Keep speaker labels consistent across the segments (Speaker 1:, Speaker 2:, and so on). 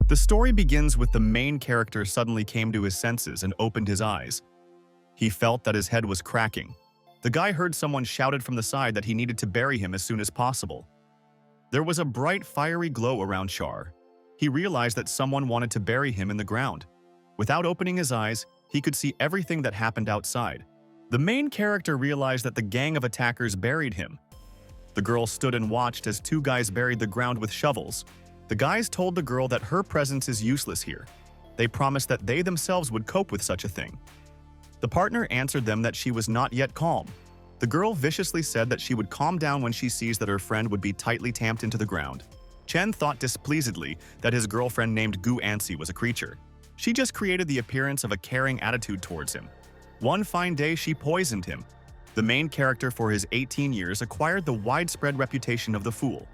Speaker 1: The story begins with the main character suddenly came to his senses and opened his eyes. He felt that his head was cracking. The guy heard someone shouted from the side that he needed to bury him as soon as possible. There was a bright, fiery glow around Char. He realized that someone wanted to bury him in the ground. Without opening his eyes, he could see everything that happened outside. The main character realized that the gang of attackers buried him. The girl stood and watched as two guys buried the ground with shovels. The guys told the girl that her presence is useless here. They promised that they themselves would cope with such a thing. The partner answered them that she was not yet calm. The girl viciously said that she would calm down when she sees that her friend would be tightly tamped into the ground. Chen thought displeasedly that his girlfriend named Gu Ansi was a creature. She just created the appearance of a caring attitude towards him. One fine day, she poisoned him. The main character for his 18 years acquired the widespread reputation of the fool.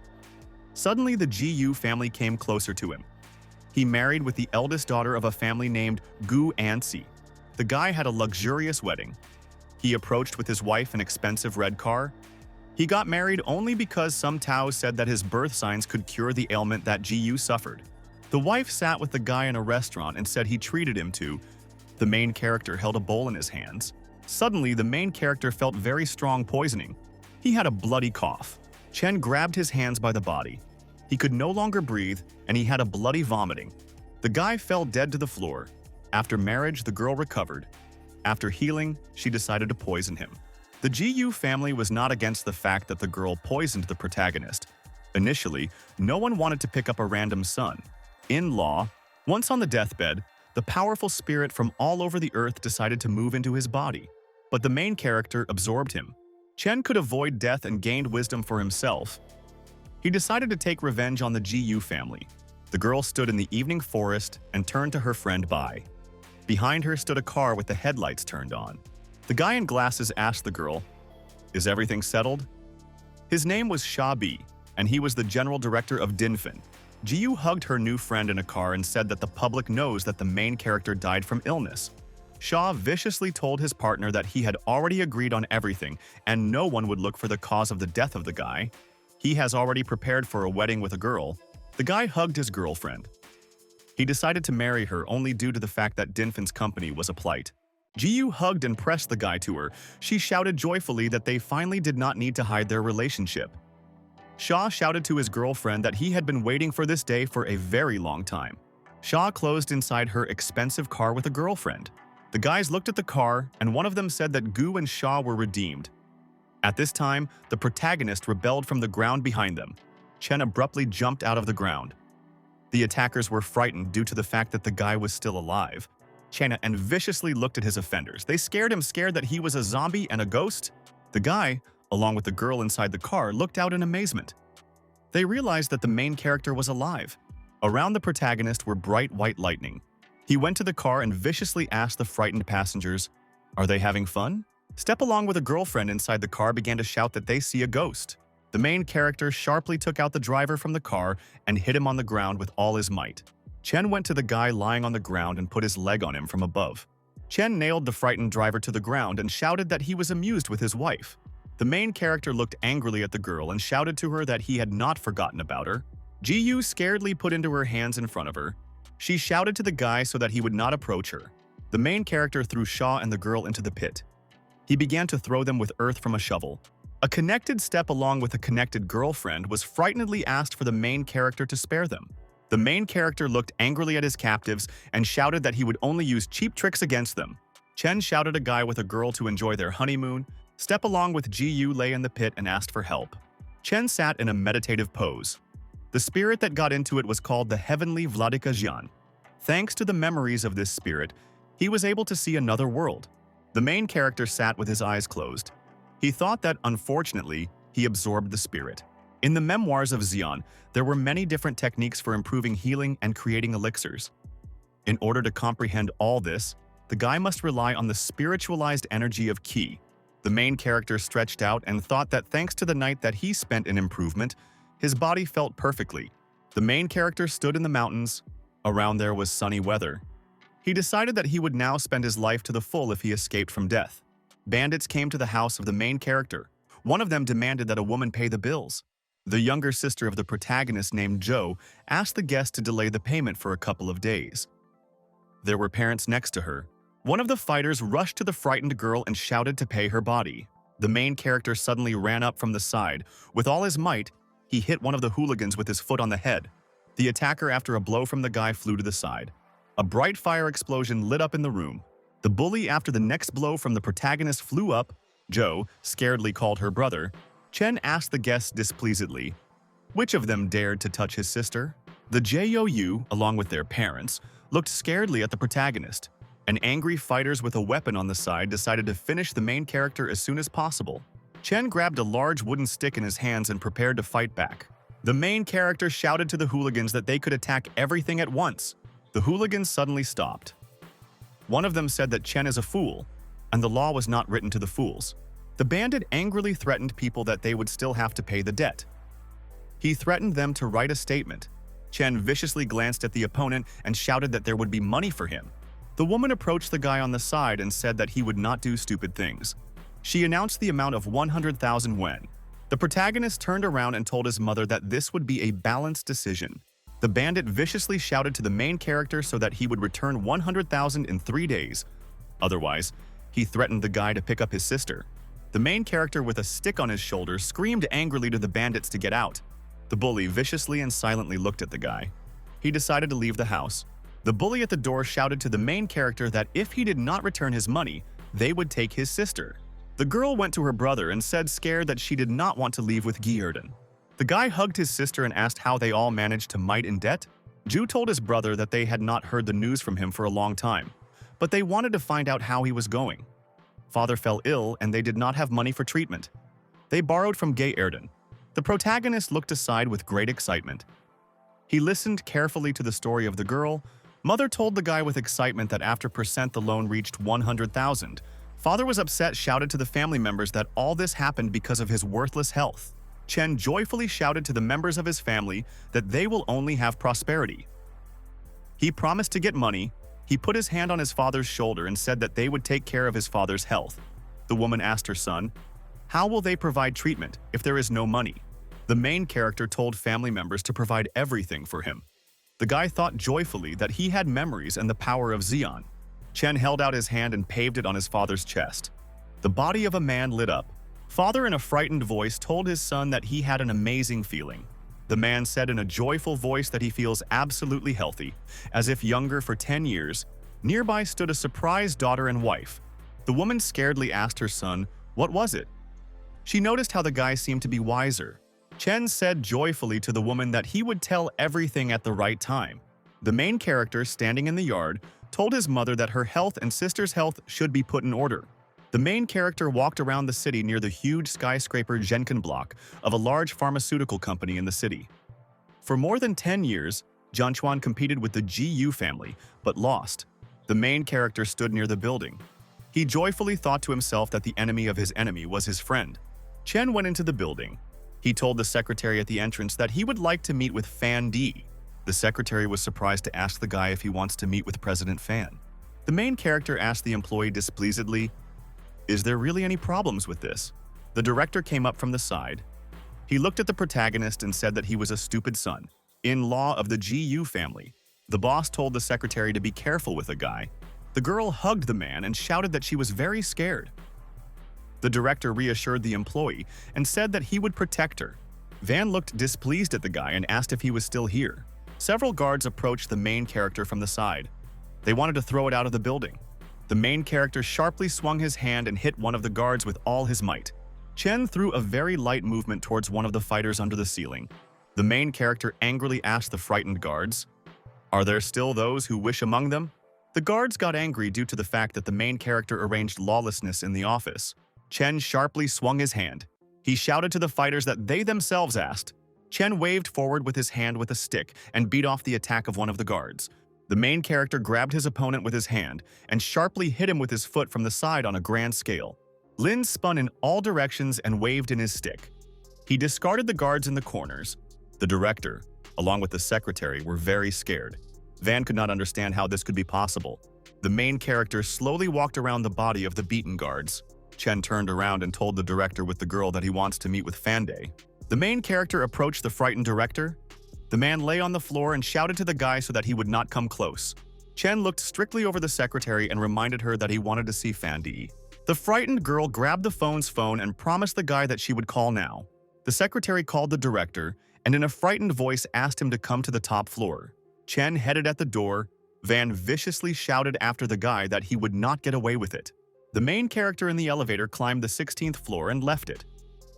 Speaker 1: Suddenly, the GU family came closer to him. He married with the eldest daughter of a family named Gu Ansi. The guy had a luxurious wedding. He approached with his wife an expensive red car. He got married only because some Tao said that his birth signs could cure the ailment that GU suffered. The wife sat with the guy in a restaurant and said he treated him to. The main character held a bowl in his hands. Suddenly, the main character felt very strong poisoning. He had a bloody cough. Chen grabbed his hands by the body. He could no longer breathe, and he had a bloody vomiting. The guy fell dead to the floor. After marriage, the girl recovered. After healing, she decided to poison him. The GU family was not against the fact that the girl poisoned the protagonist. Initially, no one wanted to pick up a random son. In law, once on the deathbed, the powerful spirit from all over the earth decided to move into his body. But the main character absorbed him. Chen could avoid death and gained wisdom for himself. He decided to take revenge on the GU family. The girl stood in the evening forest and turned to her friend Bai. Behind her stood a car with the headlights turned on. The guy in glasses asked the girl, "Is everything settled?" His name was Sha Bi, and he was the general director of Dinfin. GU hugged her new friend in a car and said that the public knows that the main character died from illness. Shaw viciously told his partner that he had already agreed on everything and no one would look for the cause of the death of the guy. He has already prepared for a wedding with a girl. The guy hugged his girlfriend. He decided to marry her only due to the fact that Dinfin's company was a plight. GU hugged and pressed the guy to her. She shouted joyfully that they finally did not need to hide their relationship. Shaw shouted to his girlfriend that he had been waiting for this day for a very long time. Shaw closed inside her expensive car with a girlfriend. The guys looked at the car, and one of them said that Gu and Shaw were redeemed. At this time, the protagonist rebelled from the ground behind them. Chen abruptly jumped out of the ground. The attackers were frightened due to the fact that the guy was still alive. Chen and viciously looked at his offenders. They scared him, scared that he was a zombie and a ghost. The guy, along with the girl inside the car, looked out in amazement. They realized that the main character was alive. Around the protagonist were bright white lightning. He went to the car and viciously asked the frightened passengers, "Are they having fun?" Step along with a girlfriend inside the car began to shout that they see a ghost. The main character sharply took out the driver from the car and hit him on the ground with all his might. Chen went to the guy lying on the ground and put his leg on him from above. Chen nailed the frightened driver to the ground and shouted that he was amused with his wife. The main character looked angrily at the girl and shouted to her that he had not forgotten about her. GU scaredly put into her hands in front of her. She shouted to the guy so that he would not approach her. The main character threw Shaw and the girl into the pit. He began to throw them with earth from a shovel. A connected step along with a connected girlfriend was frightenedly asked for the main character to spare them. The main character looked angrily at his captives and shouted that he would only use cheap tricks against them. Chen shouted a guy with a girl to enjoy their honeymoon. Step along with GU lay in the pit and asked for help. Chen sat in a meditative pose. The spirit that got into it was called the Heavenly Vladika Jian. Thanks to the memories of this spirit, he was able to see another world. The main character sat with his eyes closed. He thought that, unfortunately, he absorbed the spirit. In the memoirs of Xian, there were many different techniques for improving healing and creating elixirs. In order to comprehend all this, the guy must rely on the spiritualized energy of Qi. The main character stretched out and thought that thanks to the night that he spent in improvement, his body felt perfectly. The main character stood in the mountains. Around there was sunny weather. He decided that he would now spend his life to the full if he escaped from death. Bandits came to the house of the main character. One of them demanded that a woman pay the bills. The younger sister of the protagonist named Jo asked the guest to delay the payment for a couple of days. There were parents next to her. One of the fighters rushed to the frightened girl and shouted to pay her body. The main character suddenly ran up from the side. With all his might, he hit one of the hooligans with his foot on the head. The attacker, after a blow from the guy, flew to the side. A bright fire explosion lit up in the room. The bully, after the next blow from the protagonist, flew up. Jo scaredly called her brother. Chen asked the guests displeasedly, which of them dared to touch his sister? The JOU, along with their parents, looked scaredly at the protagonist. And angry fighters with a weapon on the side decided to finish the main character as soon as possible. Chen grabbed a large wooden stick in his hands and prepared to fight back. The main character shouted to the hooligans that they could attack everything at once. The hooligans suddenly stopped. One of them said that Chen is a fool, and the law was not written to the fools. The bandit angrily threatened people that they would still have to pay the debt. He threatened them to write a statement. Chen viciously glanced at the opponent and shouted that there would be money for him. The woman approached the guy on the side and said that he would not do stupid things. She announced the amount of 100,000 yuan. The protagonist turned around and told his mother that this would be a balanced decision. The bandit viciously shouted to the main character so that he would return 100,000 in 3 days. Otherwise, he threatened the guy to pick up his sister. The main character with a stick on his shoulder screamed angrily to the bandits to get out. The bully viciously and silently looked at the guy. He decided to leave the house. The bully at the door shouted to the main character that if he did not return his money, they would take his sister. The girl went to her brother and said scared that she did not want to leave with Gyerden. The guy hugged his sister and asked how they all managed to might in debt. Ju told his brother that they had not heard the news from him for a long time, but they wanted to find out how he was going. Father fell ill and they did not have money for treatment. They borrowed from Gyerden. The protagonist looked aside with great excitement. He listened carefully to the story of the girl. Mother told the guy with excitement that after percent the loan reached 100,000. Father was upset, shouted to the family members that all this happened because of his worthless health. Chen joyfully shouted to the members of his family that they will only have prosperity. He promised to get money. He put his hand on his father's shoulder and said that they would take care of his father's health. The woman asked her son, "How will they provide treatment if there is no money?" The main character told family members to provide everything for him. The guy thought joyfully that he had memories and the power of Xian. Chen held out his hand and paved it on his father's chest. The body of a man lit up. Father, in a frightened voice, told his son that he had an amazing feeling. The man said in a joyful voice that he feels absolutely healthy, as if younger for 10 years. Nearby stood a surprised daughter and wife. The woman scaredly asked her son, "What was it?" She noticed how the guy seemed to be wiser. Chen said joyfully to the woman that he would tell everything at the right time. The main character, standing in the yard, told his mother that her health and sister's health should be put in order. The main character walked around the city near the huge skyscraper Jenkin block of a large pharmaceutical company in the city. For more than 10 years, Jianchuan competed with the GU family, but lost. The main character stood near the building. He joyfully thought to himself that the enemy of his enemy was his friend. Chen went into the building. He told the secretary at the entrance that he would like to meet with Fan Di. The secretary was surprised to ask the guy if he wants to meet with President Fan. The main character asked the employee displeasedly, "Is there really any problems with this?" The director came up from the side. He looked at the protagonist and said that he was a stupid son, in-law of the GU family. The boss told the secretary to be careful with the guy. The girl hugged the man and shouted that she was very scared. The director reassured the employee and said that he would protect her. Van looked displeased at the guy and asked if he was still here. Several guards approached the main character from the side. They wanted to throw it out of the building. The main character sharply swung his hand and hit one of the guards with all his might. Chen threw a very light movement towards one of the fighters under the ceiling. The main character angrily asked the frightened guards, "Are there still those who wish among them?" The guards got angry due to the fact that the main character arranged lawlessness in the office. Chen sharply swung his hand. He shouted to the fighters that they themselves asked. Chen waved forward with his hand with a stick and beat off the attack of one of the guards. The main character grabbed his opponent with his hand and sharply hit him with his foot from the side on a grand scale. Lin spun in all directions and waved in his stick. He discarded the guards in the corners. The director, along with the secretary, were very scared. Van could not understand how this could be possible. The main character slowly walked around the body of the beaten guards. Chen turned around and told the director with the girl that he wants to meet with Fande. The main character approached the frightened director. The man lay on the floor and shouted to the guy so that he would not come close. Chen looked strictly over the secretary and reminded her that he wanted to see Fandi. The frightened girl grabbed the phone and promised the guy that she would call now. The secretary called the director and in a frightened voice asked him to come to the top floor. Chen headed at the door. Van viciously shouted after the guy that he would not get away with it. The main character in the elevator climbed the 16th floor and left it.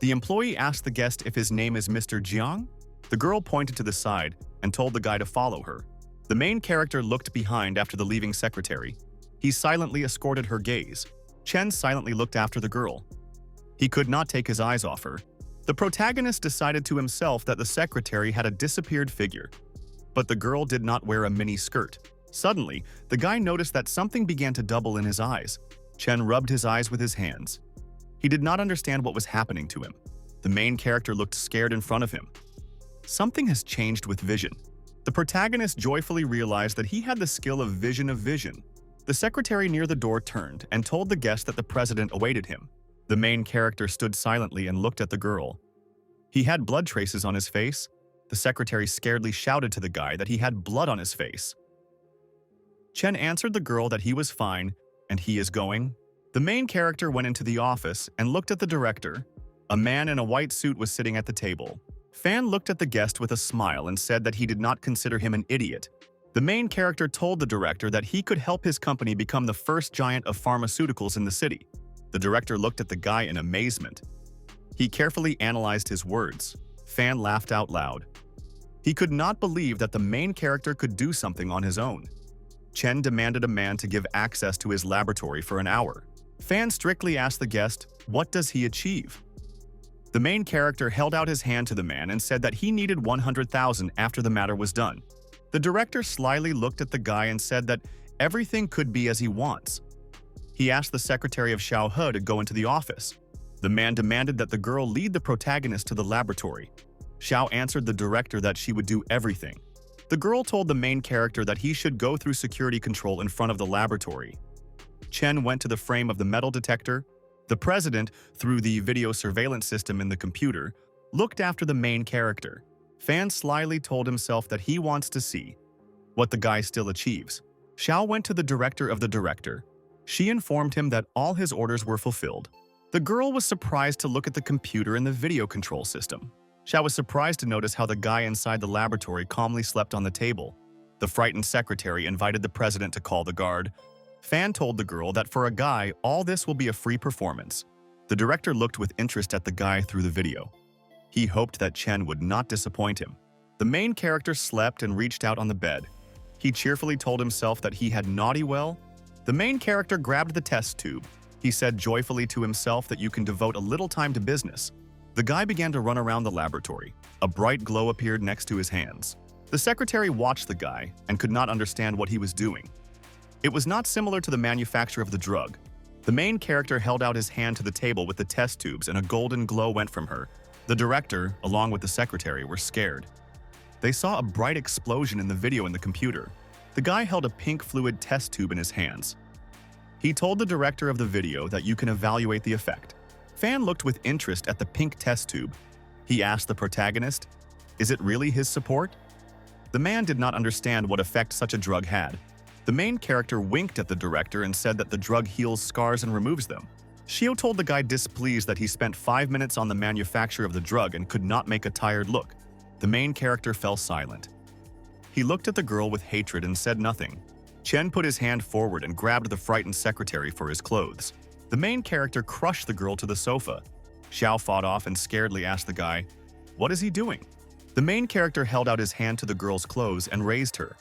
Speaker 1: The employee asked the guest if his name is Mr. Jiang. The girl pointed to the side and told the guy to follow her. The main character looked behind after the leaving secretary. He silently escorted her gaze. Chen silently looked after the girl. He could not take his eyes off her. The protagonist decided to himself that the secretary had a disappeared figure. But the girl did not wear a mini skirt. Suddenly, the guy noticed that something began to double in his eyes. Chen rubbed his eyes with his hands. He did not understand what was happening to him. The main character looked scared in front of him. Something has changed with vision. The protagonist joyfully realized that he had the skill of vision. The secretary near the door turned and told the guest that the president awaited him. The main character stood silently and looked at the girl. He had blood traces on his face. The secretary scaredly shouted to the guy that he had blood on his face. Chen answered the girl that he was fine and he is going. The main character went into the office and looked at the director. A man in a white suit was sitting at the table. Fan looked at the guest with a smile and said that he did not consider him an idiot. The main character told the director that he could help his company become the first giant of pharmaceuticals in the city. The director looked at the guy in amazement. He carefully analyzed his words. Fan laughed out loud. He could not believe that the main character could do something on his own. Chen demanded a man to give access to his laboratory for an hour. Fan strictly asked the guest, what does he achieve? The main character held out his hand to the man and said that he needed 100,000 after the matter was done. The director slyly looked at the guy and said that everything could be as he wants. He asked the secretary of Xiao He to go into the office. The man demanded that the girl lead the protagonist to the laboratory. Xiao answered the director that she would do everything. The girl told the main character that he should go through security control in front of the laboratory. Chen went to the frame of the metal detector. The president, through the video surveillance system in the computer, looked after the main character. Fan slyly told himself that he wants to see what the guy still achieves. Xiao went to the director of the director. She informed him that all his orders were fulfilled. The girl was surprised to look at the computer in the video control system. Xiao was surprised to notice how the guy inside the laboratory calmly slept on the table. The frightened secretary invited the president to call the guard. Fan told the girl that for a guy, all this will be a free performance. The director looked with interest at the guy through the video. He hoped that Chen would not disappoint him. The main character slept and reached out on the bed. He cheerfully told himself that he had naughty well. The main character grabbed the test tube. He said joyfully to himself that you can devote a little time to business. The guy began to run around the laboratory. A bright glow appeared next to his hands. The secretary watched the guy and could not understand what he was doing. It was not similar to the manufacture of the drug. The main character held out his hand to the table with the test tubes and a golden glow went from her. The director, along with the secretary, were scared. They saw a bright explosion in the video in the computer. The guy held a pink fluid test tube in his hands. He told the director of the video that you can evaluate the effect. Fan looked with interest at the pink test tube. He asked the protagonist, is it really his support? The man did not understand what effect such a drug had. The main character winked at the director and said that the drug heals scars and removes them. Shio told the guy displeased that he spent 5 minutes on the manufacture of the drug and could not make a tired look. The main character fell silent. He looked at the girl with hatred and said nothing. Chen put his hand forward and grabbed the frightened secretary for his clothes. The main character crushed the girl to the sofa. Xiao fought off and scaredly asked the guy, what is he doing? The main character held out his hand to the girl's clothes and raised her.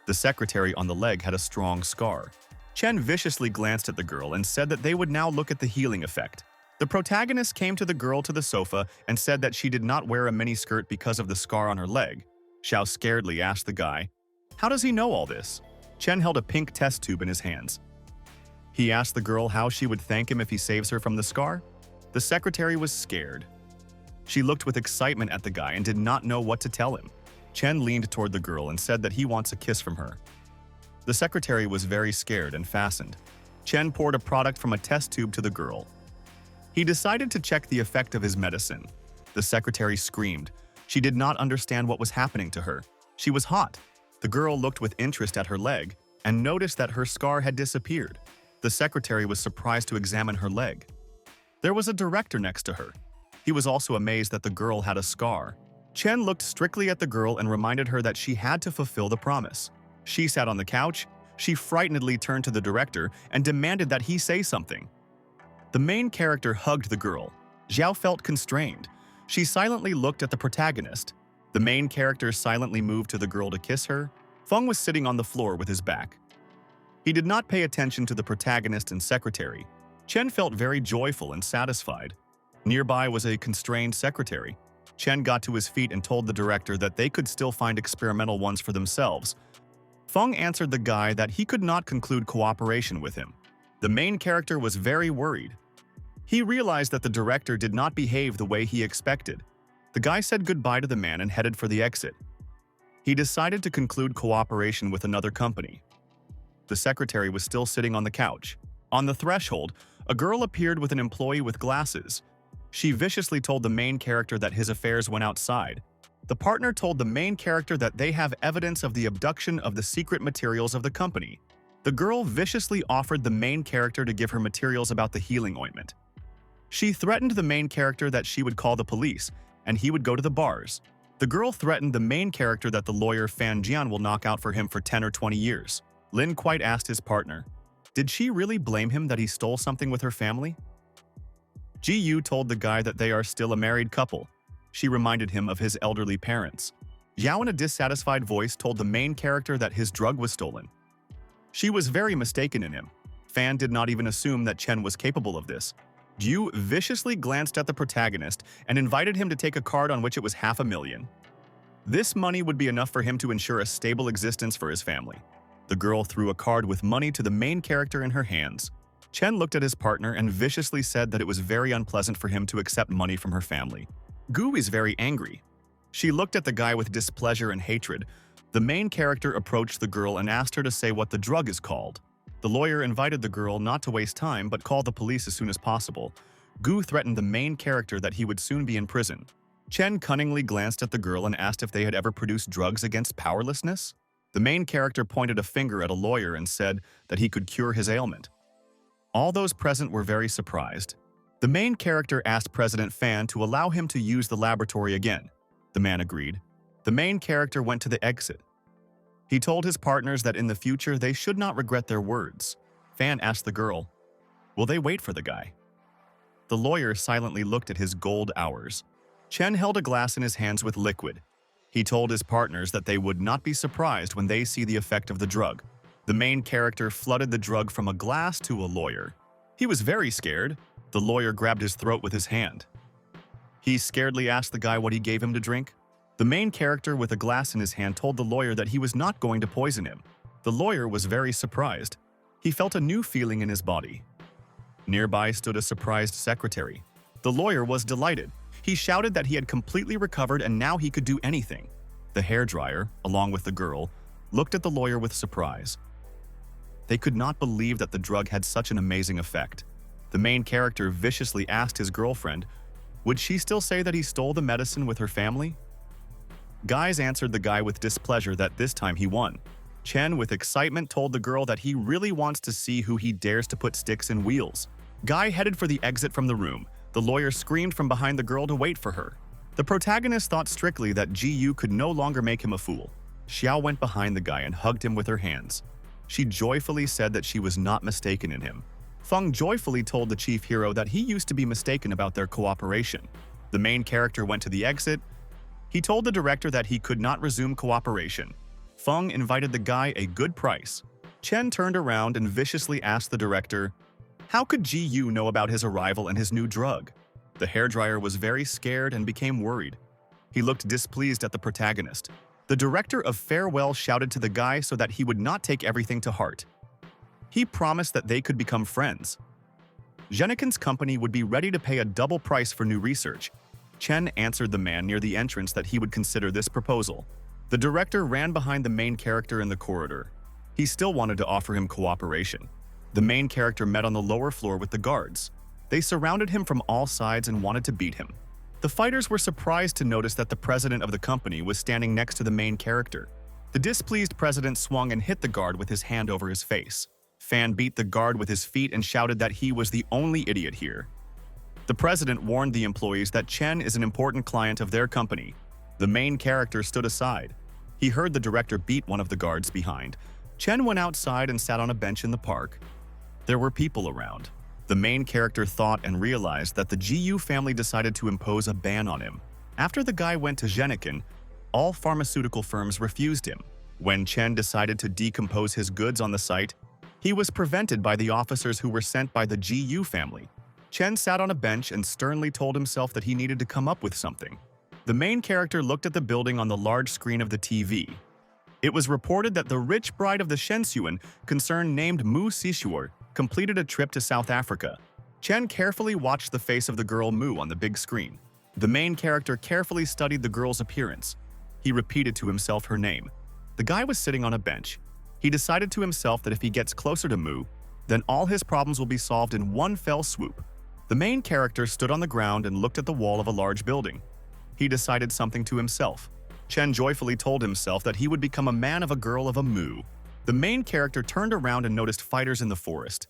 Speaker 1: The secretary on the leg had a strong scar. Chen viciously glanced at the girl and said that they would now look at the healing effect. The protagonist came to the girl to the sofa and said that she did not wear a miniskirt because of the scar on her leg. Xiao scaredly asked the guy, how does he know all this? Chen held a pink test tube in his hands. He asked the girl how she would thank him if he saves her from the scar. The secretary was scared. She looked with excitement at the guy and did not know what to tell him. Chen leaned toward the girl and said that he wants a kiss from her. The secretary was very scared and fastened. Chen poured a product from a test tube to the girl. He decided to check the effect of his medicine. The secretary screamed. She did not understand what was happening to her. She was hot. The girl looked with interest at her leg and noticed that her scar had disappeared. The secretary was surprised to examine her leg. There was a director next to her. He was also amazed that the girl had a scar. Chen looked strictly at the girl and reminded her that she had to fulfill the promise. She sat on the couch. She frightenedly turned to the director and demanded that he say something. The main character hugged the girl. Xiao felt constrained. She silently looked at the protagonist. The main character silently moved to the girl to kiss her. Feng was sitting on the floor with his back. He did not pay attention to the protagonist and secretary. Chen felt very joyful and satisfied. Nearby was a constrained secretary. Chen got to his feet and told the director that they could still find experimental ones for themselves. Feng answered the guy that he could not conclude cooperation with him. The main character was very worried. He realized that the director did not behave the way he expected. The guy said goodbye to the man and headed for the exit. He decided to conclude cooperation with another company. The secretary was still sitting on the couch. On the threshold, a girl appeared with an employee with glasses. She viciously told the main character that his affairs went outside. The partner told the main character that they have evidence of the abduction of the secret materials of the company. The girl viciously offered the main character to give her materials about the healing ointment. She threatened the main character that she would call the police, and he would go to the bars. The girl threatened the main character that the lawyer Fan Jian will knock out for him for 10 or 20 years. Lin quite asked his partner, did she really blame him that he stole something with her family? Ji Yu told the guy that they are still a married couple. She reminded him of his elderly parents. Yao in a dissatisfied voice told the main character that his drug was stolen. She was very mistaken in him. Fan did not even assume that Chen was capable of this. Yu viciously glanced at the protagonist and invited him to take a card on which it was $500,000. This money would be enough for him to ensure a stable existence for his family. The girl threw a card with money to the main character in her hands. Chen looked at his partner and viciously said that it was very unpleasant for him to accept money from her family. Gu is very angry. She looked at the guy with displeasure and hatred. The main character approached the girl and asked her to say what the drug is called. The lawyer invited the girl not to waste time but call the police as soon as possible. Gu threatened the main character that he would soon be in prison. Chen cunningly glanced at the girl and asked if they had ever produced drugs against powerlessness. The main character pointed a finger at a lawyer and said that he could cure his ailment. All those present were very surprised. The main character asked President Fan to allow him to use the laboratory again. The man agreed. The main character went to the exit. He told his partners that in the future they should not regret their words. Fan asked the girl, will they wait for the guy? The lawyer silently looked at his gold hours. Chen held a glass in his hands with liquid. He told his partners that they would not be surprised when they see the effect of the drug. The main character flooded the drug from a glass to a lawyer. He was very scared. The lawyer grabbed his throat with his hand. He scaredly asked the guy what he gave him to drink. The main character with a glass in his hand told the lawyer that he was not going to poison him. The lawyer was very surprised. He felt a new feeling in his body. Nearby stood a surprised secretary. The lawyer was delighted. He shouted that he had completely recovered and now he could do anything. The hairdryer, along with the girl, looked at the lawyer with surprise. They could not believe that the drug had such an amazing effect. The main character viciously asked his girlfriend, would she still say that he stole the medicine with her family? Guys answered the guy with displeasure that this time he won. Chen, with excitement, told the girl that he really wants to see who he dares to put sticks in wheels. Guy headed for the exit from the room. The lawyer screamed from behind the girl to wait for her. The protagonist thought strictly that Ji Yu could no longer make him a fool. Xiao went behind the guy and hugged him with her hands. She joyfully said that she was not mistaken in him. Feng joyfully told the chief hero that he used to be mistaken about their cooperation. The main character went to the exit. He told the director that he could not resume cooperation. Feng invited the guy a good price. Chen turned around and viciously asked the director, how could Ji Yu know about his arrival and his new drug? The hairdryer was very scared and became worried. He looked displeased at the protagonist. The director of Farewell shouted to the guy so that he would not take everything to heart. He promised that they could become friends. Zhenikin's company would be ready to pay a double price for new research. Chen answered the man near the entrance that he would consider this proposal. The director ran behind the main character in the corridor. He still wanted to offer him cooperation. The main character met on the lower floor with the guards. They surrounded him from all sides and wanted to beat him. The fighters were surprised to notice that the president of the company was standing next to the main character. The displeased president swung and hit the guard with his hand over his face. Fan beat the guard with his feet and shouted that he was the only idiot here. The president warned the employees that Chen is an important client of their company. The main character stood aside. He heard the director beat one of the guards behind. Chen went outside and sat on a bench in the park. There were people around. The main character thought and realized that the GU family decided to impose a ban on him. After the guy went to Zhenikin, all pharmaceutical firms refused him. When Chen decided to decompose his goods on the site, he was prevented by the officers who were sent by the GU family. Chen sat on a bench and sternly told himself that he needed to come up with something. The main character looked at the building on the large screen of the TV. It was reported that the rich bride of the Shensuan concern named Mu Sishuor completed a trip to South Africa. Chen carefully watched the face of the girl Mu on the big screen. The main character carefully studied the girl's appearance. He repeated to himself her name. The guy was sitting on a bench. He decided to himself that if he gets closer to Mu, then all his problems will be solved in one fell swoop. The main character stood on the ground and looked at the wall of a large building. He decided something to himself. Chen joyfully told himself that he would become a man of a girl of a Mu. The main character turned around and noticed fighters in the forest.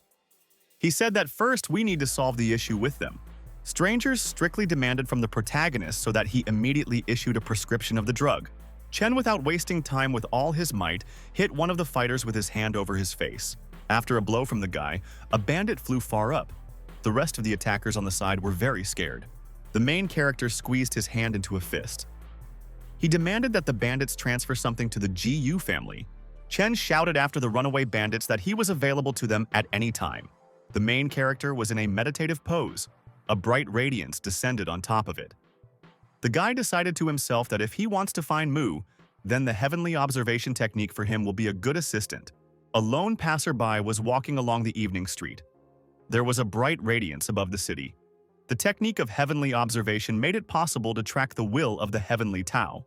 Speaker 1: He said that first we need to solve the issue with them. Strangers strictly demanded from the protagonist so that he immediately issued a prescription of the drug. Chen, without wasting time with all his might, hit one of the fighters with his hand over his face. After a blow from the guy, a bandit flew far up. The rest of the attackers on the side were very scared. The main character squeezed his hand into a fist. He demanded that the bandits transfer something to the GU family. Chen shouted after the runaway bandits that he was available to them at any time. The main character was in a meditative pose. A bright radiance descended on top of it. The guy decided to himself that if he wants to find Mu, then the heavenly observation technique for him will be a good assistant. A lone passerby was walking along the evening street. There was a bright radiance above the city. The technique of heavenly observation made it possible to track the will of the heavenly Tao.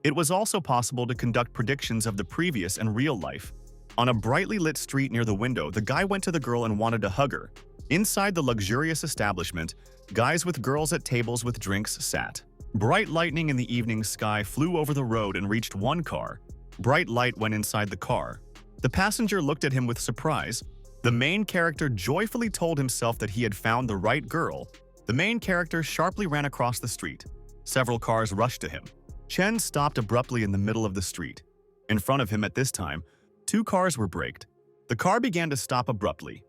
Speaker 1: It was also possible to conduct predictions of the previous and real life. On a brightly lit street near the window, the guy went to the girl and wanted to hug her. Inside the luxurious establishment, guys with girls at tables with drinks sat. Bright lightning in the evening sky flew over the road and reached one car. Bright light went inside the car. The passenger looked at him with surprise. The main character joyfully told himself that he had found the right girl. The main character sharply ran across the street. Several cars rushed to him. Chen stopped abruptly in the middle of the street. In front of him at this time, two cars were braked. The car began to stop abruptly.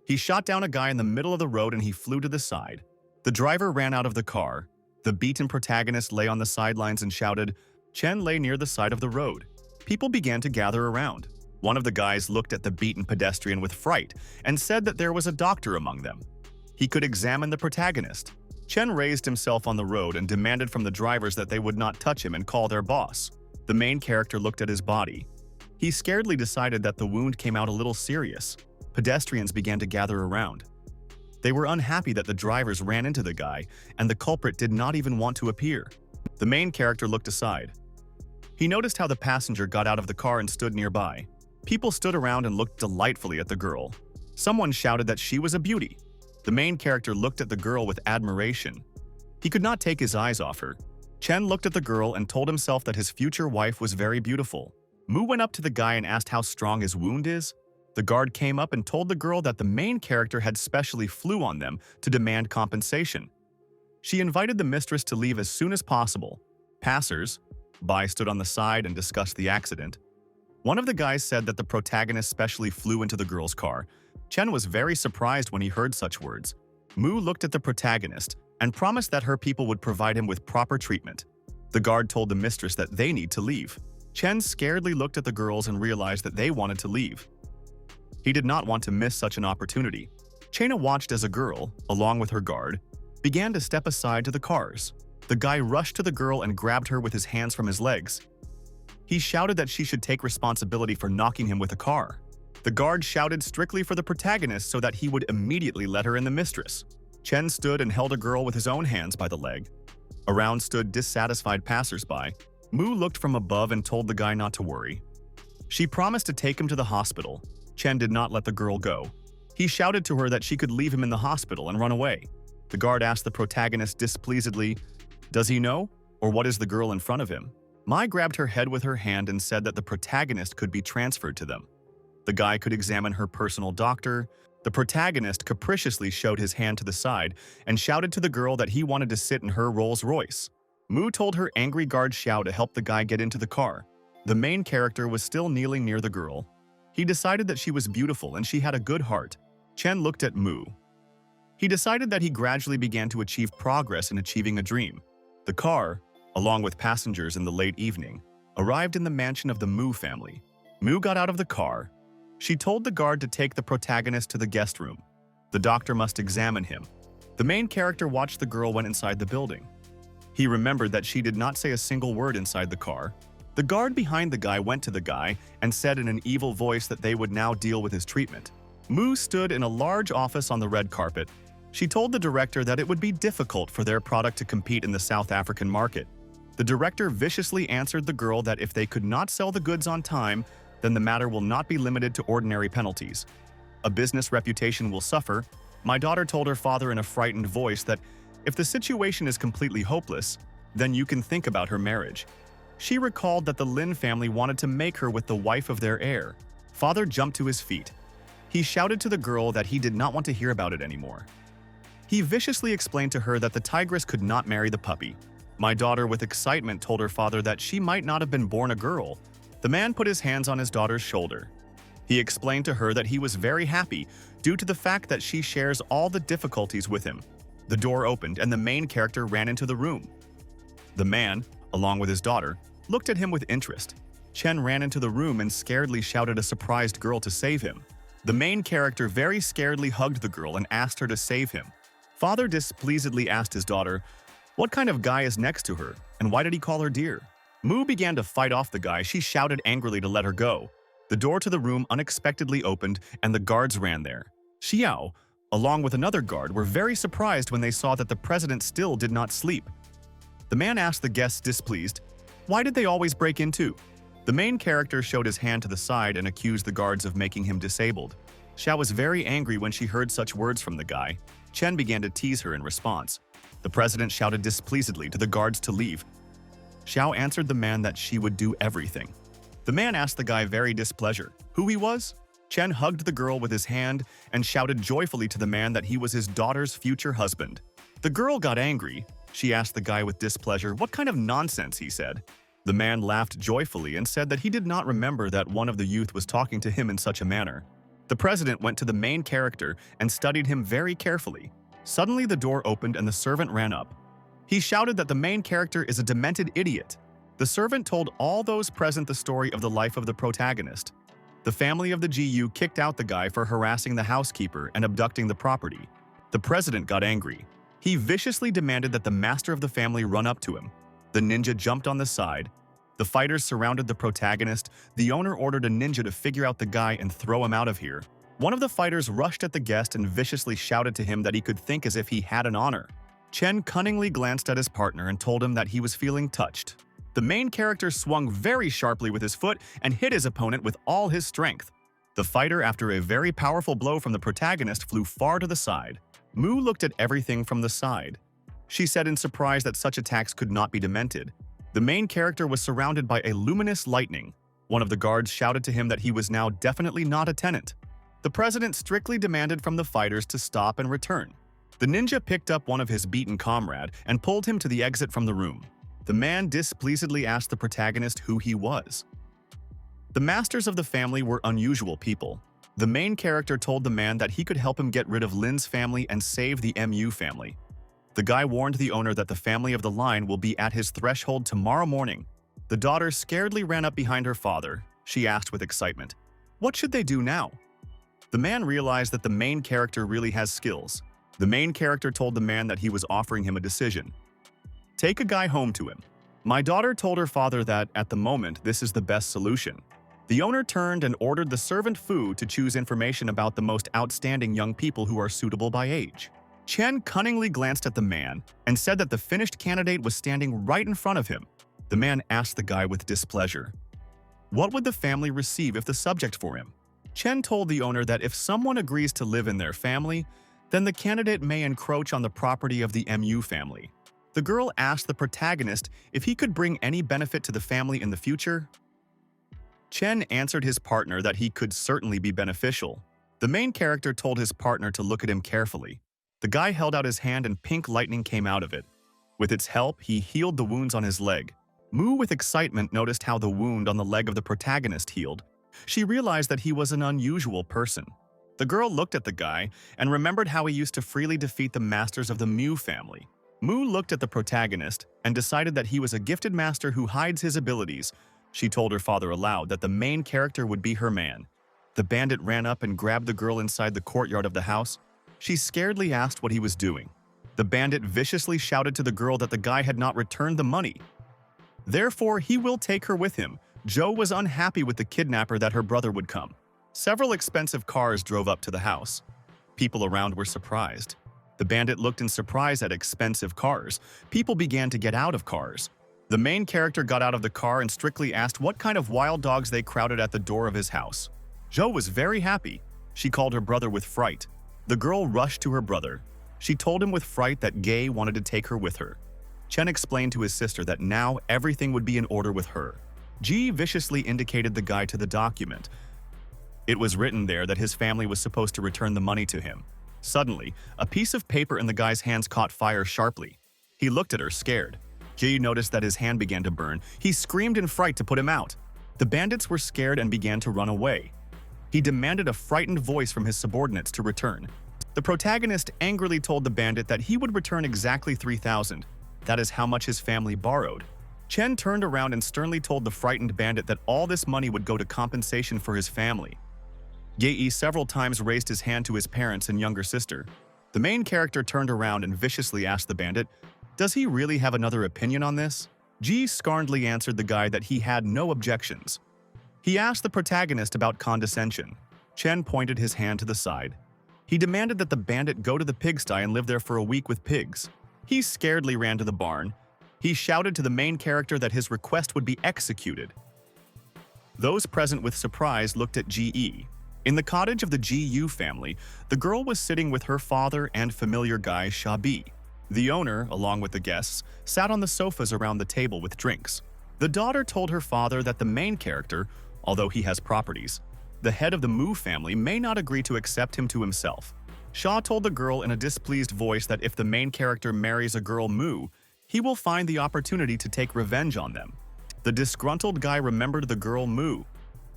Speaker 1: He shot down a guy in the middle of the road and he flew to the side. The driver ran out of the car. The beaten protagonist lay on the sidelines and shouted. Chen lay near the side of the road. People began to gather around. One of the guys looked at the beaten pedestrian with fright and said that there was a doctor among them. He could examine the protagonist. Chen raised himself on the road and demanded from the drivers that they would not touch him and call their boss. The main character looked at his body. He scaredly decided that the wound came out a little serious. Pedestrians began to gather around. They were unhappy that the drivers ran into the guy, and the culprit did not even want to appear. The main character looked aside. He noticed how the passenger got out of the car and stood nearby. People stood around and looked delightfully at the girl. Someone shouted that she was a beauty. The main character looked at the girl with admiration. He could not take his eyes off her. Chen looked at the girl and told himself that his future wife was very beautiful. Mu went up to the guy and asked how strong his wound is. The guard came up and told the girl that the main character had specially flew on them to demand compensation. She invited the mistress to leave as soon as possible. Passers-by stood on the side and discussed the accident. One of the guys said that the protagonist specially flew into the girl's car. Chen was very surprised when he heard such words. Mu looked at the protagonist and promised that her people would provide him with proper treatment. The guard told the mistress that they need to leave. Chen scaredly looked at the girls and realized that they wanted to leave. He did not want to miss such an opportunity. Chena watched as a girl, along with her guard, began to step aside to the cars. The guy rushed to the girl and grabbed her with his hands from his legs. He shouted that she should take responsibility for knocking him with a car. The guard shouted strictly for the protagonist so that he would immediately let her in the mistress. Chen stood and held a girl with his own hands by the leg. Around stood dissatisfied passers-by. Mu looked from above and told the guy not to worry. She promised to take him to the hospital. Chen did not let the girl go. He shouted to her that she could leave him in the hospital and run away. The guard asked the protagonist displeasedly, "Does he know? Or what is the girl in front of him?" Mai grabbed her head with her hand and said that the protagonist could be transferred to them. The guy could examine her personal doctor. The protagonist capriciously showed his hand to the side and shouted to the girl that he wanted to sit in her Rolls Royce. Mu told her angry guard Xiao to help the guy get into the car. The main character was still kneeling near the girl. He decided that she was beautiful and she had a good heart. Chen looked at Mu. He decided that he gradually began to achieve progress in achieving a dream. The car, along with passengers in the late evening, arrived in the mansion of the Mu family. Mu got out of the car. She told the guard to take the protagonist to the guest room. The doctor must examine him. The main character watched the girl went inside the building. He remembered that she did not say a single word inside the car. The guard behind the guy went to the guy and said in an evil voice that they would now deal with his treatment. Mu stood in a large office on the red carpet. She told the director that it would be difficult for their product to compete in the South African market. The director viciously answered the girl that if they could not sell the goods on time, then the matter will not be limited to ordinary penalties. A business reputation will suffer. My daughter told her father in a frightened voice that if the situation is completely hopeless, then you can think about her marriage. She recalled that the Lin family wanted to make her with the wife of their heir. Father jumped to his feet. He shouted to the girl that he did not want to hear about it anymore. He viciously explained to her that the tigress could not marry the puppy. My daughter, with excitement, told her father that she might not have been born a girl. The man put his hands on his daughter's shoulder. He explained to her that he was very happy due to the fact that she shares all the difficulties with him. The door opened and the main character ran into the room. The man, along with his daughter, looked at him with interest. Chen ran into the room and scaredly shouted a surprised girl to save him. The main character very scaredly hugged the girl and asked her to save him. Father displeasedly asked his daughter, what kind of guy is next to her, and why did he call her dear? Mu began to fight off the guy. She shouted angrily to let her go. The door to the room unexpectedly opened and the guards ran there. Xiao, along with another guard, were very surprised when they saw that the president still did not sleep. The man asked the guests displeased, why did they always break in too? The main character showed his hand to the side and accused the guards of making him disabled. Xiao was very angry when she heard such words from the guy. Chen began to tease her in response. The president shouted displeasedly to the guards to leave. Xiao answered the man that she would do everything. The man asked the guy very displeasure who he was. Chen hugged the girl with his hand and shouted joyfully to the man that he was his daughter's future husband. The girl got angry. She asked the guy with displeasure what kind of nonsense he said. The man laughed joyfully and said that he did not remember that one of the youth was talking to him in such a manner. The president went to the main character and studied him very carefully. Suddenly the door opened and the servant ran up. He shouted that the main character is a demented idiot. The servant told all those present the story of the life of the protagonist. The family of the GU kicked out the guy for harassing the housekeeper and abducting the property. The president got angry. He viciously demanded that the master of the family run up to him. The ninja jumped on the side. The fighters surrounded the protagonist. The owner ordered a ninja to figure out the guy and throw him out of here. One of the fighters rushed at the guest and viciously shouted to him that he could think as if he had an honor. Chen cunningly glanced at his partner and told him that he was feeling touched. The main character swung very sharply with his foot and hit his opponent with all his strength. The fighter, after a very powerful blow from the protagonist, flew far to the side. Mu looked at everything from the side. She said in surprise that such attacks could not be demented. The main character was surrounded by a luminous lightning. One of the guards shouted to him that he was now definitely not a tenant. The president strictly demanded from the fighters to stop and return. The ninja picked up one of his beaten comrade and pulled him to the exit from the room. The man displeasedly asked the protagonist who he was. The masters of the family were unusual people. The main character told the man that he could help him get rid of Lin's family and save the MU family. The guy warned the owner that the family of the line will be at his threshold tomorrow morning. The daughter scaredly ran up behind her father. She asked with excitement, what should they do now? The man realized that the main character really has skills. The main character told the man that he was offering him a decision. Take a guy home to him. My daughter told her father that, at the moment, this is the best solution. The owner turned and ordered the servant Fu to choose information about the most outstanding young people who are suitable by age. Chen cunningly glanced at the man and said that the finished candidate was standing right in front of him. The man asked the guy with displeasure, what would the family receive if the subject for him? Chen told the owner that if someone agrees to live in their family, then the candidate may encroach on the property of the MU family. The girl asked the protagonist if he could bring any benefit to the family in the future. Chen answered his partner that he could certainly be beneficial. The main character told his partner to look at him carefully. The guy held out his hand and pink lightning came out of it. With its help, he healed the wounds on his leg. Mu, with excitement, noticed how the wound on the leg of the protagonist healed. She realized that he was an unusual person. The girl looked at the guy and remembered how he used to freely defeat the masters of the Mu family. Mu looked at the protagonist and decided that he was a gifted master who hides his abilities. She told her father aloud that the main character would be her man. The bandit ran up and grabbed the girl inside the courtyard of the house. She scaredly asked what he was doing. The bandit viciously shouted to the girl that the guy had not returned the money. Therefore, he will take her with him. Jo was unhappy with the kidnapper that her brother would come. Several expensive cars drove up to the house. People around were surprised. The bandit looked in surprise at expensive cars. People began to get out of cars. The main character got out of the car and strictly asked what kind of wild dogs they crowded at the door of his house. Jo was very happy. She called her brother with fright. The girl rushed to her brother. She told him with fright that Gay wanted to take her with her. Chen explained to his sister that now everything would be in order with her. Ji viciously indicated the guy to the document. It was written there that his family was supposed to return the money to him. Suddenly, a piece of paper in the guy's hands caught fire sharply. He looked at her, scared. Ji noticed that his hand began to burn. He screamed in fright to put him out. The bandits were scared and began to run away. He demanded a frightened voice from his subordinates to return. The protagonist angrily told the bandit that he would return exactly 3,000. That is how much his family borrowed. Chen turned around and sternly told the frightened bandit that all this money would go to compensation for his family. Ye several times raised his hand to his parents and younger sister. The main character turned around and viciously asked the bandit, "Does he really have another opinion on this?" Ji scornedly answered the guy that he had no objections. He asked the protagonist about condescension. Chen pointed his hand to the side. He demanded that the bandit go to the pigsty and live there for a week with pigs. He scaredly ran to the barn. He shouted to the main character that his request would be executed. Those present with surprise looked at Ge. In the cottage of the Gu family, the girl was sitting with her father and familiar guy Shabi. The owner, along with the guests, sat on the sofas around the table with drinks. The daughter told her father that the main character, although he has properties, the head of the Mu family may not agree to accept him to himself. Shaw told the girl in a displeased voice that if the main character marries a girl Mu, he will find the opportunity to take revenge on them. The disgruntled guy remembered the girl Mu.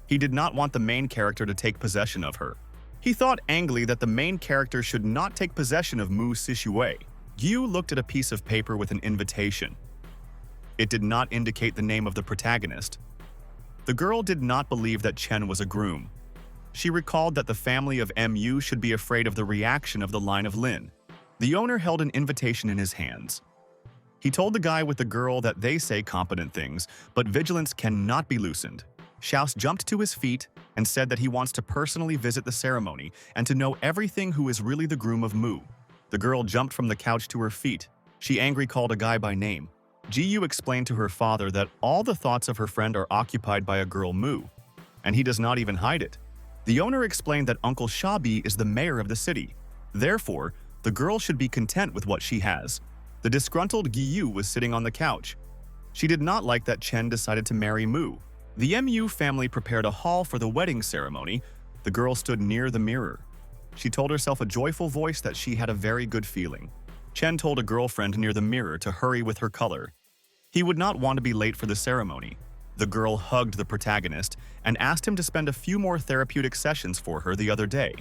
Speaker 1: He did not want the main character to take possession of her. He thought angrily that the main character should not take possession of Mu Sishui. Yu looked at a piece of paper with an invitation. It did not indicate the name of the protagonist. The girl did not believe that Chen was a groom. She recalled that the family of Mu should be afraid of the reaction of the line of Lin. The owner held an invitation in his hands. He told the guy with the girl that they say competent things, but vigilance cannot be loosened. Schaus jumped to his feet and said that he wants to personally visit the ceremony and to know everything who is really the groom of Mu. The girl jumped from the couch to her feet. She angrily called a guy by name. Jiyu explained to her father that all the thoughts of her friend are occupied by a girl Mu, and he does not even hide it. The owner explained that Uncle Shabi is the mayor of the city. Therefore, the girl should be content with what she has. The disgruntled Giyu was sitting on the couch. She did not like that Chen decided to marry Mu. The Mu family prepared a hall for the wedding ceremony. The girl stood near the mirror. She told herself a joyful voice that she had a very good feeling. Chen told a girlfriend near the mirror to hurry with her color. He would not want to be late for the ceremony. The girl hugged the protagonist and asked him to spend a few more therapeutic sessions for her the other day.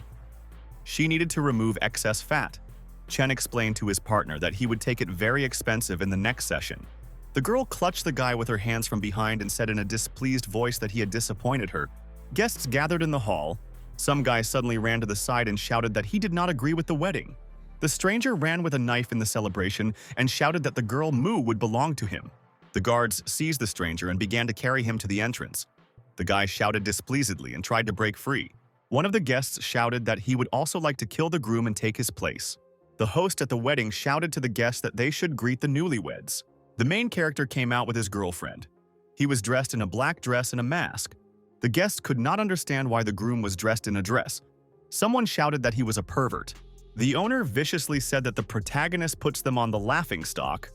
Speaker 1: She needed to remove excess fat. Chen explained to his partner that he would take it very expensive in the next session. The girl clutched the guy with her hands from behind and said in a displeased voice that he had disappointed her. Guests gathered in the hall. Some guy suddenly ran to the side and shouted that he did not agree with the wedding. The stranger ran with a knife in the celebration and shouted that the girl Mu would belong to him. The guards seized the stranger and began to carry him to the entrance. The guy shouted displeasedly and tried to break free. One of the guests shouted that he would also like to kill the groom and take his place. The host at the wedding shouted to the guests that they should greet the newlyweds. The main character came out with his girlfriend. He was dressed in a black dress and a mask. The guests could not understand why the groom was dressed in a dress. Someone shouted that he was a pervert. The owner viciously said that the protagonist puts them on the laughingstock.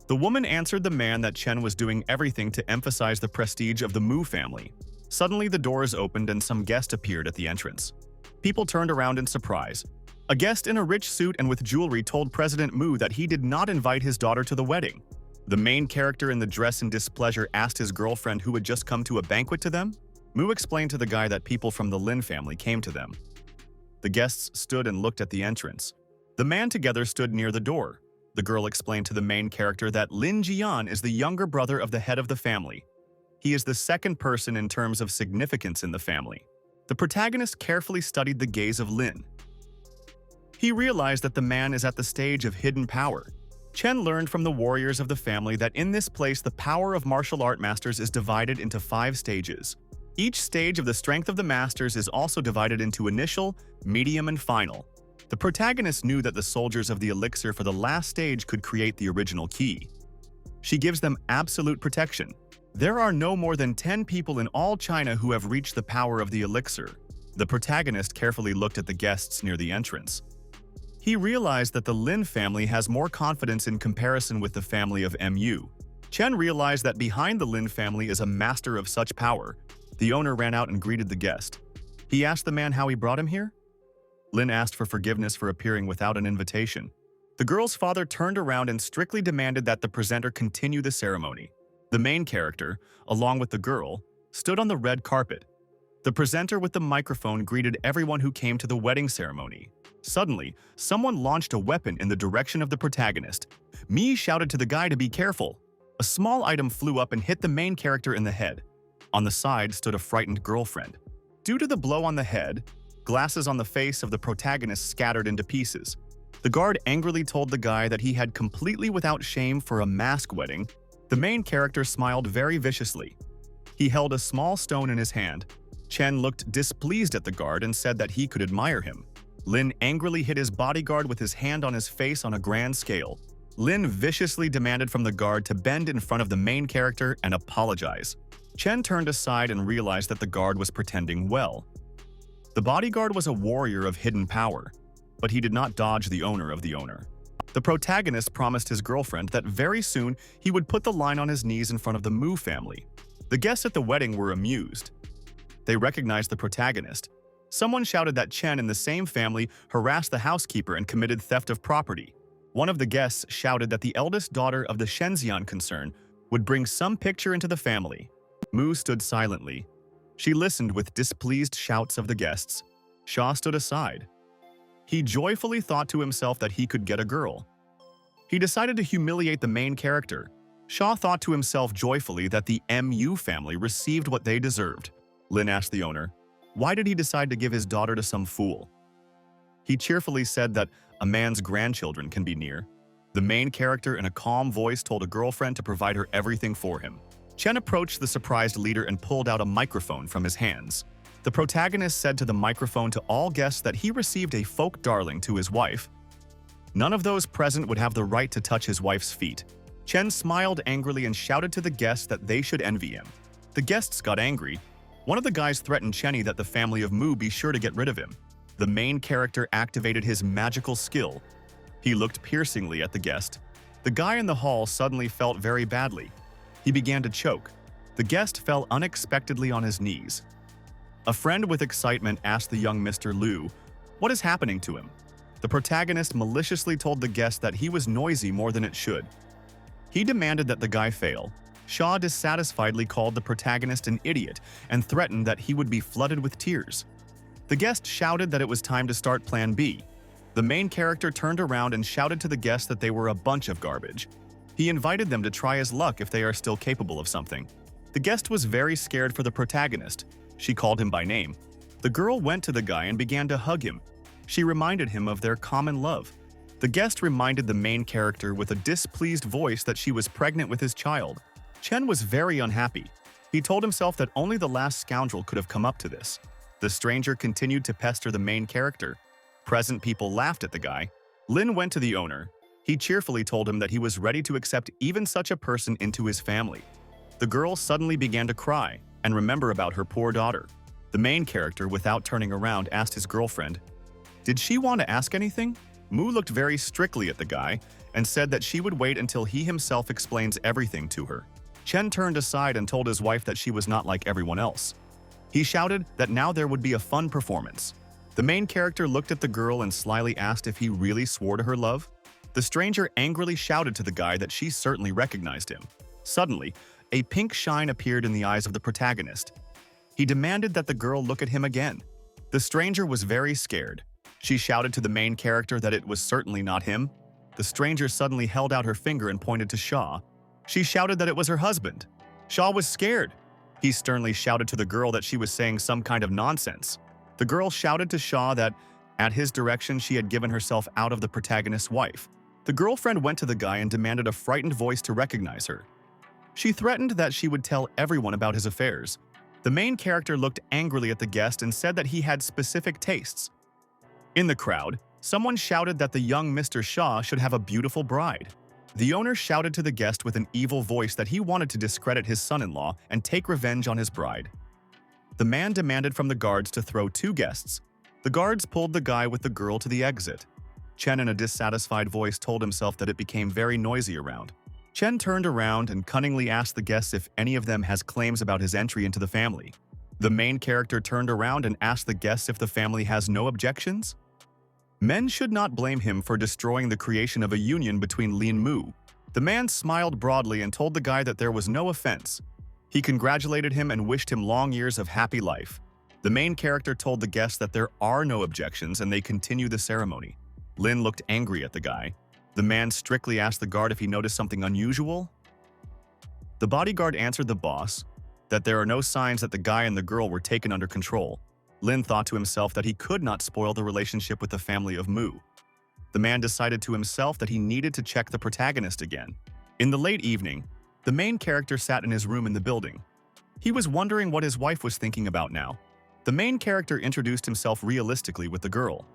Speaker 1: The woman answered the man that Chen was doing everything to emphasize the prestige of the Mu family. Suddenly, the doors opened and some guest appeared at the entrance. People turned around in surprise. A guest in a rich suit and with jewelry told President Mu that he did not invite his daughter to the wedding. The main character in the dress in displeasure asked his girlfriend who had just come to a banquet to them. Mu explained to the guy that people from the Lin family came to them. The guests stood and looked at the entrance. The man together stood near the door. The girl explained to the main character that Lin Jian is the younger brother of the head of the family. He is the second person in terms of significance in the family. The protagonist carefully studied the gaze of Lin. He realized that the man is at the stage of hidden power. Chen learned from the warriors of the family that in this place the power of martial art masters is divided into 5 stages. Each stage of the strength of the masters is also divided into initial, medium, and final. The protagonist knew that the soldiers of the elixir for the last stage could create the original key. She gives them absolute protection. There are no more than 10 people in all China who have reached the power of the elixir. The protagonist carefully looked at the guests near the entrance. He realized that the Lin family has more confidence in comparison with the family of Mu. Chen realized that behind the Lin family is a master of such power. The owner ran out and greeted the guest. He asked the man how he brought him here. Lin asked for forgiveness for appearing without an invitation. The girl's father turned around and strictly demanded that the presenter continue the ceremony. The main character, along with the girl, stood on the red carpet. The presenter with the microphone greeted everyone who came to the wedding ceremony. Suddenly, someone launched a weapon in the direction of the protagonist. Mi shouted to the guy to be careful. A small item flew up and hit the main character in the head. On the side stood a frightened girlfriend. Due to the blow on the head, glasses on the face of the protagonist scattered into pieces. The guard angrily told the guy that he had completely without shame for a mask wedding. The main character smiled very viciously. He held a small stone in his hand. Chen looked displeased at the guard and said that he could admire him. Lin angrily hit his bodyguard with his hand on his face on a grand scale. Lin viciously demanded from the guard to bend in front of the main character and apologize. Chen turned aside and realized that the guard was pretending well. The bodyguard was a warrior of hidden power, but he did not dodge the owner of the owner. The protagonist promised his girlfriend that very soon he would put the line on his knees in front of the Mu family. The guests at the wedding were amused. They recognized the protagonist. Someone shouted that Chen and the same family harassed the housekeeper and committed theft of property. One of the guests shouted that the eldest daughter of the Shenzhen concern would bring some picture into the family. Mu stood silently. She listened with displeased shouts of the guests. Sha stood aside. He joyfully thought to himself that he could get a girl. He decided to humiliate the main character. Sha thought to himself joyfully that the Mu family received what they deserved. Lin asked the owner, why did he decide to give his daughter to some fool? He cheerfully said that a man's grandchildren can be near. The main character in a calm voice told a girlfriend to provide her everything for him. Chen approached the surprised leader and pulled out a microphone from his hands. The protagonist said to the microphone to all guests that he received a folk darling to his wife. None of those present would have the right to touch his wife's feet. Chen smiled angrily and shouted to the guests that they should envy him. The guests got angry. One of the guys threatened Chenny that the family of Mu be sure to get rid of him. The main character activated his magical skill. He looked piercingly at the guest. The guy in the hall suddenly felt very badly. He began to choke. The guest fell unexpectedly on his knees. A friend with excitement asked the young Mr. Liu, what is happening to him? The protagonist maliciously told the guest that he was noisy more than it should. He demanded that the guy fail. Shaw dissatisfiedly called the protagonist an idiot and threatened that he would be flooded with tears. The guest shouted that it was time to start Plan B. The main character turned around and shouted to the guests that they were a bunch of garbage. He invited them to try his luck if they are still capable of something. The guest was very scared for the protagonist. She called him by name. The girl went to the guy and began to hug him. She reminded him of their common love. The guest reminded the main character with a displeased voice that she was pregnant with his child. Chen was very unhappy. He told himself that only the last scoundrel could have come up to this. The stranger continued to pester the main character. Present people laughed at the guy. Lin went to the owner. He cheerfully told him that he was ready to accept even such a person into his family. The girl suddenly began to cry and remember about her poor daughter. The main character, without turning around, asked his girlfriend, "Did she want to ask anything?" Mu looked very strictly at the guy and said that she would wait until he himself explains everything to her. Chen turned aside and told his wife that she was not like everyone else. He shouted that now there would be a fun performance. The main character looked at the girl and slyly asked if he really swore to her love. The stranger angrily shouted to the guy that she certainly recognized him. Suddenly, a pink shine appeared in the eyes of the protagonist. He demanded that the girl look at him again. The stranger was very scared. She shouted to the main character that it was certainly not him. The stranger suddenly held out her finger and pointed to Shaw. She shouted that it was her husband. Shaw was scared. He sternly shouted to the girl that she was saying some kind of nonsense. The girl shouted to Shaw that, at his direction, she had given herself out of the protagonist's wife. The girlfriend went to the guy and demanded a frightened voice to recognize her. She threatened that she would tell everyone about his affairs. The main character looked angrily at the guest and said that he had specific tastes. In the crowd, someone shouted that the young Mr. Shaw should have a beautiful bride. The owner shouted to the guest with an evil voice that he wanted to discredit his son-in-law and take revenge on his bride. The man demanded from the guards to throw two guests. The guards pulled the guy with the girl to the exit. Chen, in a dissatisfied voice, told himself that it became very noisy around. Chen turned around and cunningly asked the guests if any of them has claims about his entry into the family. The main character turned around and asked the guests if the family has no objections. Men should not blame him for destroying the creation of a union between Li and Mu. The man smiled broadly and told the guy that there was no offense. He congratulated him and wished him long years of happy life. The main character told the guests that there are no objections and they continue the ceremony. Lin looked angry at the guy. The man strictly asked the guard if he noticed something unusual. The bodyguard answered the boss that there are no signs that the guy and the girl were taken under control. Lin thought to himself that he could not spoil the relationship with the family of Mu. The man decided to himself that he needed to check the protagonist again. In the late evening, the main character sat in his room in the building. He was wondering what his wife was thinking about now. The main character introduced himself realistically with the girl.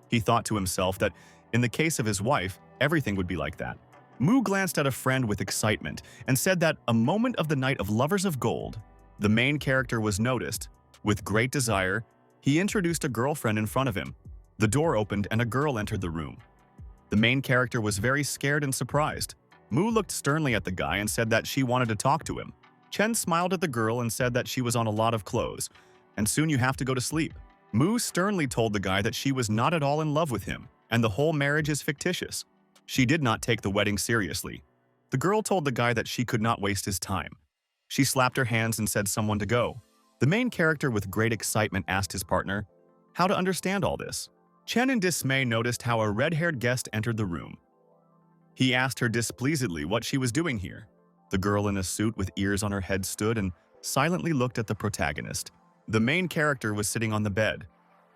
Speaker 1: He thought to himself that, in the case of his wife, everything would be like that. Mu glanced at a friend with excitement and said that a moment of the night of lovers of gold. The main character was noticed. With great desire, he introduced a girlfriend in front of him. The door opened and a girl entered the room. The main character was very scared and surprised. Mu looked sternly at the guy and said that she wanted to talk to him. Chen smiled at the girl and said that she was on a lot of clothes, and soon you have to go to sleep. Mu sternly told the guy that she was not at all in love with him, and the whole marriage is fictitious. She did not take the wedding seriously. The girl told the guy that she could not waste his time. She slapped her hands and said someone to go. The main character with great excitement asked his partner how to understand all this. Chen in dismay noticed how a red-haired guest entered the room. He asked her displeasedly what she was doing here. The girl in a suit with ears on her head stood and silently looked at the protagonist. The main character was sitting on the bed.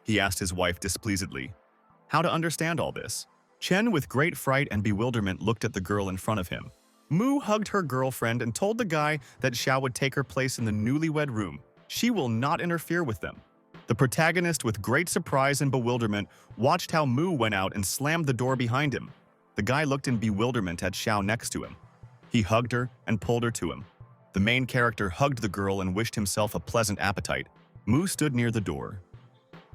Speaker 1: He asked his wife displeasedly how to understand all this. Chen, with great fright and bewilderment, looked at the girl in front of him. Mu hugged her girlfriend and told the guy that Xiao would take her place in the newlywed room. She will not interfere with them. The protagonist, with great surprise and bewilderment, watched how Mu went out and slammed the door behind him. The guy looked in bewilderment at Xiao next to him. He hugged her and pulled her to him. The main character hugged the girl and wished himself a pleasant appetite. Mu stood near the door.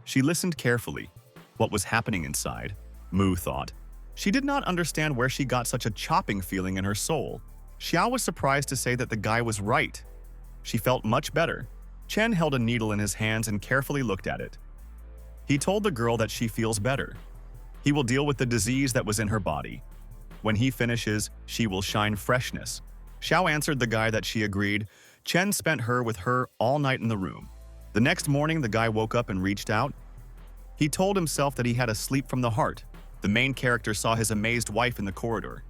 Speaker 1: She listened carefully. What was happening inside? Mu thought. She did not understand where she got such a chopping feeling in her soul. Xiao was surprised to say that the guy was right. She felt much better. Chen held a needle in his hands and carefully looked at it. He told the girl that she feels better. He will deal with the disease that was in her body. When he finishes, she will shine freshness. Xiao answered the guy that she agreed. Chen spent her with her all night in the room. The next morning, the guy woke up and reached out. He told himself that he had a sleep from the heart. The main character saw his amazed wife in the corridor.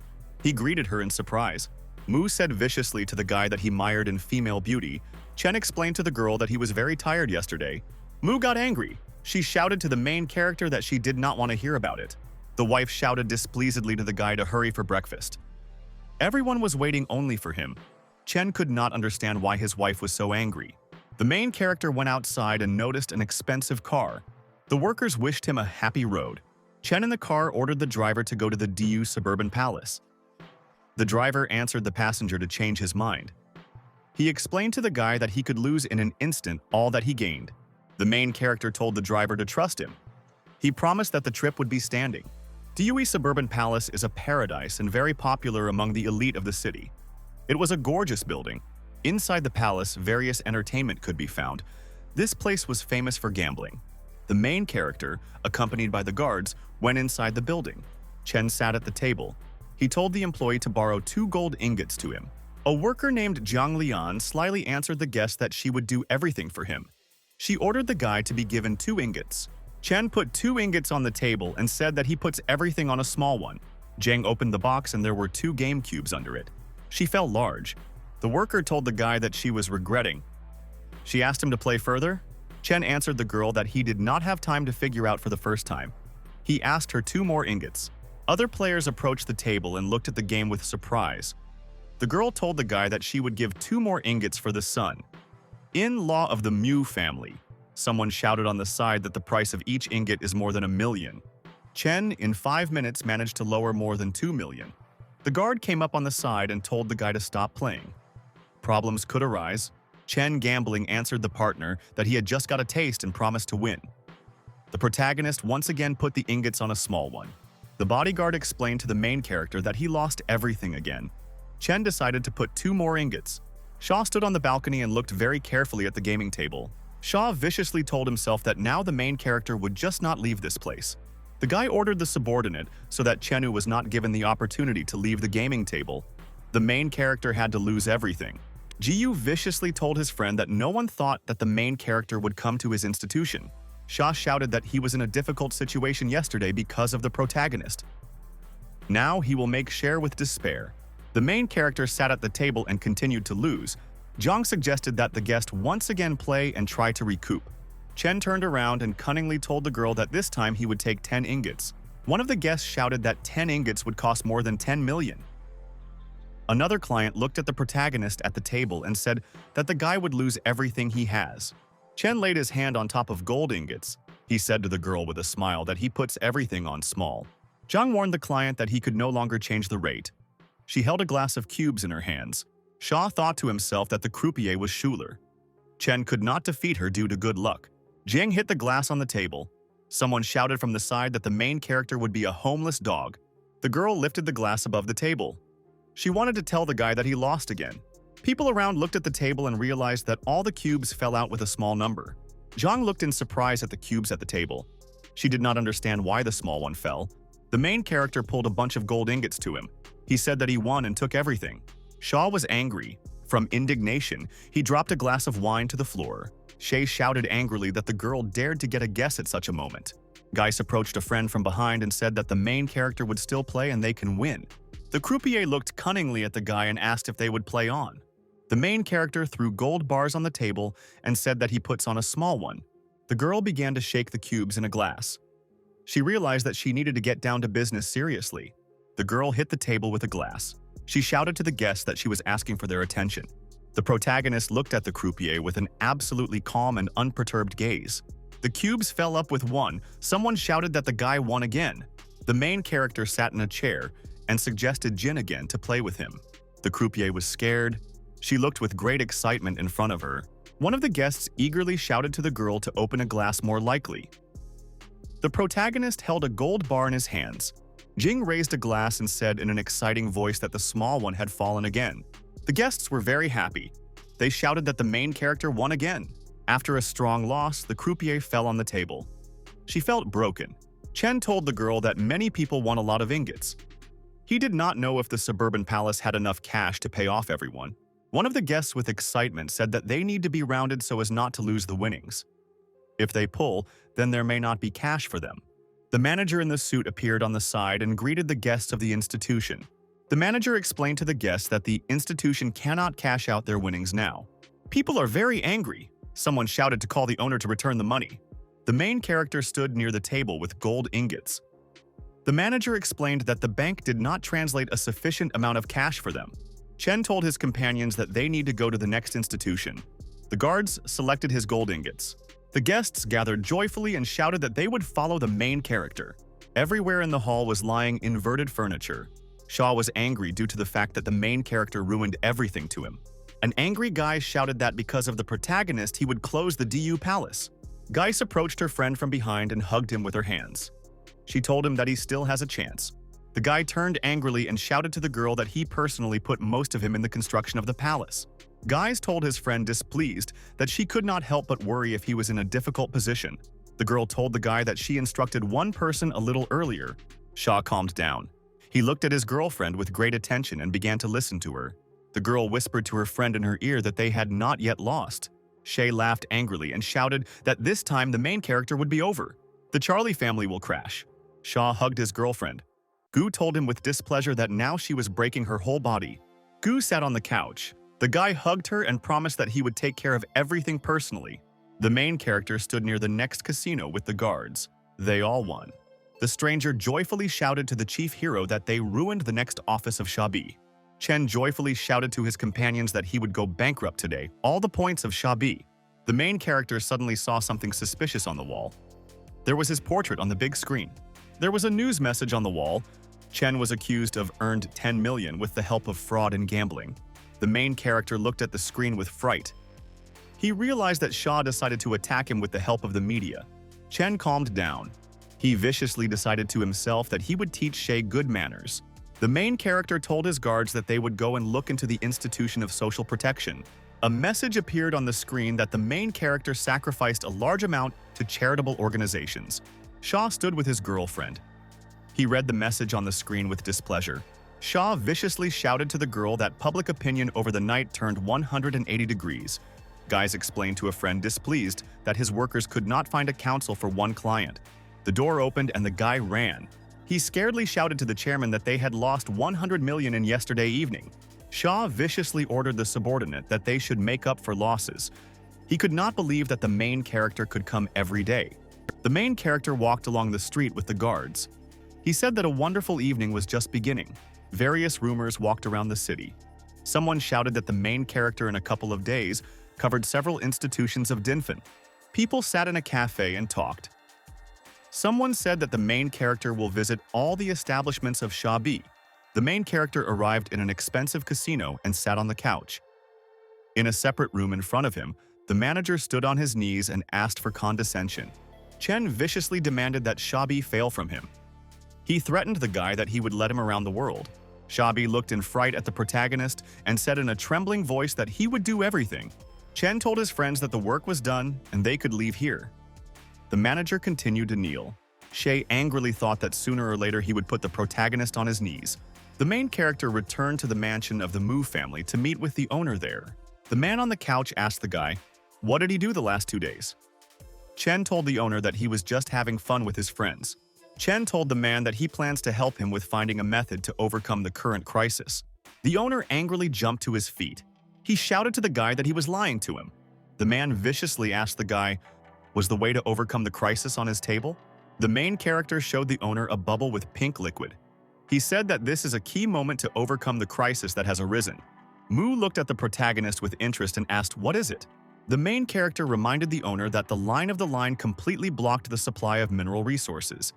Speaker 1: He greeted her in surprise. Mu said viciously to the guy that he mired in female beauty. Chen explained to the girl that he was very tired yesterday. Mu got angry. She shouted to the main character that she did not want to hear about it. The wife shouted displeasedly to the guy to hurry for breakfast. Everyone was waiting only for him. Chen could not understand why his wife was so angry. The main character went outside and noticed an expensive car. The workers wished him a happy road. Chen in the car ordered the driver to go to the DU suburban palace. The driver answered the passenger to change his mind. He explained to the guy that he could lose in an instant all that he gained. The main character told the driver to trust him. He promised that the trip would be standing. Due Suburban Palace is a paradise and very popular among the elite of the city. It was a gorgeous building. Inside the palace, various entertainment could be found. This place was famous for gambling. The main character, accompanied by the guards, went inside the building. Chen sat at the table. He told the employee to borrow 2 gold ingots to him. A worker named Jiang Lian slyly answered the guest that she would do everything for him. She ordered the guy to be given 2 ingots. Chen put 2 ingots on the table and said that he puts everything on a small one. Jiang opened the box and there were 2 game cubes under it. She felt large. The worker told the guy that she was regretting. She asked him to play further. Chen answered the girl that he did not have time to figure out for the first time. He asked her 2 more ingots. Other players approached the table and looked at the game with surprise. The girl told the guy that she would give 2 more ingots for the son. In-law of the Mu family. Someone shouted on the side that the price of each ingot is more than 1 million. Chen, in 5 minutes, managed to lower more than 2 million. The guard came up on the side and told the guy to stop playing. Problems could arise. Chen, gambling, answered the partner that he had just got a taste and promised to win. The protagonist once again put the ingots on a small one. The bodyguard explained to the main character that he lost everything again. Chen decided to put 2 more ingots. Shaw stood on the balcony and looked very carefully at the gaming table. Shaw viciously told himself that now the main character would just not leave this place. The guy ordered the subordinate so that Chenu was not given the opportunity to leave the gaming table. The main character had to lose everything. Jiyu viciously told his friend that no one thought that the main character would come to his institution. Shaw shouted that he was in a difficult situation yesterday because of the protagonist. Now he will make share with despair. The main character sat at the table and continued to lose. Zhang suggested that the guest once again play and try to recoup. Chen turned around and cunningly told the girl that this time he would take 10 ingots. One of the guests shouted that 10 ingots would cost more than 10 million. Another client looked at the protagonist at the table and said that the guy would lose everything he has. Chen laid his hand on top of gold ingots. He said to the girl with a smile that he puts everything on small. Zhang warned the client that he could no longer change the rate. She held a glass of cubes in her hands. Shaw thought to himself that the croupier was Schuler. Chen could not defeat her due to good luck. Jiang hit the glass on the table. Someone shouted from the side that the main character would be a homeless dog. The girl lifted the glass above the table. She wanted to tell the guy that he lost again. People around looked at the table and realized that all the cubes fell out with a small number. Zhang looked in surprise at the cubes at the table. She did not understand why the small one fell. The main character pulled a bunch of gold ingots to him. He said that he won and took everything. Shaw was angry. From indignation, he dropped a glass of wine to the floor. Shay shouted angrily that the girl dared to get a guess at such a moment. Geis approached a friend from behind and said that the main character would still play and they can win. The croupier looked cunningly at the guy and asked if they would play on. The main character threw gold bars on the table and said that he puts on a small one. The girl began to shake the cubes in a glass. She realized that she needed to get down to business seriously. The girl hit the table with a glass. She shouted to the guests that she was asking for their attention. The protagonist looked at the croupier with an absolutely calm and unperturbed gaze. The cubes fell up with 1. Someone shouted that the guy won again. The main character sat in a chair and suggested Jin again to play with him. The croupier was scared. She looked with great excitement in front of her. One of the guests eagerly shouted to the girl to open a glass more likely. The protagonist held a gold bar in his hands. Jing raised a glass and said in an exciting voice that the small one had fallen again. The guests were very happy. They shouted that the main character won again. After a strong loss, the croupier fell on the table. She felt broken. Chen told the girl that many people won a lot of ingots. He did not know if the suburban palace had enough cash to pay off everyone. One of the guests with excitement said that they need to be rounded so as not to lose the winnings. If they pull, then there may not be cash for them. The manager in the suit appeared on the side and greeted the guests of the institution. The manager explained to the guests that the institution cannot cash out their winnings now. People are very angry. Someone shouted to call the owner to return the money. The main character stood near the table with gold ingots. The manager explained that the bank did not translate a sufficient amount of cash for them. Chen told his companions that they need to go to the next institution. The guards selected his gold ingots. The guests gathered joyfully and shouted that they would follow the main character. Everywhere in the hall was lying inverted furniture. Shaw was angry due to the fact that the main character ruined everything to him. An angry guy shouted that because of the protagonist he would close the DU palace. Geis approached her friend from behind and hugged him with her hands. She told him that he still has a chance. The guy turned angrily and shouted to the girl that he personally put most of him in the construction of the palace. Guys told his friend, displeased, that she could not help but worry if he was in a difficult position. The girl told the guy that she instructed one person a little earlier. Shaw calmed down. He looked at his girlfriend with great attention and began to listen to her. The girl whispered to her friend in her ear that they had not yet lost. Shay laughed angrily and shouted that this time the main character would be over. The Charlie family will crash. Shaw hugged his girlfriend. Gu told him with displeasure that now she was breaking her whole body. Gu sat on the couch. The guy hugged her and promised that he would take care of everything personally. The main character stood near the next casino with the guards. They all won. The stranger joyfully shouted to the chief hero that they ruined the next office of Shabi. Chen joyfully shouted to his companions that he would go bankrupt today, all the points of Shabi. The main character suddenly saw something suspicious on the wall. There was his portrait on the big screen. There was a news message on the wall. Chen was accused of earned 10 million with the help of fraud and gambling. The main character looked at the screen with fright. He realized that Shaw decided to attack him with the help of the media. Chen calmed down. He viciously decided to himself that he would teach Shay good manners. The main character told his guards that they would go and look into the institution of social protection. A message appeared on the screen that the main character sacrificed a large amount to charitable organizations. Shaw stood with his girlfriend. He read the message on the screen with displeasure. Shaw viciously shouted to the girl that public opinion over the night turned 180 degrees. Guys explained to a friend, displeased, that his workers could not find a counsel for one client. The door opened and the guy ran. He scaredly shouted to the chairman that they had lost 100 million in yesterday evening. Shaw viciously ordered the subordinate that they should make up for losses. He could not believe that the main character could come every day. The main character walked along the street with the guards. He said that a wonderful evening was just beginning. Various rumors walked around the city. Someone shouted that the main character in a couple of days covered several institutions of Dinfin. People sat in a cafe and talked. Someone said that the main character will visit all the establishments of Shabi. The main character arrived in an expensive casino and sat on the couch. In a separate room in front of him, the manager stood on his knees and asked for condescension. Chen viciously demanded that Shabi fail from him. He threatened the guy that he would let him around the world. Shabi looked in fright at the protagonist and said in a trembling voice that he would do everything. Chen told his friends that the work was done and they could leave here. The manager continued to kneel. Shay angrily thought that sooner or later he would put the protagonist on his knees. The main character returned to the mansion of the Mu family to meet with the owner there. The man on the couch asked the guy, "What did he do the last 2 days?" Chen told the owner that he was just having fun with his friends. Chen told the man that he plans to help him with finding a method to overcome the current crisis. The owner angrily jumped to his feet. He shouted to the guy that he was lying to him. The man viciously asked the guy, was the way to overcome the crisis on his table? The main character showed the owner a bubble with pink liquid. He said that this is a key moment to overcome the crisis that has arisen. Mu looked at the protagonist with interest and asked, "What is it?" The main character reminded the owner that the line completely blocked the supply of mineral resources.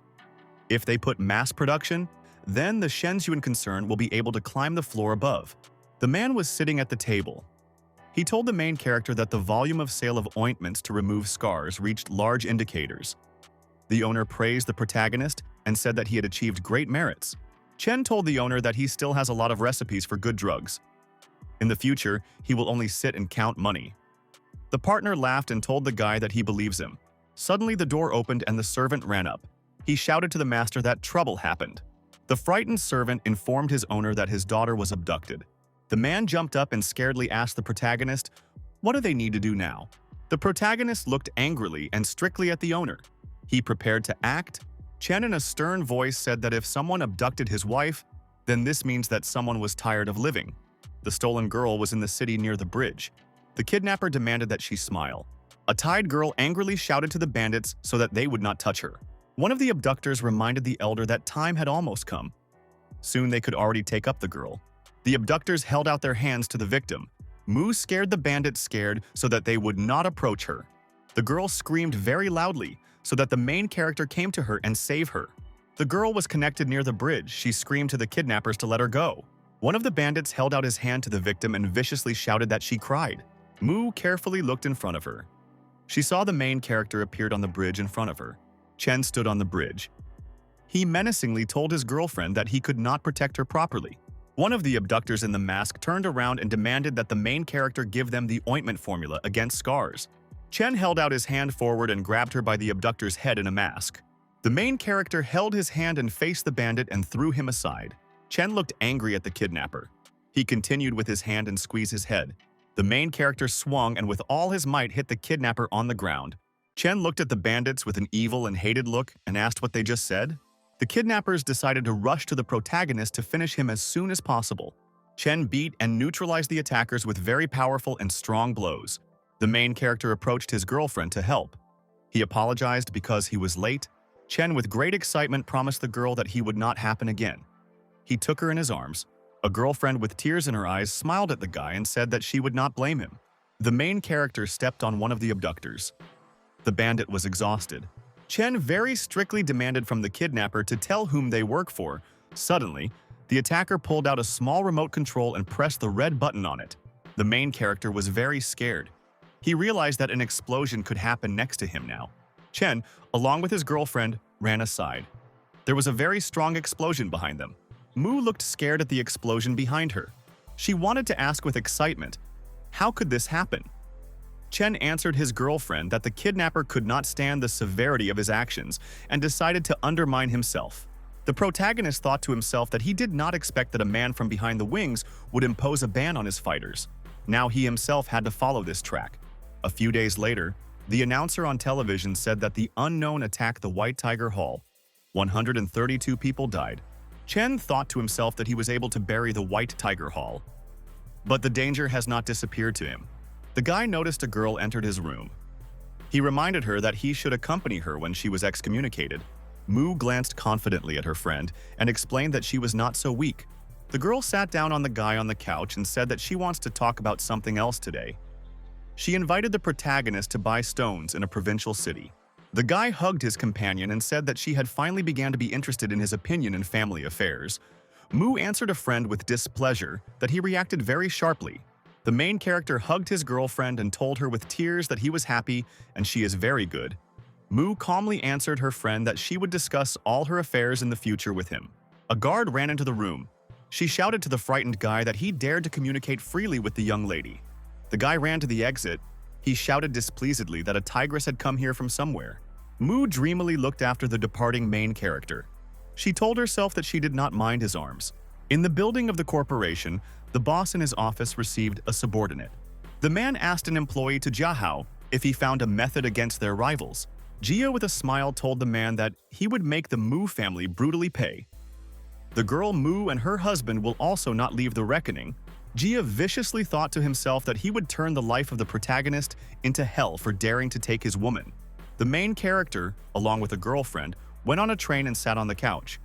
Speaker 1: If they put mass production, then the Shenzhen concern will be able to climb the floor above. The man was sitting at the table. He told the main character that the volume of sale of ointments to remove scars reached large indicators. The owner praised the protagonist and said that he had achieved great merits. Chen told the owner that he still has a lot of recipes for good drugs. In the future, he will only sit and count money. The partner laughed and told the guy that he believes him. Suddenly, the door opened and the servant ran up. He shouted to the master that trouble happened. The frightened servant informed his owner that his daughter was abducted. The man jumped up and scaredly asked the protagonist, "What do they need to do now?" The protagonist looked angrily and strictly at the owner. He prepared to act. Chen in a stern voice said that if someone abducted his wife, then this means that someone was tired of living. The stolen girl was in the city near the bridge. The kidnapper demanded that she smile. A tied girl angrily shouted to the bandits so that they would not touch her. One of the abductors reminded the elder that time had almost come. Soon they could already take up the girl. The abductors held out their hands to the victim. Mu scared the bandits scared so that they would not approach her. The girl screamed very loudly so that the main character came to her and saved her. The girl was connected near the bridge. She screamed to the kidnappers to let her go. One of the bandits held out his hand to the victim and viciously shouted that she cried. Mu carefully looked in front of her. She saw the main character appeared on the bridge in front of her. Chen stood on the bridge. He menacingly told his girlfriend that he could not protect her properly. One of the abductors in the mask turned around and demanded that the main character give them the ointment formula against scars. Chen held out his hand forward and grabbed her by the abductor's head in a mask. The main character held his hand and faced the bandit and threw him aside. Chen looked angry at the kidnapper. He continued with his hand and squeezed his head. The main character swung and with all his might hit the kidnapper on the ground. Chen looked at the bandits with an evil and hated look and asked what they just said. The kidnappers decided to rush to the protagonist to finish him as soon as possible. Chen beat and neutralized the attackers with very powerful and strong blows. The main character approached his girlfriend to help. He apologized because he was late. Chen, with great excitement, promised the girl that he would not happen again. He took her in his arms. A girlfriend with tears in her eyes smiled at the guy and said that she would not blame him. The main character stepped on one of the abductors. The bandit was exhausted. Chen very strictly demanded from the kidnapper to tell whom they work for. Suddenly, the attacker pulled out a small remote control and pressed the red button on it. The main character was very scared. He realized that an explosion could happen next to him now. Chen, along with his girlfriend, ran aside. There was a very strong explosion behind them. Mu looked scared at the explosion behind her. She wanted to ask with excitement, how could this happen? Chen answered his girlfriend that the kidnapper could not stand the severity of his actions and decided to undermine himself. The protagonist thought to himself that he did not expect that a man from behind the wings would impose a ban on his fighters. Now he himself had to follow this track. A few days later, the announcer on television said that the unknown attacked the White Tiger Hall. 132 people died. Chen thought to himself that he was able to bury the White Tiger Hall. But the danger has not disappeared to him. The guy noticed a girl entered his room. He reminded her that he should accompany her when she was excommunicated. Mu glanced confidently at her friend and explained that she was not so weak. The girl sat down on the guy on the couch and said that she wants to talk about something else today. She invited the protagonist to buy stones in a provincial city. The guy hugged his companion and said that she had finally began to be interested in his opinion in family affairs. Mu answered a friend with displeasure that he reacted very sharply. The main character hugged his girlfriend and told her with tears that he was happy and she is very good. Mu calmly answered her friend that she would discuss all her affairs in the future with him. A guard ran into the room. She shouted to the frightened guy that he dared to communicate freely with the young lady. The guy ran to the exit. He shouted displeasedly that a tigress had come here from somewhere. Mu dreamily looked after the departing main character. She told herself that she did not mind his arms. In the building of the corporation, the boss in his office received a subordinate. The man asked an employee to Jiahao if he found a method against their rivals. Jia with a smile told the man that he would make the Mu family brutally pay. The girl Mu and her husband will also not leave the reckoning. Jia viciously thought to himself that he would turn the life of the protagonist into hell for daring to take his woman. The main character, along with a girlfriend, went on a train and sat on the couch.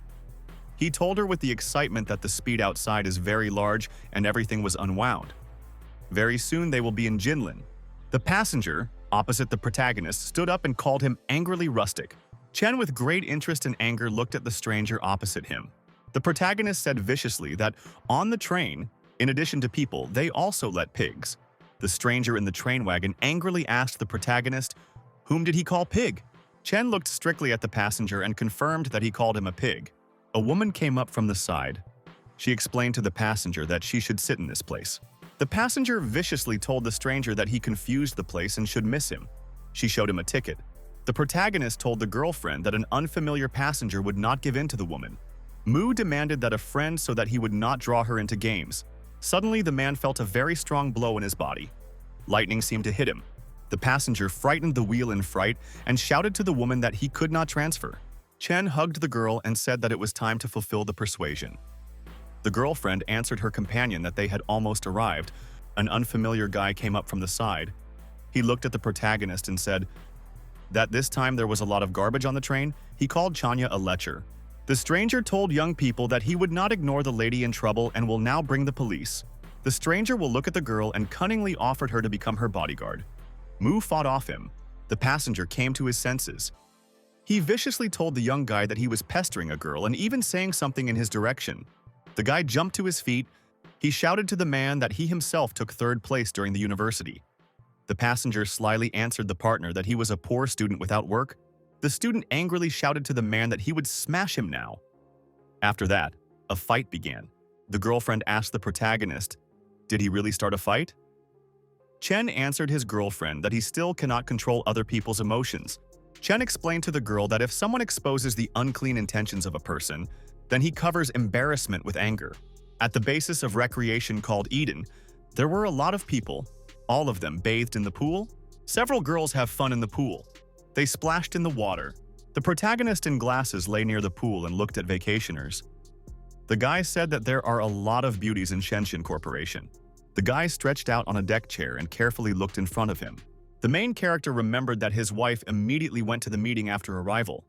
Speaker 1: He told her with the excitement that the speed outside is very large and everything was unwound. Very soon they will be in Jinlin. The passenger, opposite the protagonist, stood up and called him angrily rustic. Chen, with great interest and anger, looked at the stranger opposite him. The protagonist said viciously that on the train, in addition to people, they also let pigs. The stranger in the train wagon angrily asked the protagonist, whom did he call pig? Chen looked strictly at the passenger and confirmed that he called him a pig. A woman came up from the side. She explained to the passenger that she should sit in this place. The passenger viciously told the stranger that he confused the place and should miss him. She showed him a ticket. The protagonist told the girlfriend that an unfamiliar passenger would not give in to the woman. Mu demanded that a friend so that he would not draw her into games. Suddenly, the man felt a very strong blow in his body. Lightning seemed to hit him. The passenger frightened the wheel in fright and shouted to the woman that he could not transfer. Chen hugged the girl and said that it was time to fulfill the persuasion. The girlfriend answered her companion that they had almost arrived. An unfamiliar guy came up from the side. He looked at the protagonist and said that this time there was a lot of garbage on the train. He called Chanya a lecher. The stranger told young people that he would not ignore the lady in trouble and will now bring the police. The stranger will look at the girl and cunningly offered her to become her bodyguard. Mu fought off him. The passenger came to his senses. He viciously told the young guy that he was pestering a girl and even saying something in his direction. The guy jumped to his feet. He shouted to the man that he himself took third place during the university. The passenger slyly answered the partner that he was a poor student without work. The student angrily shouted to the man that he would smash him now. After that, a fight began. The girlfriend asked the protagonist, "Did he really start a fight?" Chen answered his girlfriend that he still cannot control other people's emotions. Chen explained to the girl that if someone exposes the unclean intentions of a person, then he covers embarrassment with anger. At the basis of recreation called Eden, there were a lot of people, all of them bathed in the pool. Several girls have fun in the pool. They splashed in the water. The protagonist in glasses lay near the pool and looked at vacationers. The guy said that there are a lot of beauties in Shenzhen Corporation. The guy stretched out on a deck chair and carefully looked in front of him. The main character remembered that his wife immediately went to the meeting after arrival.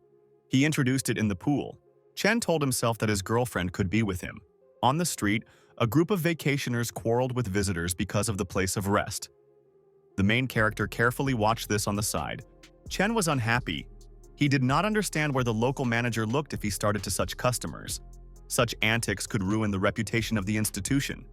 Speaker 1: He introduced it in the pool. Chen told himself that his girlfriend could be with him. On the street, a group of vacationers quarreled with visitors because of the place of rest. The main character carefully watched this on the side. Chen was unhappy. He did not understand where the local manager looked if he started to such customers. Such antics could ruin the reputation of the institution.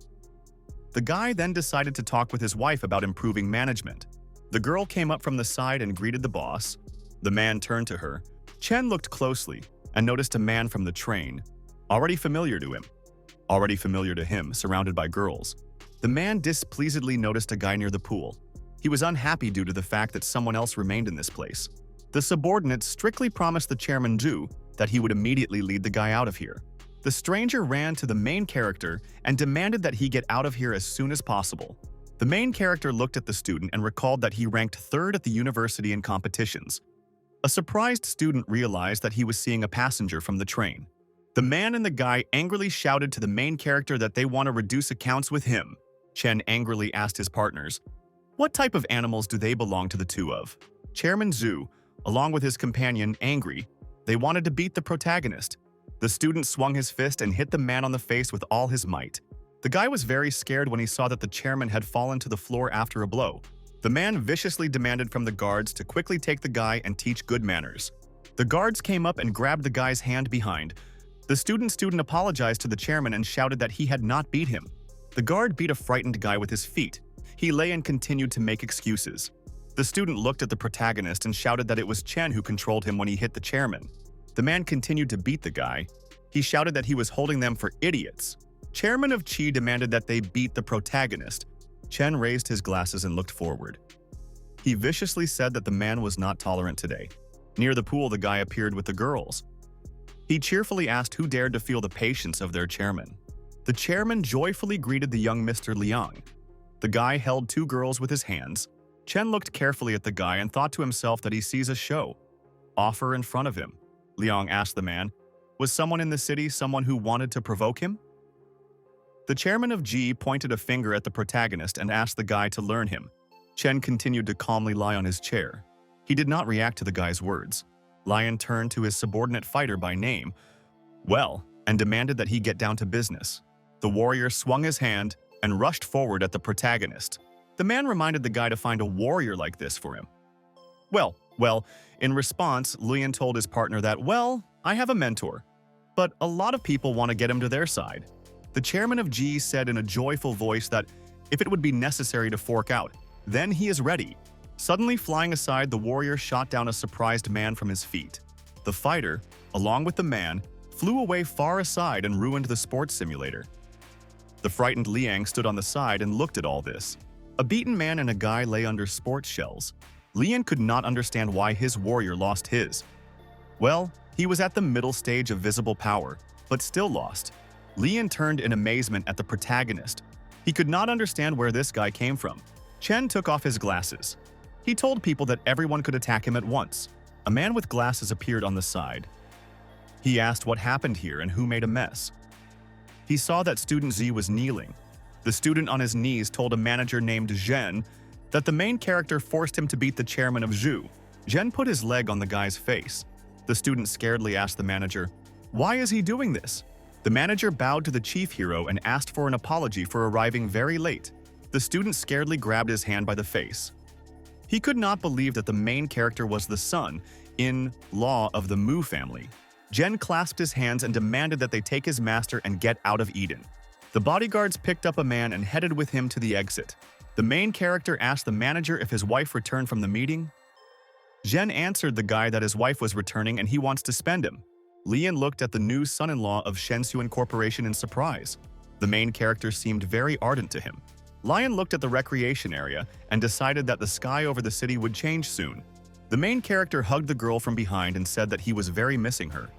Speaker 1: The guy then decided to talk with his wife about improving management. The girl came up from the side and greeted the boss. The man turned to her. Chen looked closely and noticed a man from the train, already familiar to him, surrounded by girls. The man displeasedly noticed a guy near the pool. He was unhappy due to the fact that someone else remained in this place. The subordinate strictly promised the chairman Zhu that he would immediately lead the guy out of here. The stranger ran to the main character and demanded that he get out of here as soon as possible. The main character looked at the student and recalled that he ranked third at the university in competitions. A surprised student realized that he was seeing a passenger from the train. The man and the guy angrily shouted to the main character that they want to reduce accounts with him. Chen angrily asked his partners, "What type of animals do they belong to the two of?" Chairman Zhu, along with his companion, angry. They wanted to beat the protagonist. The student swung his fist and hit the man on the face with all his might. The guy was very scared when he saw that the chairman had fallen to the floor after a blow. The man viciously demanded from the guards to quickly take the guy and teach good manners. The guards came up and grabbed the guy's hand behind. The student apologized to the chairman and shouted that he had not beat him. The guard beat a frightened guy with his feet. He lay and continued to make excuses. The student looked at the protagonist and shouted that it was Chen who controlled him when he hit the chairman. The man continued to beat the guy. He shouted that he was holding them for idiots. Chairman of Qi demanded that they beat the protagonist. Chen raised his glasses and looked forward. He viciously said that the man was not tolerant today. Near the pool, the guy appeared with the girls. He cheerfully asked who dared to feel the patience of their chairman. The chairman joyfully greeted the young Mr. Liang. The guy held two girls with his hands. Chen looked carefully at the guy and thought to himself that he sees a show. Offer in front of him. Liang asked the man, "Was someone in the city someone who wanted to provoke him?" The chairman of G pointed a finger at the protagonist and asked the guy to learn him. Chen continued to calmly lie on his chair. He did not react to the guy's words. Lion turned to his subordinate fighter by name, and demanded that he get down to business. The warrior swung his hand and rushed forward at the protagonist. The man reminded the guy to find a warrior like this for him. In response, Lian told his partner that, I have a mentor, but a lot of people want to get him to their side. The chairman of G said in a joyful voice that if it would be necessary to fork out, then he is ready. Suddenly flying aside, the warrior shot down a surprised man from his feet. The fighter, along with the man, flew away far aside and ruined the sports simulator. The frightened Liang stood on the side and looked at all this. A beaten man and a guy lay under sports shells. Lian could not understand why his warrior lost his. He was at the middle stage of visible power, but still lost. Lian turned in amazement at the protagonist. He could not understand where this guy came from. Chen took off his glasses. He told people that everyone could attack him at once. A man with glasses appeared on the side. He asked what happened here and who made a mess. He saw that student Z was kneeling. The student on his knees told a manager named Zhen that the main character forced him to beat the chairman of Zhu. Zhen put his leg on the guy's face. The student scaredly asked the manager, "Why is he doing this?" The manager bowed to the chief hero and asked for an apology for arriving very late. The student scaredly grabbed his hand by the face. He could not believe that the main character was the son-in-law of the Mu family. Zhen clasped his hands and demanded that they take his master and get out of Eden. The bodyguards picked up a man and headed with him to the exit. The main character asked the manager if his wife returned from the meeting. Zhen answered the guy that his wife was returning and he wants to spend him. Lian looked at the new son-in-law of Shensuan Corporation in surprise. The main character seemed very ardent to him. Lian looked at the recreation area and decided that the sky over the city would change soon. The main character hugged the girl from behind and said that he was very missing her.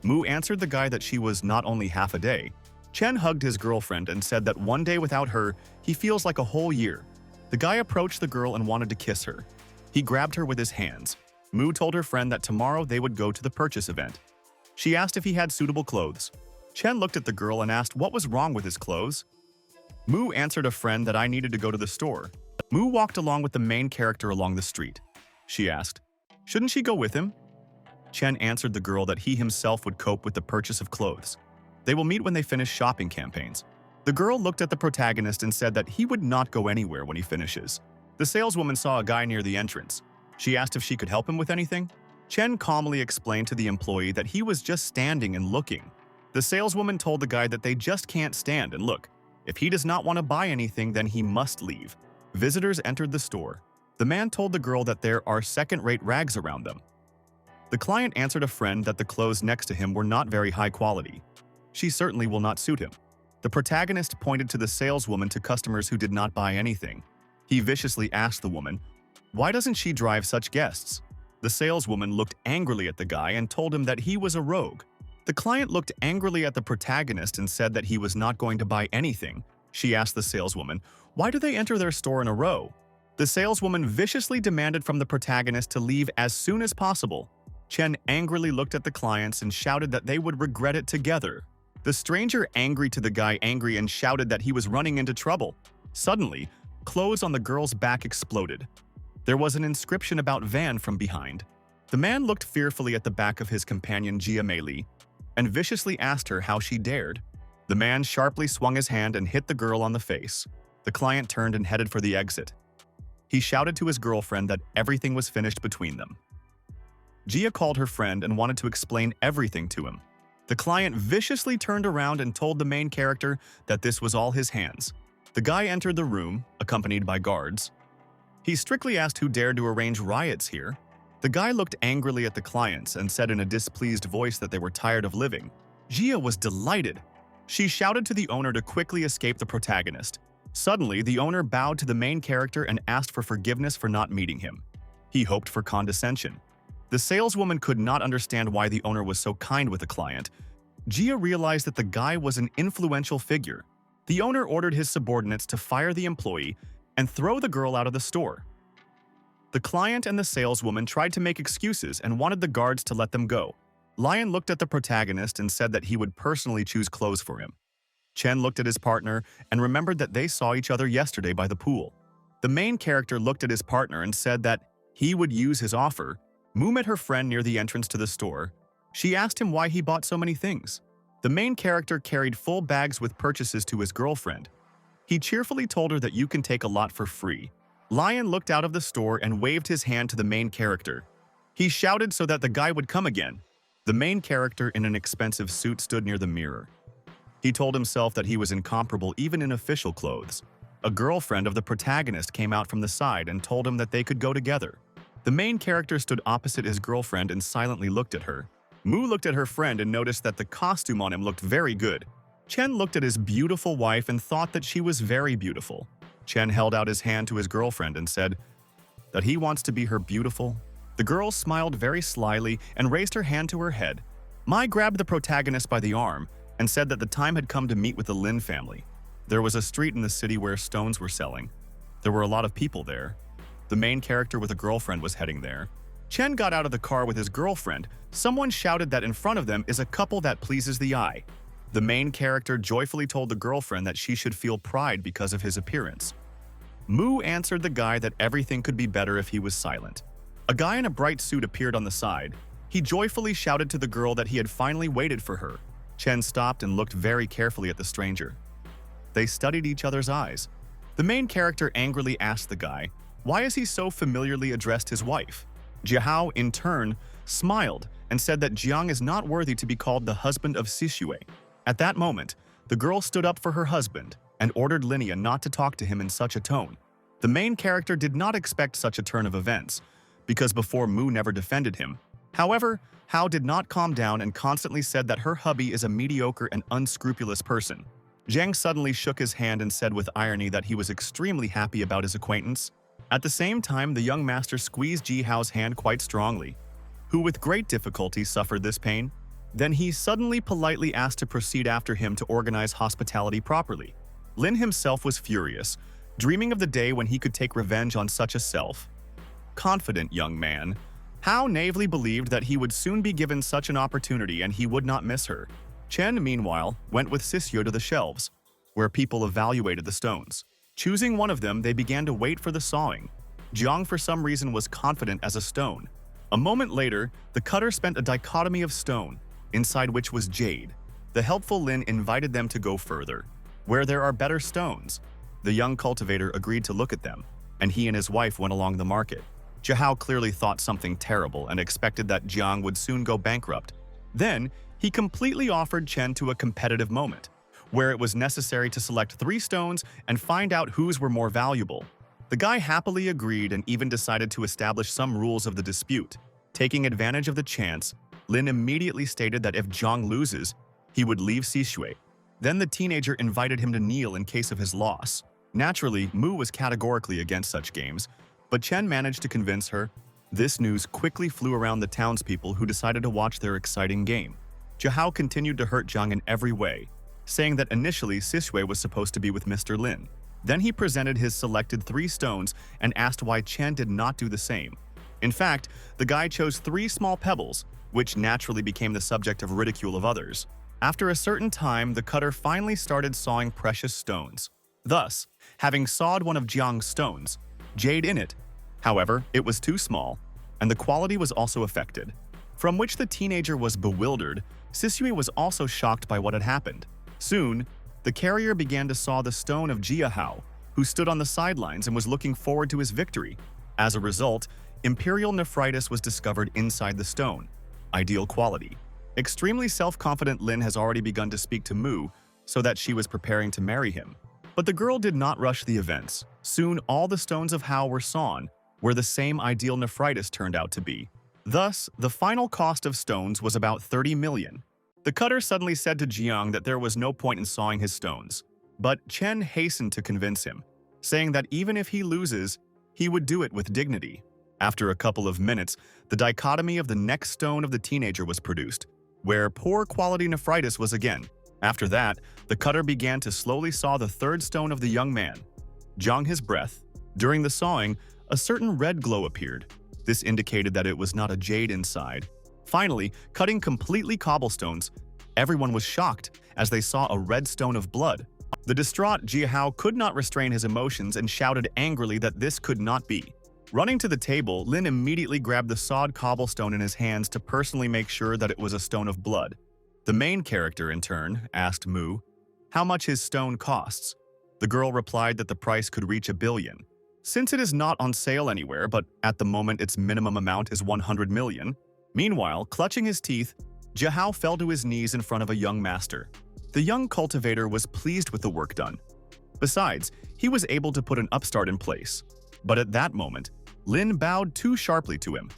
Speaker 1: Mu answered the guy that she was not only half a day. Chen hugged his girlfriend and said that one day without her, he feels like a whole year. The guy approached the girl and wanted to kiss her. He grabbed her with his hands. Mu told her friend that tomorrow they would go to the purchase event. She asked if he had suitable clothes. Chen looked at the girl and asked what was wrong with his clothes. Mu answered a friend that I needed to go to the store. Mu walked along with the main character along the street. She asked, shouldn't she go with him? Chen answered the girl that he himself would cope with the purchase of clothes. They will meet when they finish shopping campaigns. The girl looked at the protagonist and said that he would not go anywhere when he finishes. The saleswoman saw a guy near the entrance. She asked if she could help him with anything. Chen calmly explained to the employee that he was just standing and looking. The saleswoman told the guy that they just can't stand and look. If he does not want to buy anything, then he must leave. Visitors entered the store. The man told the girl that there are second-rate rags around them. The client answered a friend that the clothes next to him were not very high quality. She certainly will not suit him. The protagonist pointed to the saleswoman to customers who did not buy anything. He viciously asked the woman, why doesn't she drive such guests? The saleswoman looked angrily at the guy and told him that he was a rogue. The client looked angrily at the protagonist and said that he was not going to buy anything. She asked the saleswoman, why do they enter their store in a row? The saleswoman viciously demanded from the protagonist to leave as soon as possible. Chen angrily looked at the clients and shouted that they would regret it together. The stranger angry to the guy angry and shouted that he was running into trouble. Suddenly, clothes on the girl's back exploded. There was an inscription about Van from behind. The man looked fearfully at the back of his companion Jia Meili and viciously asked her how she dared. The man sharply swung his hand and hit the girl on the face. The client turned and headed for the exit. He shouted to his girlfriend that everything was finished between them. Jia called her friend and wanted to explain everything to him. The client viciously turned around and told the main character that this was all his hands. The guy entered the room, accompanied by guards. He strictly asked who dared to arrange riots here. The guy looked angrily at the clients and said in a displeased voice that they were tired of living. Jia was delighted. She shouted to the owner to quickly escape the protagonist. Suddenly, the owner bowed to the main character and asked for forgiveness for not meeting him. He hoped for condescension. The saleswoman could not understand why the owner was so kind with the client. Jia realized that the guy was an influential figure. The owner ordered his subordinates to fire the employee and throw the girl out of the store. The client and the saleswoman tried to make excuses and wanted the guards to let them go. Lion looked at the protagonist and said that he would personally choose clothes for him. Chen looked at his partner and remembered that they saw each other yesterday by the pool. The main character looked at his partner and said that he would use his offer. Mu met her friend near the entrance to the store. She asked him why he bought so many things. The main character carried full bags with purchases to his girlfriend. He cheerfully told her that you can take a lot for free. Lion looked out of the store and waved his hand to the main character. He shouted so that the guy would come again. The main character in an expensive suit stood near the mirror. He told himself that he was incomparable even in official clothes. A girlfriend of the protagonist came out from the side and told him that they could go together. The main character stood opposite his girlfriend and silently looked at her. Mu looked at her friend and noticed that the costume on him looked very good. Chen looked at his beautiful wife and thought that she was very beautiful. Chen held out his hand to his girlfriend and said that he wants to be her beautiful. The girl smiled very slyly and raised her hand to her head. Mai grabbed the protagonist by the arm and said that the time had come to meet with the Lin family. There was a street in the city where stones were selling. There were a lot of people there. The main character with a girlfriend was heading there. Chen got out of the car with his girlfriend. Someone shouted that in front of them is a couple that pleases the eye. The main character joyfully told the girlfriend that she should feel pride because of his appearance. Mu answered the guy that everything could be better if he was silent. A guy in a bright suit appeared on the side. He joyfully shouted to the girl that he had finally waited for her. Chen stopped and looked very carefully at the stranger. They studied each other's eyes. The main character angrily asked the guy, why is he so familiarly addressed his wife? Jiahao, in turn, smiled and said that Jiang is not worthy to be called the husband of Sishui. At that moment, the girl stood up for her husband and ordered Linnea not to talk to him in such a tone. The main character did not expect such a turn of events, because before Mu never defended him. However, Hao did not calm down and constantly said that her hubby is a mediocre and unscrupulous person. Zhang suddenly shook his hand and said with irony that he was extremely happy about his acquaintance. At the same time, the young master squeezed Ji Hao's hand quite strongly, who with great difficulty suffered this pain. Then he suddenly politely asked to proceed after him to organize hospitality properly. Lin himself was furious, dreaming of the day when he could take revenge on such a self-confident young man. Hao naively believed that he would soon be given such an opportunity and he would not miss her. Chen, meanwhile, went with Sisyo to the shelves, where people evaluated the stones. Choosing one of them, they began to wait for the sawing. Jiang, for some reason, was confident as a stone. A moment later, the cutter spent a dichotomy of stone, inside which was Jade. The helpful Lin invited them to go further, where there are better stones. The young cultivator agreed to look at them, and he and his wife went along the market. Jihao clearly thought something terrible and expected that Jiang would soon go bankrupt. Then, he completely offered Chen to a competitive moment, where it was necessary to select 3 stones and find out whose were more valuable. The guy happily agreed and even decided to establish some rules of the dispute. Taking advantage of the chance, Lin immediately stated that if Jiang loses, he would leave Sishui. Then the teenager invited him to kneel in case of his loss. Naturally, Mu was categorically against such games, but Chen managed to convince her. This news quickly flew around the townspeople who decided to watch their exciting game. Jihao continued to hurt Jiang in every way, saying that initially Sishui was supposed to be with Mr. Lin. Then he presented his selected 3 stones and asked why Chen did not do the same. In fact, the guy chose 3 small pebbles, which naturally became the subject of ridicule of others. After a certain time, the cutter finally started sawing precious stones. Thus, having sawed one of Jiang's stones, Jade in it. However, it was too small, and the quality was also affected. From which the teenager was bewildered, Sisui was also shocked by what had happened. Soon, the carrier began to saw the stone of Jia Hao, who stood on the sidelines and was looking forward to his victory. As a result, imperial nephritis was discovered inside the stone. Ideal quality. Extremely self-confident Lin has already begun to speak to Mu, so that she was preparing to marry him. But the girl did not rush the events. Soon, all the stones of Hao were sawn, where the same ideal nephritis turned out to be. Thus, the final cost of stones was about 30 million. The cutter suddenly said to Jiang that there was no point in sawing his stones. But Chen hastened to convince him, saying that even if he loses, he would do it with dignity. After a couple of minutes, the dichotomy of the next stone of the teenager was produced, where poor quality nephritis was again. After that, the cutter began to slowly saw the 3rd stone of the young man. Jiang his breath. During the sawing, a certain red glow appeared. This indicated that it was not a jade inside. Finally, cutting completely cobblestones, everyone was shocked as they saw a red stone of blood. The distraught Jia Hao could not restrain his emotions and shouted angrily that this could not be. Running to the table, Lin immediately grabbed the sawed cobblestone in his hands to personally make sure that it was a stone of blood. The main character, in turn, asked Mu how much his stone costs. The girl replied that the price could reach 1 billion. Since it is not on sale anywhere, but at the moment its minimum amount is 100 million. Meanwhile, clutching his teeth, Jihao fell to his knees in front of a young master. The young cultivator was pleased with the work done. Besides, he was able to put an upstart in place. But at that moment, Lin bowed too sharply to him,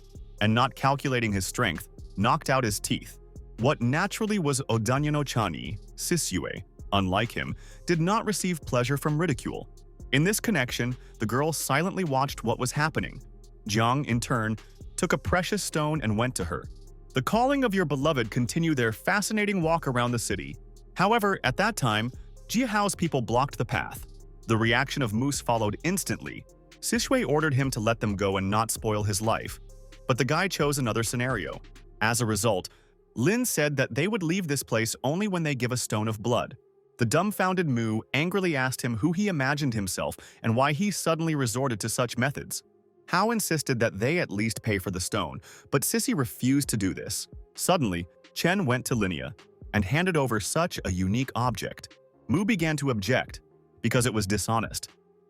Speaker 1: and not calculating his strength, knocked out his teeth. What naturally was Odanya Chani, Sisue, unlike him, did not receive pleasure from ridicule. In this connection, the girl silently watched what was happening. Jiang, in turn, took a precious stone and went to her. The calling of your beloved continued their fascinating walk around the city. However, at that time, Jia Hao's people blocked the path. The reaction of Moose followed instantly. Sishui ordered him to let them go and not spoil his life. But the guy chose another scenario. As a result, Lin said that they would leave this place only when they give a stone of blood. The dumbfounded Mu angrily asked him who he imagined himself and why he suddenly resorted to such methods. Hao insisted that they at least pay for the stone, but Sissy refused to do this. Suddenly, Chen went to Linnea and handed over such a unique object. Mu began to object, because it was dishonest.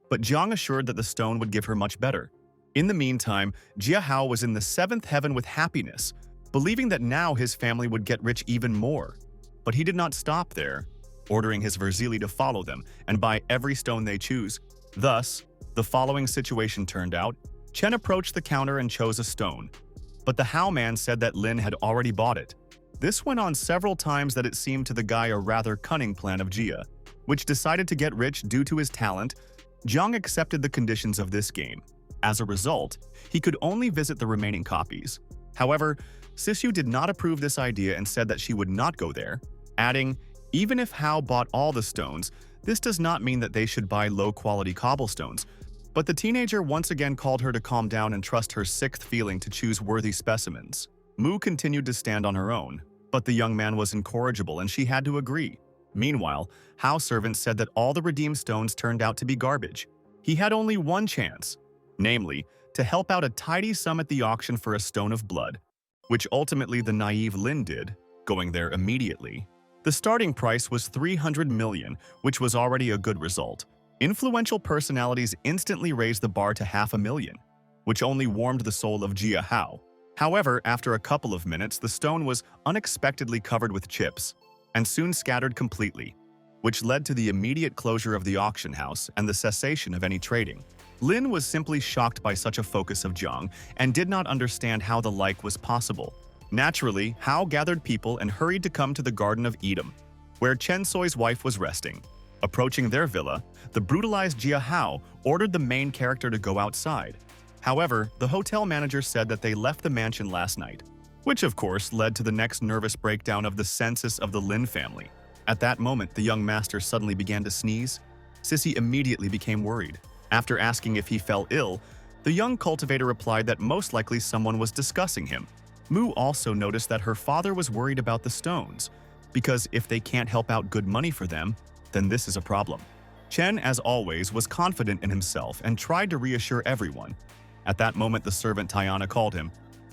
Speaker 1: But Jiang assured that the stone would give her much better. In the meantime, Jia Hao was in the 7th heaven with happiness, believing that now his family would get rich even more. But he did not stop there, ordering his Verzili to follow them and buy every stone they choose. Thus, the following situation turned out. Chen approached the counter and chose a stone, but the How man said that Lin had already bought it. This went on several times that it seemed to the guy a rather cunning plan of Jia, which decided to get rich due to his talent. Zhang accepted the conditions of this game. As a result, he could only visit the remaining copies. However, Sisyu did not approve this idea and said that she would not go there, adding, even if Hao bought all the stones, this does not mean that they should buy low-quality cobblestones. But the teenager once again called her to calm down and trust her sixth feeling to choose worthy specimens. Mu continued to stand on her own, but the young man was incorrigible and she had to agree. Meanwhile, Hao's servant said that all the redeemed stones turned out to be garbage. He had only one chance, namely, to help out a tidy sum at the auction for a stone of blood, which ultimately the naive Lin did, going there immediately. The starting price was 300 million, which was already a good result. Influential personalities instantly raised the bar to 500,000, which only warmed the soul of Jia Hao. However, after a couple of minutes, the stone was unexpectedly covered with chips and soon scattered completely, which led to the immediate closure of the auction house and the cessation of any trading. Lin was simply shocked by such a focus of Zhang and did not understand how the like was possible. Naturally, Hao gathered people and hurried to come to the Garden of Edom, where Chen Soi's wife was resting. Approaching their villa, the brutalized Jia Hao ordered the main character to go outside. However, the hotel manager said that they left the mansion last night, which of course led to the next nervous breakdown of the census of the Lin family. At that moment, the young master suddenly began to sneeze. Sissy immediately became worried. After asking if he fell ill, the young cultivator replied that most likely someone was discussing him. Mu also noticed that her father was worried about the stones, because if they can't help out good money for them, then this is a problem. Chen, as always, was confident in himself and tried to reassure everyone. At that moment, the servant Tiana called him.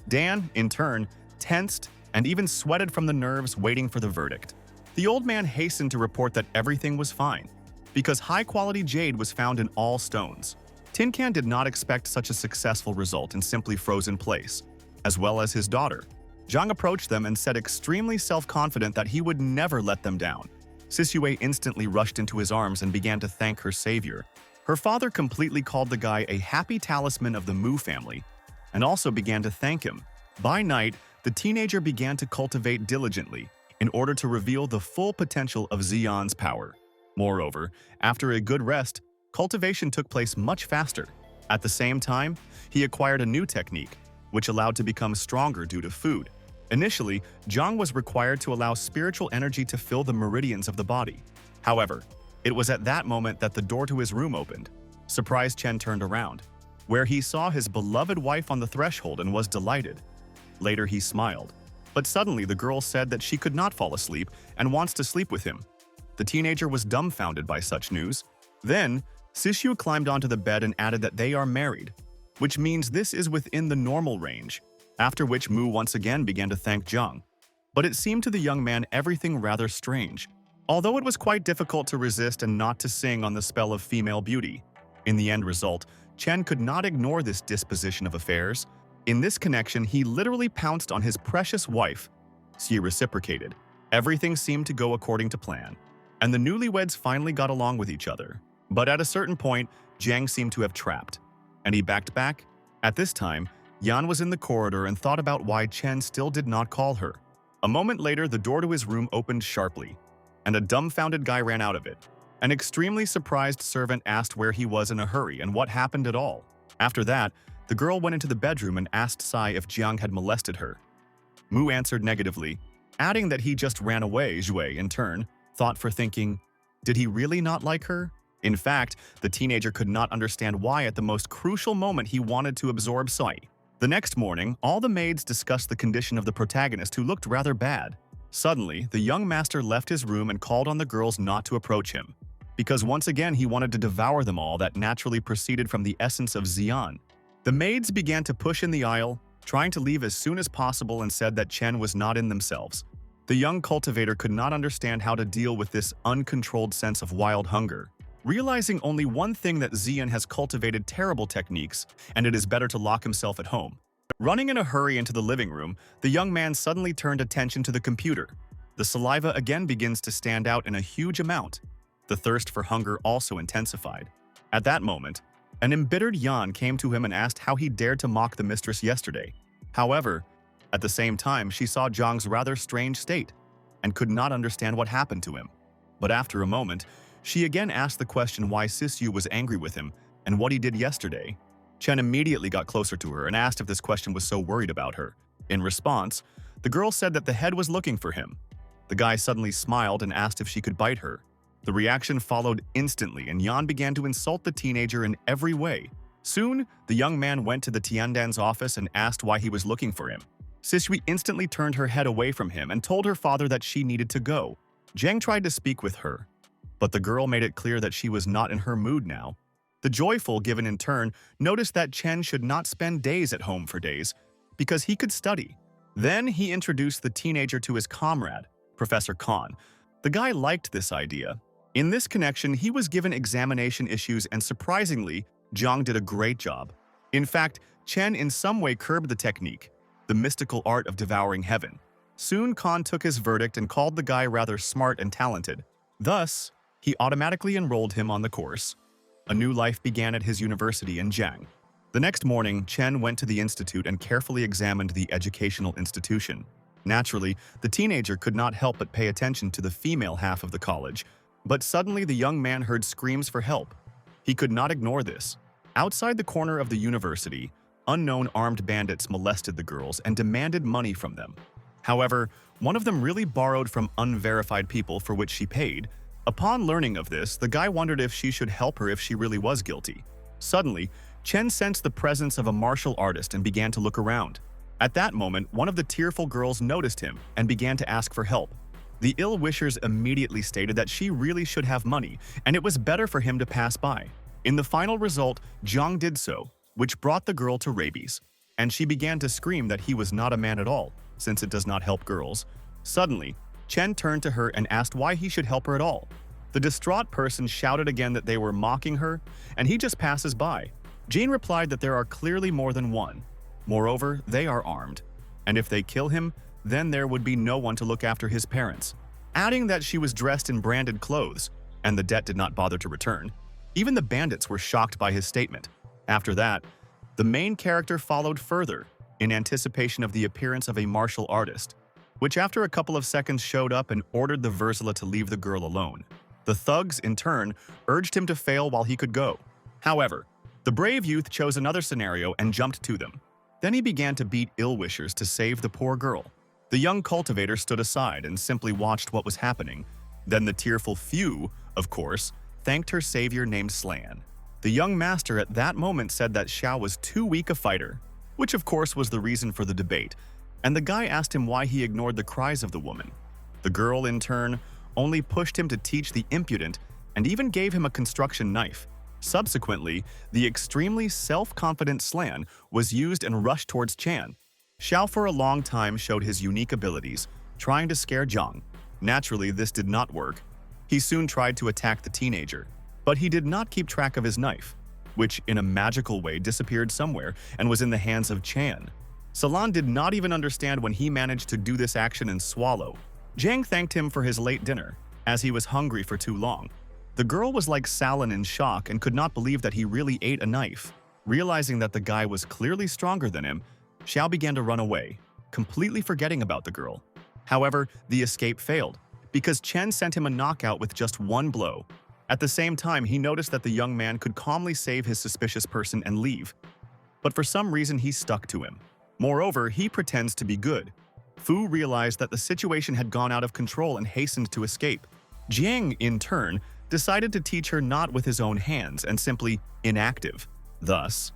Speaker 1: Dan, in turn, tensed and even sweated from the nerves waiting for the verdict. The old man hastened to report that everything was fine, because high-quality jade was found in all stones. Tin Can did not expect such a successful result and simply froze in place, as well as his daughter. Zhang approached them and said extremely self-confident that he would never let them down. Sisue instantly rushed into his arms and began to thank her savior. Her father completely called the guy a happy talisman of the Mu family, and also began to thank him. By night, the teenager began to cultivate diligently in order to reveal the full potential of Xian's power. Moreover, after a good rest, cultivation took place much faster. At the same time, he acquired a new technique, which allowed to become stronger due to food. Initially, Zhang was required to allow spiritual energy to fill the meridians of the body. However, it was at that moment that the door to his room opened. Surprised, Chen turned around, where he saw his beloved wife on the threshold and was delighted. Later, he smiled. But suddenly, the girl said that she could not fall asleep and wants to sleep with him. The teenager was dumbfounded by such news. Then, Sishu climbed onto the bed and added that they are married, which means this is within the normal range. After which Mu once again began to thank Zhang. But it seemed to the young man everything rather strange, although it was quite difficult to resist and not to sing on the spell of female beauty. In the end result, Chen could not ignore this disposition of affairs. In this connection, he literally pounced on his precious wife. She reciprocated. Everything seemed to go according to plan, and the newlyweds finally got along with each other. But at a certain point, Jiang seemed to have trapped, and he backed back. At this time, Yan was in the corridor and thought about why Chen still did not call her. A moment later, the door to his room opened sharply, and a dumbfounded guy ran out of it. An extremely surprised servant asked where he was in a hurry and what happened at all. After that, the girl went into the bedroom and asked Sai if Jiang had molested her. Mu answered negatively, adding that he just ran away. Zhui, in turn, thought for thinking, did he really not like her? In fact, the teenager could not understand why at the most crucial moment he wanted to absorb Sai. The next morning, all the maids discussed the condition of the protagonist, who looked rather bad. Suddenly, the young master left his room and called on the girls not to approach him, because once again he wanted to devour them all that naturally proceeded from the essence of Xian. The maids began to push in the aisle, trying to leave as soon as possible, and said that Chen was not in themselves. The young cultivator could not understand how to deal with this uncontrolled sense of wild hunger. Realizing only one thing, that Xian has cultivated terrible techniques, and it is better to lock himself at home. Running in a hurry into the living room, the young man suddenly turned attention to the computer. The saliva again begins to stand out in a huge amount. The thirst for hunger also intensified. At that moment, An embittered Yan came to him and asked how he dared to mock the mistress yesterday. However, at the same time, she saw Zhang's rather strange state and could not understand what happened to him. But after a moment, she again asked the question why Sisyu was angry with him and what he did yesterday. Chen immediately got closer to her and asked if this question was so worried about her. In response, the girl said that the head was looking for him. The guy suddenly smiled and asked if she could bite her. The reaction followed instantly, and Yan began to insult the teenager in every way. Soon, the young man went to the Tiandan's office and asked why he was looking for him. Sisui instantly turned her head away from him and told her father that she needed to go. Zhang tried to speak with her, but the girl made it clear that she was not in her mood now. The joyful, given in turn, noticed that Chen should not spend days at home for days because he could study. Then he introduced the teenager to his comrade, Professor Khan. The guy liked this idea. In this connection, he was given examination issues, and surprisingly, Zhang did a great job. In fact, Chen in some way curbed the technique, the mystical art of devouring heaven. Soon Khan took his verdict and called the guy rather smart and talented. Thus, he automatically enrolled him on the course. A new life began at his university in Jiang. The next morning, Chen went to the institute and carefully examined the educational institution. Naturally, the teenager could not help but pay attention to the female half of the college. But suddenly the young man heard screams for help. He could not ignore this. Outside the corner of the university, unknown armed bandits molested the girls and demanded money from them. However, one of them really borrowed from unverified people for which she paid. Upon learning of this, the guy wondered if she should help her if she really was guilty. Suddenly, Chen sensed the presence of a martial artist and began to look around. At that moment, one of the tearful girls noticed him and began to ask for help. The ill-wishers immediately stated that she really should have money, and it was better for him to pass by. In the final result, Zhang did so, which brought the girl to rabies, and she began to scream that he was not a man at all, since it does not help girls. Suddenly, Chen turned to her and asked why he should help her at all. The distraught person shouted again that they were mocking her, and he just passes by. Jane replied that there are clearly more than one. Moreover, they are armed, and if they kill him, then there would be no one to look after his parents, adding that she was dressed in branded clothes, and the debt did not bother to return. Even the bandits were shocked by his statement. After that, the main character followed further, in anticipation of the appearance of a martial artist, which after a couple of seconds showed up and ordered the Versala to leave the girl alone. The thugs, in turn, urged him to fail while he could go. However, the brave youth chose another scenario and jumped to them. Then he began to beat ill-wishers to save the poor girl. The young cultivator stood aside and simply watched what was happening. Then the tearful few, of course, thanked her savior named Slan. The young master at that moment said that Xiao was too weak a fighter, which of course was the reason for the debate, and the guy asked him why he ignored the cries of the woman. The girl, in turn, only pushed him to teach the impudent and even gave him a construction knife. Subsequently, the extremely self-confident Slan was used and rushed towards Chan. Xiao for a long time showed his unique abilities, trying to scare Zhang. Naturally, this did not work. He soon tried to attack the teenager, but he did not keep track of his knife, which in a magical way disappeared somewhere and was in the hands of Chan. Salan did not even understand when he managed to do this action and swallow. Zhang thanked him for his late dinner, as he was hungry for too long. The girl was like Salan in shock and could not believe that he really ate a knife. Realizing that the guy was clearly stronger than him, Xiao began to run away, completely forgetting about the girl. However, the escape failed, because Chen sent him a knockout with just one blow. At the same time, he noticed that the young man could calmly save his suspicious person and leave. But for some reason, he stuck to him. Moreover, he pretends to be good. Fu realized that the situation had gone out of control and hastened to escape. Jiang, in turn, decided to teach her not with his own hands and simply inactive, thus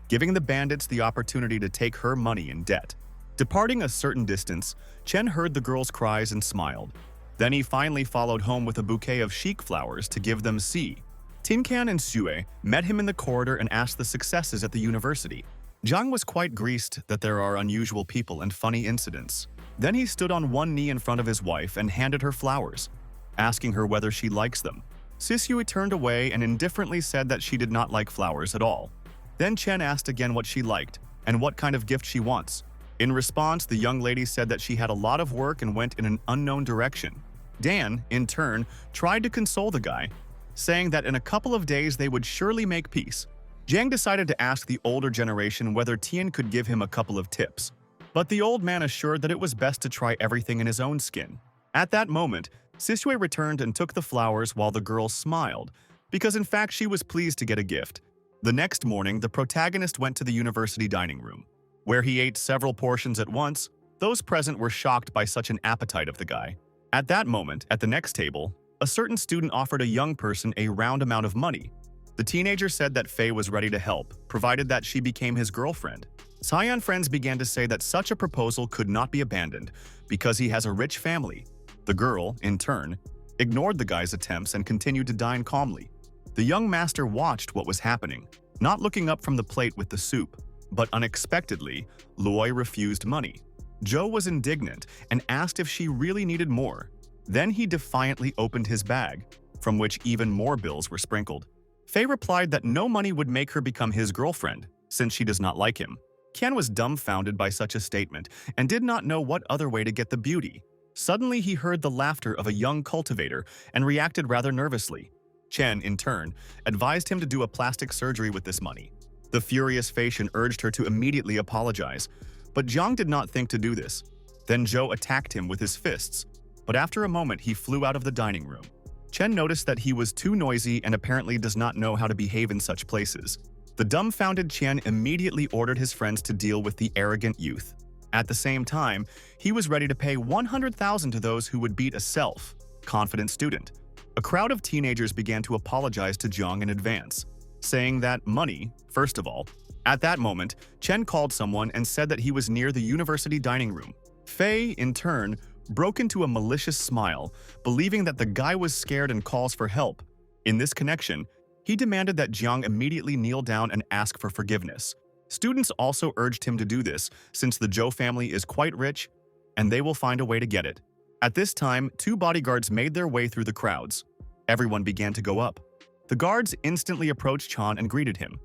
Speaker 1: giving the bandits the opportunity to take her money in debt. Departing a certain distance, Chen heard the girl's cries and smiled. Then he finally followed home with a bouquet of chic flowers to give them see. Tinkan and Xue met him in the corridor and asked the successes at the university. Zhang was quite greased that there are unusual people and funny incidents. Then he stood on one knee in front of his wife and handed her flowers, asking her whether she likes them. Sisui turned away and indifferently said that she did not like flowers at all. Then Chen asked again what she liked and what kind of gift she wants. In response, the young lady said that she had a lot of work and went in an unknown direction. Dan, in turn, tried to console the guy, saying that in a couple of days they would surely make peace. Jiang decided to ask the older generation whether Tian could give him a couple of tips, but the old man assured that it was best to try everything in his own skin. At that moment, Sisue returned and took the flowers while the girl smiled, because in fact she was pleased to get a gift. The next morning, the protagonist went to the university dining room, where he ate several portions at once. Those present were shocked by such an appetite of the guy. At that moment, at the next table, a certain student offered a young person a round amount of money. The teenager said that Faye was ready to help, provided that she became his girlfriend. Saiyan friends began to say that such a proposal could not be abandoned because he has a rich family. The girl, in turn, ignored the guy's attempts and continued to dine calmly. The young master watched what was happening, not looking up from the plate with the soup, but unexpectedly, Luoi refused money. Zhou was indignant and asked if she really needed more. Then he defiantly opened his bag, from which even more bills were sprinkled. Faye replied that no money would make her become his girlfriend, since she does not like him. Qian was dumbfounded by such a statement and did not know what other way to get the beauty. Suddenly he heard the laughter of a young cultivator and reacted rather nervously. Chen, in turn, advised him to do a plastic surgery with this money. The furious Facian urged her to immediately apologize, but Jiang did not think to do this. Then Zhou attacked him with his fists, but after a moment he flew out of the dining room. Chen noticed that he was too noisy and apparently does not know how to behave in such places. The dumbfounded Qian immediately ordered his friends to deal with the arrogant youth. At the same time, he was ready to pay 100,000 to those who would beat a self-confident student. A crowd of teenagers began to apologize to Jiang in advance, saying that money, first of all. At that moment, Chen called someone and said that he was near the university dining room. Faye, in turn, broke into a malicious smile, believing that the guy was scared and calls for help. In this connection, he demanded that Jiang immediately kneel down and ask for forgiveness. Students also urged him to do this, since the Zhou family is quite rich, and they will find a way to get it. At this time, two bodyguards made their way through the crowds. Everyone began to go up. The guards instantly approached Chan and greeted him.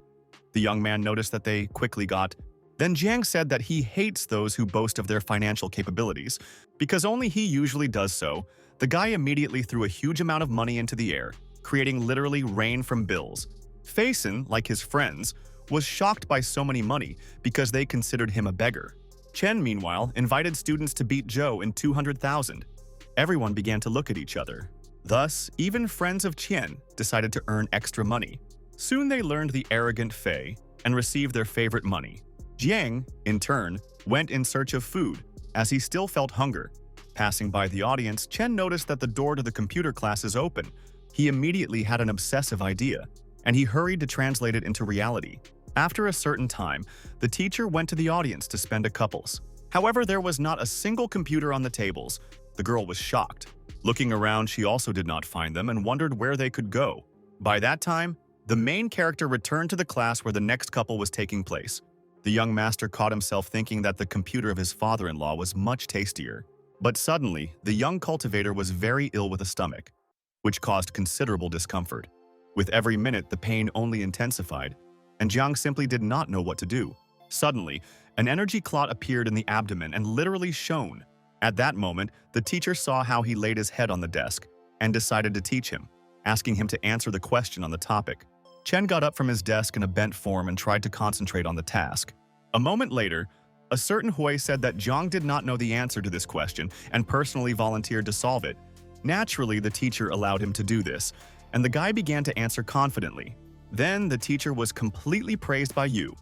Speaker 1: The young man noticed that they quickly got. Then Jiang said that he hates those who boast of their financial capabilities, because only he usually does so. The guy immediately threw a huge amount of money into the air, creating literally rain from bills. Faison, like his friends, was shocked by so many money because they considered him a beggar. Chen, meanwhile, invited students to beat Zhou in 200,000. Everyone began to look at each other. Thus, even friends of Qian decided to earn extra money. Soon they learned the arrogant Fei and received their favorite money. Jiang, in turn, went in search of food, as he still felt hunger. Passing by the audience, Chen noticed that the door to the computer class is open. He immediately had an obsessive idea, and he hurried to translate it into reality. After a certain time, the teacher went to the audience to spend a couples. However, there was not a single computer on the tables. The girl was shocked. Looking around, she also did not find them and wondered where they could go. By that time, the main character returned to the class where the next couple was taking place. The young master caught himself thinking that the computer of his father-in-law was much tastier. But suddenly, the young cultivator was very ill with a stomach, which caused considerable discomfort. With every minute, the pain only intensified, and Jiang simply did not know what to do. Suddenly, an energy clot appeared in the abdomen and literally shone. At that moment, the teacher saw how he laid his head on the desk and decided to teach him, asking him to answer the question on the topic. Chen got up from his desk in a bent form and tried to concentrate on the task. A moment later, a certain Hui said that Jiang did not know the answer to this question and personally volunteered to solve it. Naturally, the teacher allowed him to do this, and the guy began to answer confidently. Then the teacher was completely praised by Yu,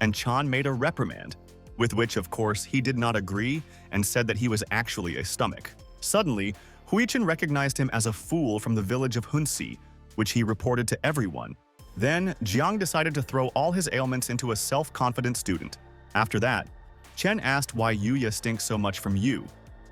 Speaker 1: and Chan made a reprimand, with which, of course, he did not agree and said that he was actually a stomach. Suddenly, Huichen recognized him as a fool from the village of Hunsi, which he reported to everyone. Then, Jiang decided to throw all his ailments into a self-confident student. After that, Chen asked why Yuya stinks so much from Yu.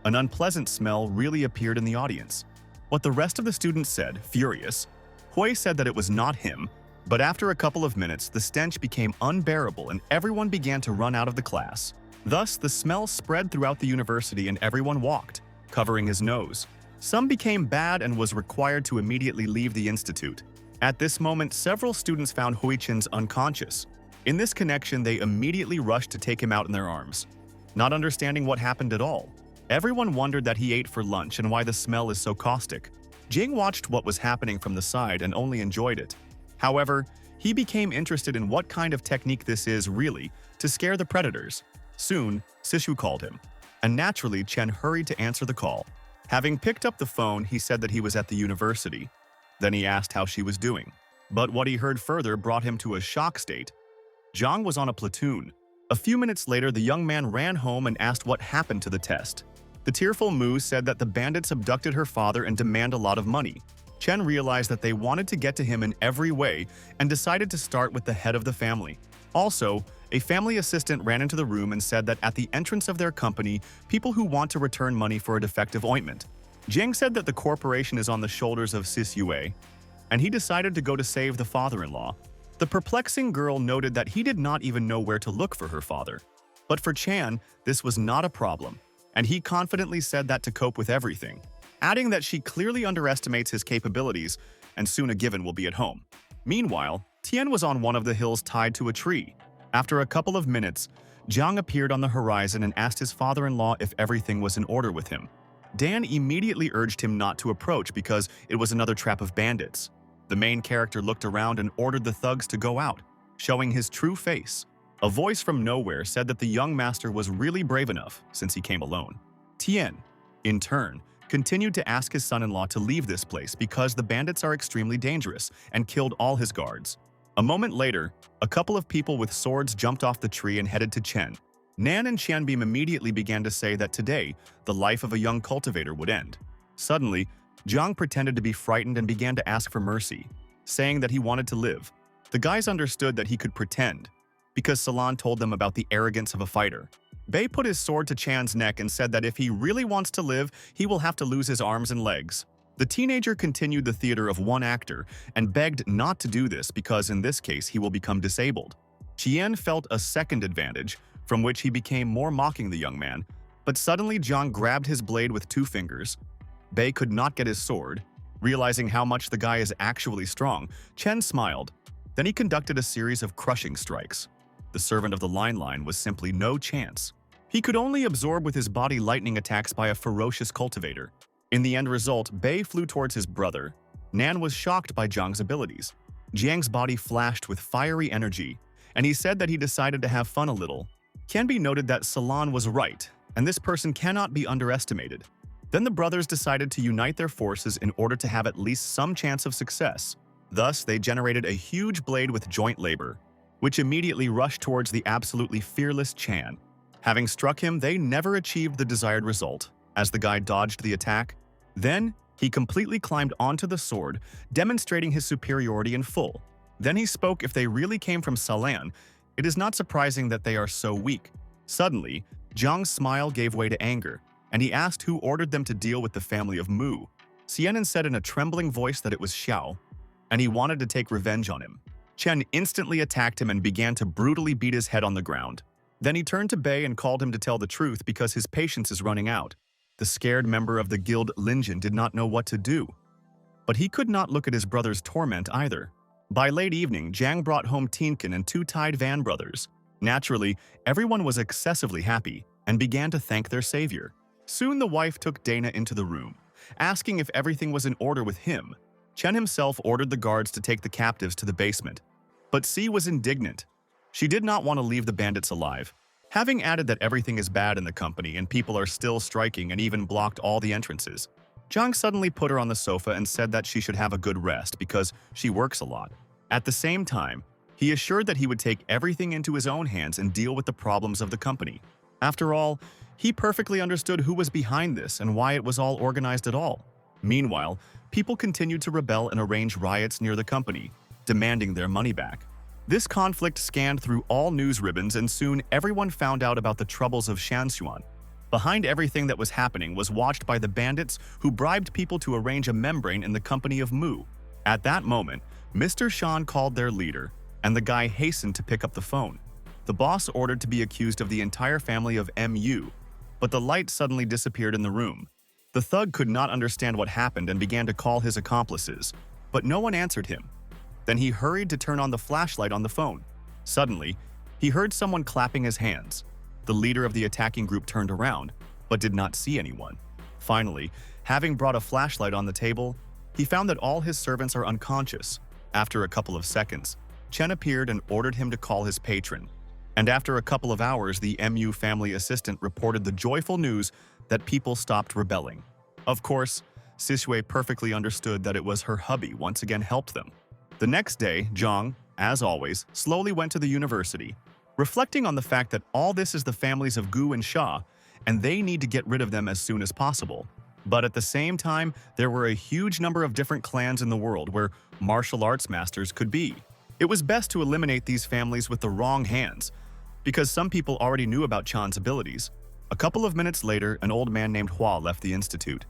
Speaker 1: An unpleasant smell really appeared in the audience. What the rest of the students said, furious, Hui said that it was not him, but after a couple of minutes, the stench became unbearable and everyone began to run out of the class. Thus, the smell spread throughout the university and everyone walked, covering his nose. Some became bad and was required to immediately leave the institute. At this moment, several students found Huichen's unconscious. In this connection, they immediately rushed to take him out in their arms, not understanding what happened at all. Everyone wondered that he ate for lunch and why the smell is so caustic. Jing watched what was happening from the side and only enjoyed it. However, He became interested in what kind of technique this is really to scare the predators. Soon, Sishu called him, and naturally Chen hurried to answer the call. Having picked up the phone, he said that he was at the university. Then he asked how she was doing. But what he heard further brought him to a shock state. Zhang was on a platoon. A few minutes later, the young man ran home and asked what happened to the test. The tearful Mu said that the bandits abducted her father and demand a lot of money. Chen realized that they wanted to get to him in every way and decided to start with the head of the family. Also, a family assistant ran into the room and said that at the entrance of their company, people who want to return money for a defective ointment. Jiang said that the corporation is on the shoulders of Sis Yue, and he decided to go to save the father-in-law. The perplexing girl noted that he did not even know where to look for her father. But for Chan, this was not a problem, and he confidently said that to cope with everything, adding that she clearly underestimates his capabilities and soon a given will be at home. Meanwhile, Tian was on one of the hills tied to a tree. After a couple of minutes, Jiang appeared on the horizon and asked his father-in-law if everything was in order with him. Dan immediately urged him not to approach because it was another trap of bandits. The main character looked around and ordered the thugs to go out, showing his true face. A voice from nowhere said that the young master was really brave enough since he came alone. Tian, in turn, continued to ask his son-in-law to leave this place because the bandits are extremely dangerous and killed all his guards. A moment later, a couple of people with swords jumped off the tree and headed to Chen. Nan and Qianbeam immediately began to say that today, the life of a young cultivator would end. Suddenly, Jiang pretended to be frightened and began to ask for mercy, saying that he wanted to live. The guys understood that he could pretend, because Salon told them about the arrogance of a fighter. Bei put his sword to Chan's neck and said that if he really wants to live, he will have to lose his arms and legs. The teenager continued the theater of one actor and begged not to do this because in this case he will become disabled. Qian felt a second advantage, from which he became more mocking the young man, but suddenly Jiang grabbed his blade with 2 fingers. Bei could not get his sword. Realizing how much the guy is actually strong, Chen smiled. Then he conducted a series of crushing strikes. The servant of the line was simply no chance. He could only absorb with his body lightning attacks by a ferocious cultivator. In the end result, Bei flew towards his brother. Nan was shocked by Jiang's abilities. Jiang's body flashed with fiery energy, and he said that he decided to have fun a little. Qianbi noted that Salon was right, and this person cannot be underestimated. Then the brothers decided to unite their forces in order to have at least some chance of success. Thus, they generated a huge blade with joint labor, which immediately rushed towards the absolutely fearless Chan. Having struck him, they never achieved the desired result, as the guy dodged the attack. Then, he completely climbed onto the sword, demonstrating his superiority in full. Then he spoke if they really came from Salan. It is not surprising that they are so weak. Suddenly, Jiang's smile gave way to anger, and he asked who ordered them to deal with the family of Mu. Xianan said in a trembling voice that it was Xiao, and he wanted to take revenge on him. Chen instantly attacked him and began to brutally beat his head on the ground. Then he turned to Bei and called him to tell the truth because his patience is running out. The scared member of the guild Linjin did not know what to do. But he could not look at his brother's torment either. By late evening, Jiang brought home Tiankin and 2 tied Van brothers. Naturally, everyone was excessively happy and began to thank their savior. Soon the wife took Dana into the room, asking if everything was in order with him. Chen himself ordered the guards to take the captives to the basement. But Si was indignant. She did not want to leave the bandits alive. Having added that everything is bad in the company and people are still striking and even blocked all the entrances, Jiang suddenly put her on the sofa and said that she should have a good rest because she works a lot. At the same time, he assured that he would take everything into his own hands and deal with the problems of the company. After all, he perfectly understood who was behind this and why it was all organized at all. Meanwhile, people continued to rebel and arrange riots near the company, demanding their money back. This conflict scanned through all news ribbons and soon everyone found out about the troubles of Shanxuan. Behind everything that was happening was watched by the bandits who bribed people to arrange a membrane in the company of Mu. At that moment, Mr. Shan called their leader, and the guy hastened to pick up the phone. The boss ordered to be accused of the entire family of MU, but the light suddenly disappeared in the room. The thug could not understand what happened and began to call his accomplices, but no one answered him. Then he hurried to turn on the flashlight on the phone. Suddenly, he heard someone clapping his hands. The leader of the attacking group turned around, but did not see anyone. Finally, having brought a flashlight on the table, he found that all his servants are unconscious. After a couple of seconds, Chen appeared and ordered him to call his patron. And after a couple of hours, the MU family assistant reported the joyful news that people stopped rebelling. Of course, Sisue perfectly understood that it was her hubby once again helped them. The next day, Zhang, as always, slowly went to the university, reflecting on the fact that all this is the families of Gu and Sha, and they need to get rid of them as soon as possible. But at the same time, there were a huge number of different clans in the world where martial arts masters could be. It was best to eliminate these families with the wrong hands, because some people already knew about Chan's abilities. A couple of minutes later, an old man named Hua left the institute.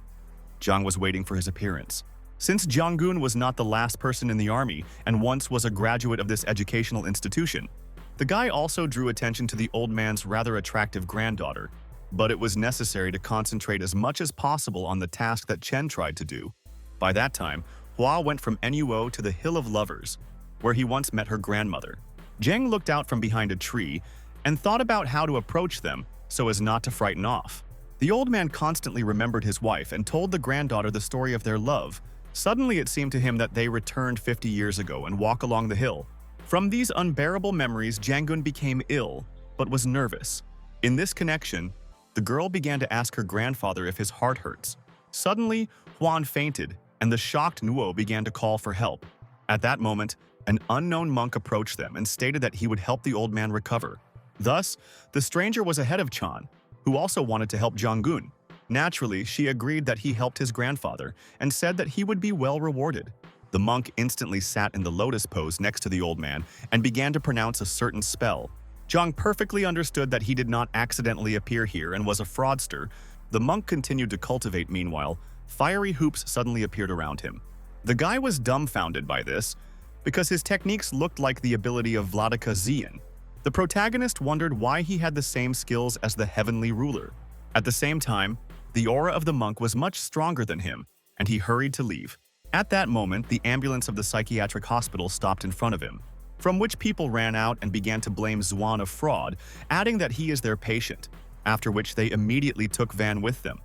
Speaker 1: Zhang was waiting for his appearance. Since Jianggun was not the last person in the army and once was a graduate of this educational institution, the guy also drew attention to the old man's rather attractive granddaughter, but it was necessary to concentrate as much as possible on the task that Chen tried to do. By that time, Hua went from Nuo to the Hill of Lovers, where he once met her grandmother. Zhang looked out from behind a tree and thought about how to approach them so as not to frighten off. The old man constantly remembered his wife and told the granddaughter the story of their love. Suddenly it seemed to him that they returned 50 years ago and walk along the hill. From these unbearable memories, Jianggun became ill, but was nervous. In this connection, the girl began to ask her grandfather if his heart hurts. Suddenly, Huan fainted, and the shocked Nuo began to call for help. At that moment, an unknown monk approached them and stated that he would help the old man recover. Thus, the stranger was ahead of Chan, who also wanted to help Jianggun. Naturally, she agreed that he helped his grandfather and said that he would be well rewarded. The monk instantly sat in the lotus pose next to the old man and began to pronounce a certain spell. Zhang perfectly understood that he did not accidentally appear here and was a fraudster. The monk continued to cultivate. Meanwhile, fiery hoops suddenly appeared around him. The guy was dumbfounded by this because his techniques looked like the ability of Vladika Xian. The protagonist wondered why he had the same skills as the heavenly ruler. At the same time, the aura of the monk was much stronger than him, and he hurried to leave. At that moment, the ambulance of the psychiatric hospital stopped in front of him, from which people ran out and began to blame Zuan of fraud, adding that he is their patient, after which they immediately took Van with them.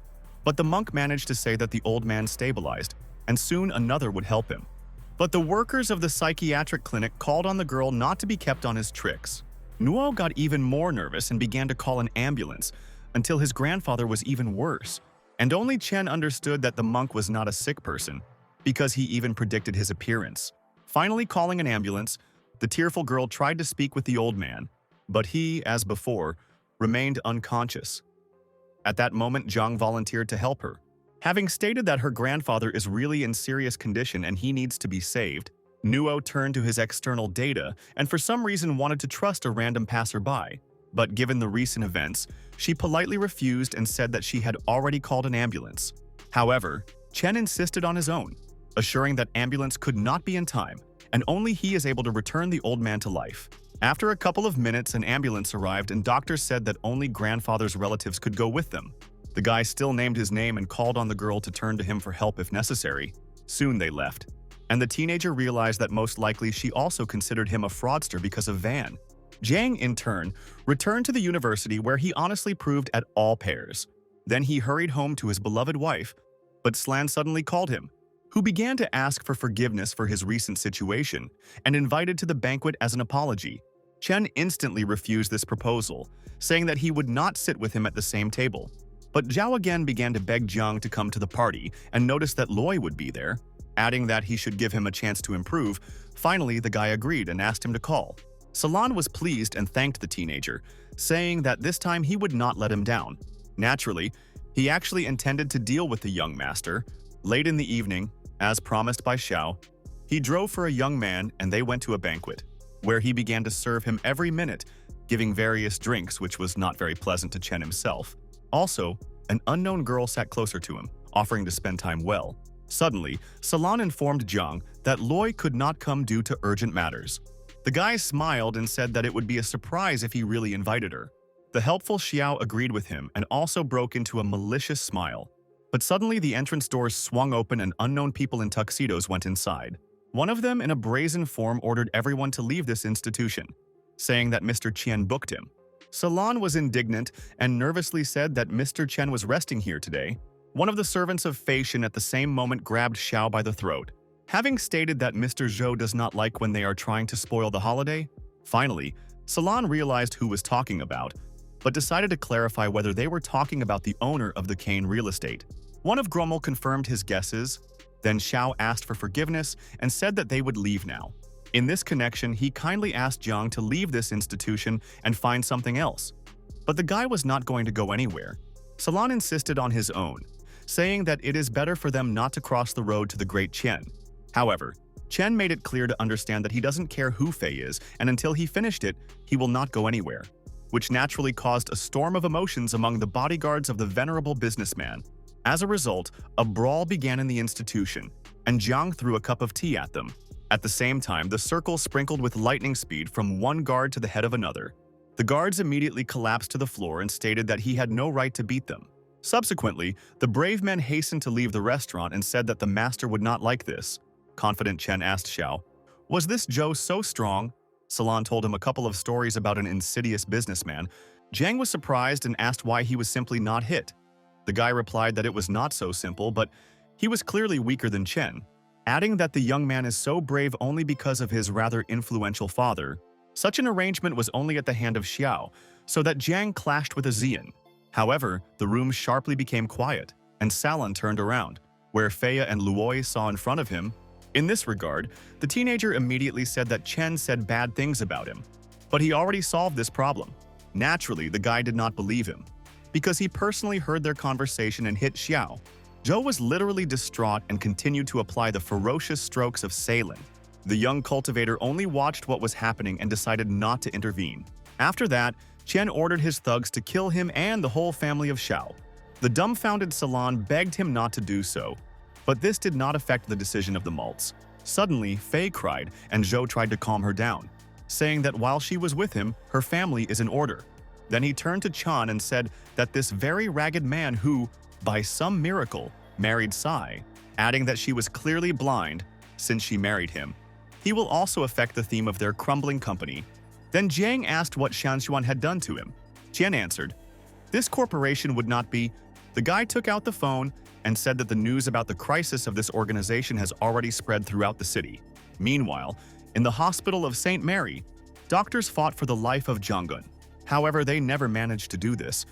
Speaker 1: But the monk managed to say that the old man stabilized, and soon another would help him. But the workers of the psychiatric clinic called on the girl not to be kept on his tricks. Nuo got even more nervous and began to call an ambulance, until his grandfather was even worse. And only Chen understood that the monk was not a sick person, because he even predicted his appearance. Finally calling an ambulance, the tearful girl tried to speak with the old man, but he, as before, remained unconscious. At that moment, Zhang volunteered to help her. Having stated that her grandfather is really in serious condition and he needs to be saved, Nuo turned to his external data and for some reason wanted to trust a random passerby. But given the recent events, she politely refused and said that she had already called an ambulance. However, Chen insisted on his own, assuring that ambulance could not be in time, and only he is able to return the old man to life. After a couple of minutes, an ambulance arrived and doctors said that only grandfather's relatives could go with them. The guy still named his name and called on the girl to turn to him for help if necessary. Soon they left, and the teenager realized that most likely she also considered him a fraudster because of Van. Zhang, in turn, returned to the university where he honestly proved at all pairs. Then he hurried home to his beloved wife, but Slan suddenly called him, who began to ask for forgiveness for his recent situation and invited to the banquet as an apology. Chen instantly refused this proposal, saying that he would not sit with him at the same table. But Zhao again began to beg Zhang to come to the party and noticed that Loi would be there, adding that he should give him a chance to improve. Finally, the guy agreed and asked him to call. Salon was pleased and thanked the teenager, saying that this time he would not let him down. Naturally, he actually intended to deal with the young master. Late in the evening, as promised by Xiao, he drove for a young man and they went to a banquet, where he began to serve him every minute, giving various drinks, which was not very pleasant to Chen himself. Also, an unknown girl sat closer to him, offering to spend time well. Suddenly, Salon informed Zhang that Loi could not come due to urgent matters. The guy smiled and said that it would be a surprise if he really invited her. The helpful Xiao agreed with him and also broke into a malicious smile. But suddenly the entrance doors swung open and unknown people in tuxedos went inside. One of them in a brazen form ordered everyone to leave this institution, saying that Mr. Chen booked him. Salon was indignant and nervously said that Mr. Chen was resting here today. One of the servants of Feishan at the same moment grabbed Xiao by the throat. Having stated that Mr. Zhou does not like when they are trying to spoil the holiday, finally, Salon realized who was talking about, but decided to clarify whether they were talking about the owner of the Kane real estate. One of Grummel confirmed his guesses, then Xiao asked for forgiveness and said that they would leave now. In this connection, he kindly asked Jiang to leave this institution and find something else. But the guy was not going to go anywhere. Salon insisted on his own, saying that it is better for them not to cross the road to the great Chen. However, Chen made it clear to understand that he doesn't care who Fei is, and until he finished it, he will not go anywhere, which naturally caused a storm of emotions among the bodyguards of the venerable businessman. As a result, a brawl began in the institution, and Jiang threw a cup of tea at them. At the same time, the circle sprinkled with lightning speed from one guard to the head of another. The guards immediately collapsed to the floor and stated that he had no right to beat them. Subsequently, the brave men hastened to leave the restaurant and said that the master would not like this. Confident Chen asked Xiao, "Was this Zhou so strong?" Salon told him a couple of stories about an insidious businessman. Jiang was surprised and asked why he was simply not hit. The guy replied that it was not so simple, but he was clearly weaker than Chen, adding that the young man is so brave only because of his rather influential father. Such an arrangement was only at the hand of Xiao, so that Jiang clashed with a Zian. However, the room sharply became quiet, and Salon turned around, where Fei and Luoi saw in front of him. In this regard, the teenager immediately said that Chen said bad things about him, but he already solved this problem. Naturally, the guy did not believe him, because he personally heard their conversation and hit Xiao. Zhou was literally distraught and continued to apply the ferocious strokes of Sailing. The young cultivator only watched what was happening and decided not to intervene. After that, Chen ordered his thugs to kill him and the whole family of Xiao. The dumbfounded Salon begged him not to do so, but this did not affect the decision of the Malts. Suddenly, Fei cried, and Zhou tried to calm her down, saying that while she was with him, her family is in order. Then he turned to Chan and said that this very ragged man who, by some miracle, married Sai, adding that she was clearly blind since she married him. He will also affect the theme of their crumbling company. Then Jiang asked what Shanshuan had done to him. Qian answered, "This corporation would not be." The guy took out the phone and said that the news about the crisis of this organization has already spread throughout the city. Meanwhile, in the hospital of St. Mary, doctors fought for the life of Zhanggun. However, they never managed to do this.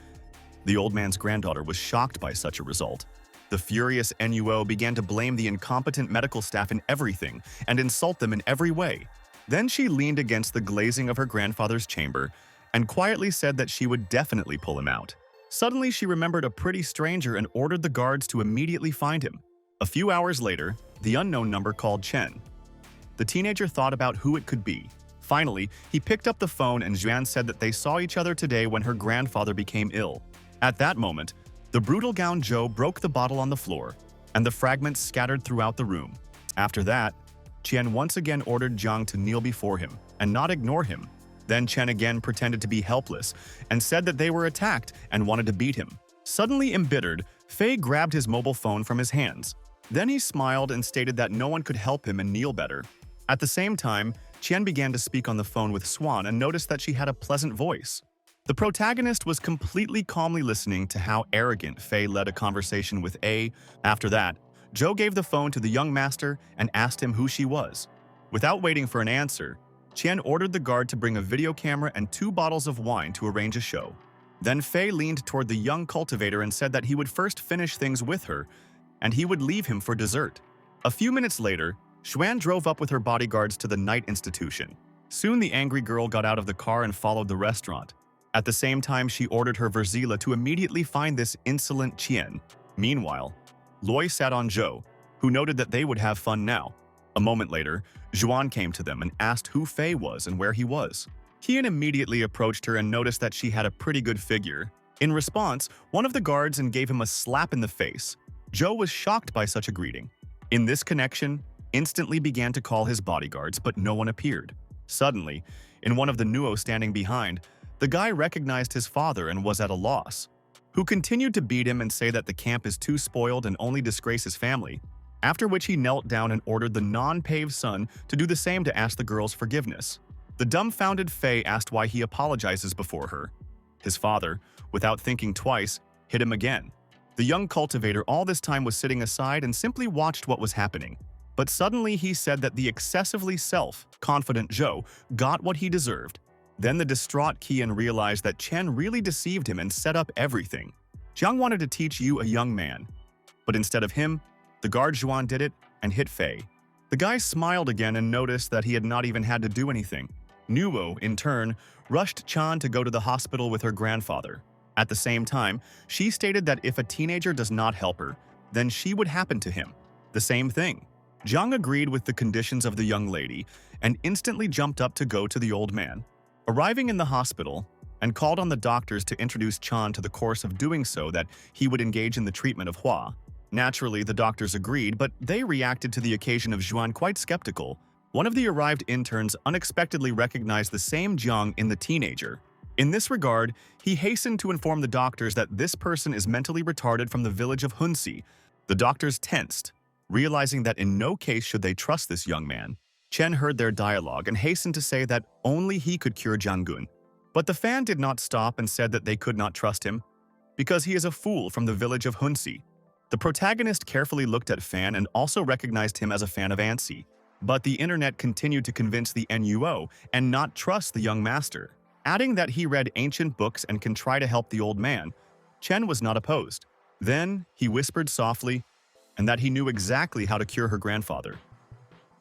Speaker 1: The old man's granddaughter was shocked by such a result. The furious NUO began to blame the incompetent medical staff in everything and insult them in every way. Then she leaned against the glazing of her grandfather's chamber and quietly said that she would definitely pull him out. Suddenly, she remembered a pretty stranger and ordered the guards to immediately find him. A few hours later, the unknown number called Chen. The teenager thought about who it could be. Finally, he picked up the phone and Zhuan said that they saw each other today when her grandfather became ill. At that moment, the brutal Gaon Zhou broke the bottle on the floor, and the fragments scattered throughout the room. After that, Qian once again ordered Jiang to kneel before him and not ignore him. Then Chen again pretended to be helpless and said that they were attacked and wanted to beat him. Suddenly embittered, Fei grabbed his mobile phone from his hands. Then he smiled and stated that no one could help him and kneel better. At the same time, Qian began to speak on the phone with Swan and noticed that she had a pleasant voice. The protagonist was completely calmly listening to how arrogant Fei led a conversation with A. After that, Zhou gave the phone to the young master and asked him who she was. Without waiting for an answer, Qian ordered the guard to bring a video camera and 2 bottles of wine to arrange a show. Then Fei leaned toward the young cultivator and said that he would first finish things with her, and he would leave him for dessert. A few minutes later, Xuan drove up with her bodyguards to the night institution. Soon the angry girl got out of the car and followed the restaurant. At the same time, she ordered her Verzila to immediately find this insolent Qian. Meanwhile, Loi sat on Zhou, who noted that they would have fun now. A moment later, Zhuan came to them and asked who Fei was and where he was. Qian immediately approached her and noticed that she had a pretty good figure. In response, one of the guards gave him a slap in the face. Zhou was shocked by such a greeting. In this connection, instantly began to call his bodyguards, but no one appeared. Suddenly, in one of the Nuo standing behind, the guy recognized his father and was at a loss, who continued to beat him and say that the camp is too spoiled and only disgrace his family, after which he knelt down and ordered the non-paved son to do the same to ask the girl's forgiveness. The dumbfounded Fei asked why he apologizes before her. His father, without thinking twice, hit him again. The young cultivator all this time was sitting aside and simply watched what was happening. But suddenly he said that the excessively self-confident Zhou got what he deserved. Then the distraught Qian realized that Chen really deceived him and set up everything. Jiang wanted to teach you a young man, but instead of him, the guard Zhuan did it and hit Fei. The guy smiled again and noticed that he had not even had to do anything. Nuo, in turn, rushed Chan to go to the hospital with her grandfather. At the same time, she stated that if a teenager does not help her, then she would happen to him. The same thing. Jiang agreed with the conditions of the young lady and instantly jumped up to go to the old man. Arriving in the hospital, and called on the doctors to introduce Chan to the course of doing so that he would engage in the treatment of Hua. Naturally, the doctors agreed, but they reacted to the occasion of Zhuan quite skeptical. One of the arrived interns unexpectedly recognized the same Jiang in the teenager. In this regard, he hastened to inform the doctors that this person is mentally retarded from the village of Hunsi. The doctors tensed, realizing that in no case should they trust this young man. Chen heard their dialogue and hastened to say that only he could cure Jianggun. But the fan did not stop and said that they could not trust him, because he is a fool from the village of Hunsi. The protagonist carefully looked at Fan and also recognized him as a fan of Ansi. But the internet continued to convince the NUO and not trust the young master. Adding that he read ancient books and can try to help the old man, Chen was not opposed. Then he whispered softly, and that he knew exactly how to cure her grandfather.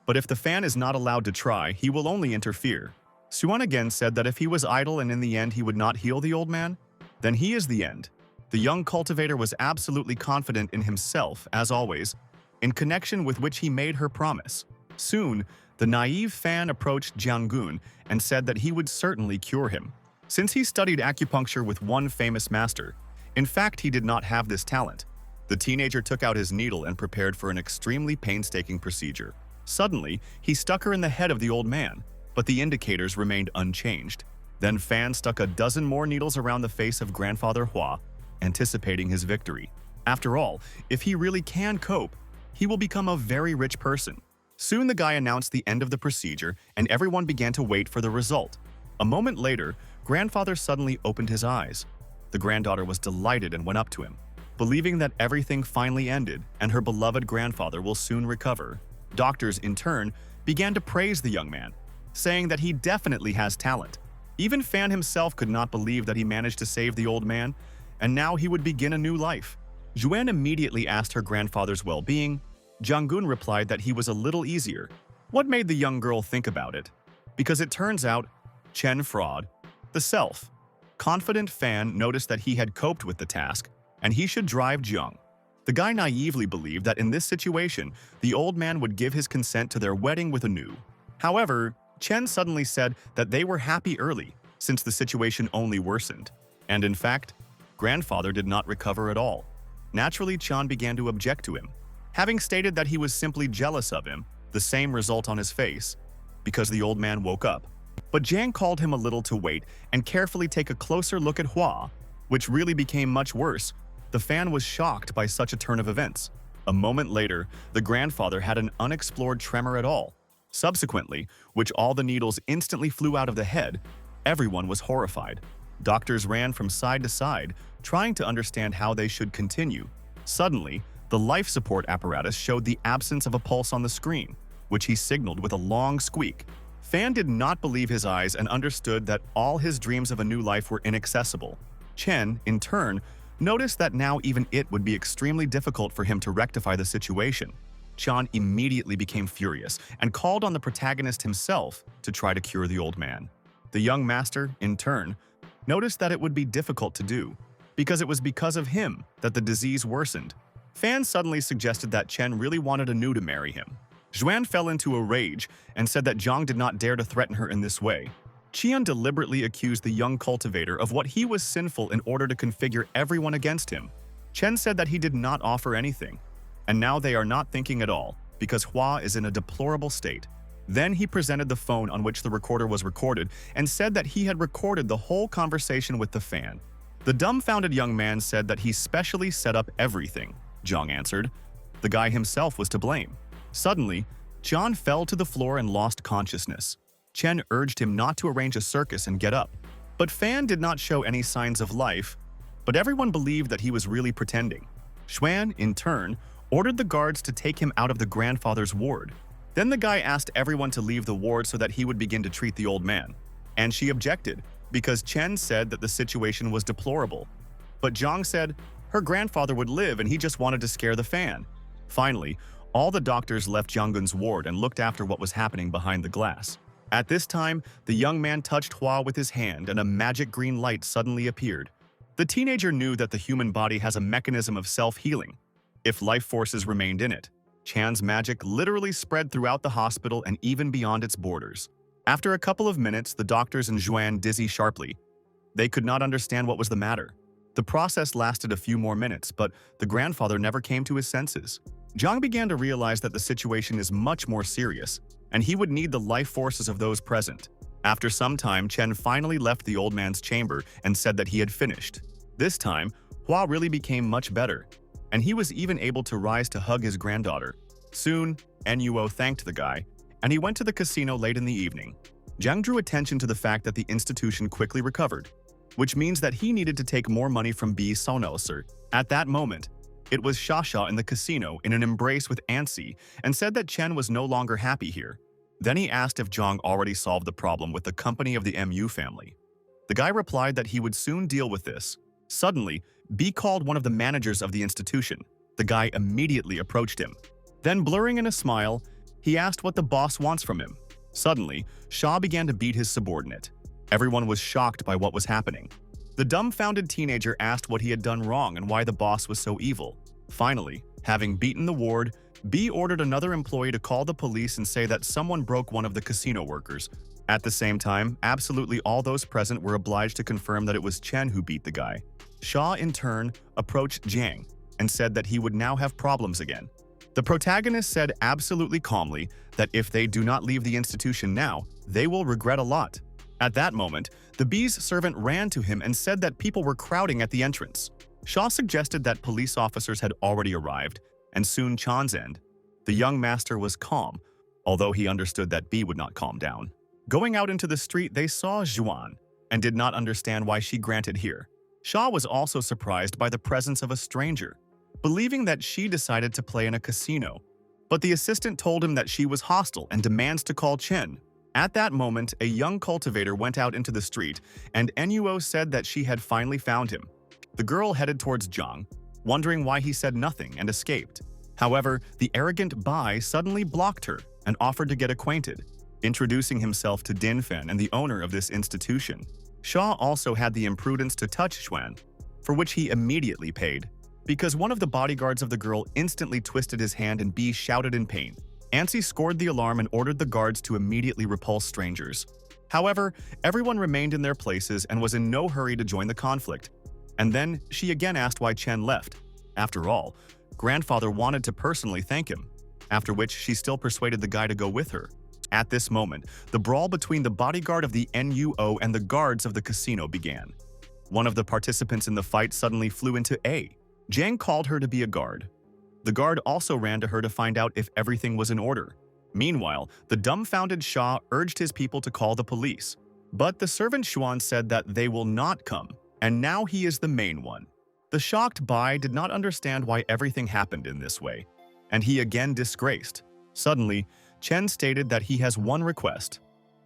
Speaker 1: But if the fan is not allowed to try, he will only interfere. Suan again said that if he was idle and in the end he would not heal the old man, then he is the end. The young cultivator was absolutely confident in himself, as always, in connection with which he made her promise. Soon, the naive fan approached Jianggun and said that he would certainly cure him. Since he studied acupuncture with one famous master, in fact he did not have this talent. The teenager took out his needle and prepared for an extremely painstaking procedure. Suddenly, he stuck her in the head of the old man, but the indicators remained unchanged. Then Fan stuck a dozen more needles around the face of grandfather Hua, anticipating his victory. After all, if he really can cope, he will become a very rich person. Soon the guy announced the end of the procedure and everyone began to wait for the result. A moment later, grandfather suddenly opened his eyes. The granddaughter was delighted and went up to him, believing that everything finally ended and her beloved grandfather will soon recover. Doctors, in turn, began to praise the young man, saying that he definitely has talent. Even Fan himself could not believe that he managed to save the old man, and now he would begin a new life. Zhuan immediately asked her grandfather's well-being. Jianggun replied that he was a little easier. What made the young girl think about it? Because it turns out, Chen Fraud, the self-confident Fan, noticed that he had coped with the task, and he should drive Jiang. The guy naively believed that in this situation, the old man would give his consent to their wedding with Anu. However, Chen suddenly said that they were happy early, since the situation only worsened. And in fact, grandfather did not recover at all. Naturally, Chan began to object to him, having stated that he was simply jealous of him, the same result on his face, because the old man woke up. But Jiang called him a little to wait and carefully take a closer look at Hua, which really became much worse. The fan was shocked by such a turn of events. A moment later, the grandfather had an unexplored tremor at all. Subsequently, which all the needles instantly flew out of the head, everyone was horrified. Doctors ran from side to side, trying to understand how they should continue. Suddenly, the life support apparatus showed the absence of a pulse on the screen, which he signaled with a long squeak. Fan did not believe his eyes and understood that all his dreams of a new life were inaccessible. Chen, in turn, noticed that now even it would be extremely difficult for him to rectify the situation. Chan immediately became furious and called on the protagonist himself to try to cure the old man. The young master, in turn, noticed that it would be difficult to do, because it was because of him that the disease worsened. Fan suddenly suggested that Chen really wanted Anu to marry him. Zhuan fell into a rage and said that Zhang did not dare to threaten her in this way. Qian deliberately accused the young cultivator of what he was sinful in order to configure everyone against him. Chen said that he did not offer anything, and now they are not thinking at all, because Hua is in a deplorable state. Then he presented the phone on which the recorder was recorded and said that he had recorded the whole conversation with the fan. The dumbfounded young man said that he specially set up everything. Zhang answered. The guy himself was to blame. Suddenly, John fell to the floor and lost consciousness. Chen urged him not to arrange a circus and get up. But Fan did not show any signs of life, but everyone believed that he was really pretending. Xuan, in turn, ordered the guards to take him out of the grandfather's ward. Then the guy asked everyone to leave the ward so that he would begin to treat the old man. And she objected, because Chen said that the situation was deplorable. But Zhang said her grandfather would live and he just wanted to scare the fan. Finally, all the doctors left Jianggun's ward and looked after what was happening behind the glass. At this time, the young man touched Hua with his hand and a magic green light suddenly appeared. The teenager knew that the human body has a mechanism of self-healing. If life forces remained in it, Chan's magic literally spread throughout the hospital and even beyond its borders. After a couple of minutes, the doctors and Zhuan dizzy sharply. They could not understand what was the matter. The process lasted a few more minutes, but the grandfather never came to his senses. Zhang began to realize that the situation is much more serious, and he would need the life forces of those present. After some time, Chen finally left the old man's chamber and said that he had finished. This time, Hua really became much better, and he was even able to rise to hug his granddaughter. Soon, Nuo thanked the guy, and he went to the casino late in the evening. Zhang drew attention to the fact that the institution quickly recovered, which means that he needed to take more money from B. Sonelser. At that moment, it was Shasha in the casino in an embrace with Ansi and said that Chen was no longer happy here. Then he asked if Zhang already solved the problem with the company of the MU family. The guy replied that he would soon deal with this. Suddenly, B called one of the managers of the institution. The guy immediately approached him. Then, blurring in a smile, he asked what the boss wants from him. Suddenly, Shah began to beat his subordinate. Everyone was shocked by what was happening. The dumbfounded teenager asked what he had done wrong and why the boss was so evil. Finally, having beaten the ward, B ordered another employee to call the police and say that someone broke one of the casino workers. At the same time, absolutely all those present were obliged to confirm that it was Chen who beat the guy. Shah, in turn, approached Jiang and said that he would now have problems again. The protagonist said absolutely calmly that if they do not leave the institution now, they will regret a lot. At that moment, the B's servant ran to him and said that people were crowding at the entrance. Shah suggested that police officers had already arrived, and soon Chan's end. The young master was calm, although he understood that B would not calm down. Going out into the street, they saw Zhuan and did not understand why she granted here. Shah was also surprised by the presence of a stranger, believing that she decided to play in a casino. But the assistant told him that she was hostile and demands to call Chen. At that moment, a young cultivator went out into the street, and Nuo said that she had finally found him. The girl headed towards Zhang, wondering why he said nothing, and escaped. However, the arrogant Bai suddenly blocked her and offered to get acquainted, introducing himself to Dinfen and the owner of this institution. Shah also had the imprudence to touch Xuan, for which he immediately paid, because one of the bodyguards of the girl instantly twisted his hand and B shouted in pain. Ansi scored the alarm and ordered the guards to immediately repulse strangers. However, everyone remained in their places and was in no hurry to join the conflict. And then she again asked why Chen left. After all, grandfather wanted to personally thank him, after which she still persuaded the guy to go with her. At this moment, the brawl between the bodyguard of the NUO and the guards of the casino began. One of the participants in the fight suddenly flew into A. Jiang called her to be a guard. The guard also ran to her to find out if everything was in order. Meanwhile, the dumbfounded Shah urged his people to call the police. But the servant Xuan said that they will not come, and now he is the main one. The shocked Bai did not understand why everything happened in this way, and he again disgraced. Suddenly, Chen stated that he has one request,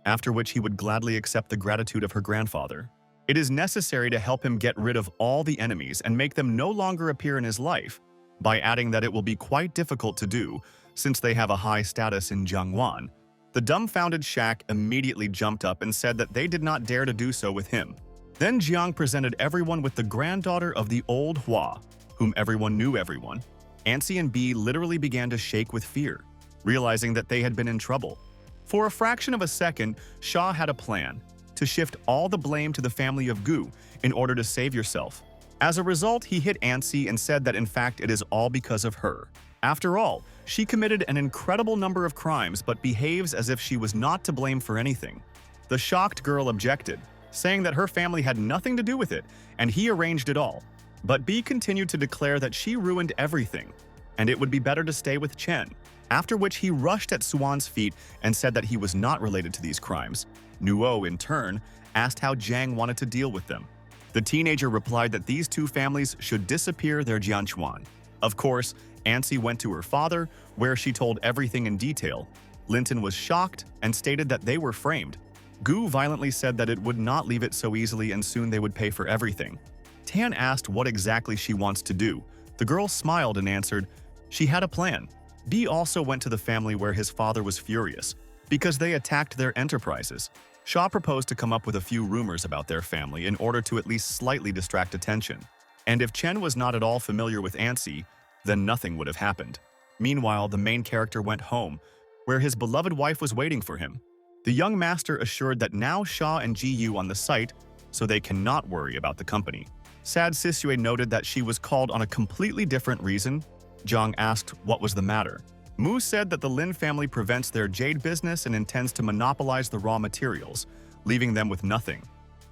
Speaker 1: after which he would gladly accept the gratitude of her grandfather. It is necessary to help him get rid of all the enemies and make them no longer appear in his life, by adding that it will be quite difficult to do, since they have a high status in Jiangwan. The dumbfounded Shak immediately jumped up and said that they did not dare to do so with him. Then Jiang presented everyone with the granddaughter of the old Hua, whom everyone knew everyone. Ansi and B literally began to shake with fear, realizing that they had been in trouble. For a fraction of a second, Shah had a plan to shift all the blame to the family of Gu in order to save yourself. As a result, he hit Ansi and said that in fact it is all because of her. After all, she committed an incredible number of crimes but behaves as if she was not to blame for anything. The shocked girl objected, saying that her family had nothing to do with it and he arranged it all. But B continued to declare that she ruined everything and it would be better to stay with Chen, after which he rushed at Suan's feet and said that he was not related to these crimes. Nuo, in turn, asked how Jiang wanted to deal with them. The teenager replied that these two families should disappear their Jianchuan. Of course, Ansi went to her father, where she told everything in detail. Linton was shocked and stated that they were framed. Gu violently said that it would not leave it so easily and soon they would pay for everything. Tan asked what exactly she wants to do. The girl smiled and answered, she had a plan. B also went to the family where his father was furious, because they attacked their enterprises. Shaw proposed to come up with a few rumors about their family in order to at least slightly distract attention. And if Chen was not at all familiar with Ansi, then nothing would have happened. Meanwhile, the main character went home, where his beloved wife was waiting for him. The young master assured that now Shaw and Ji-Yu on the site, so they cannot worry about the company. Sad Sisue noted that she was called on a completely different reason. Zhang asked what was the matter. Mu said that the Lin family prevents their jade business and intends to monopolize the raw materials, leaving them with nothing.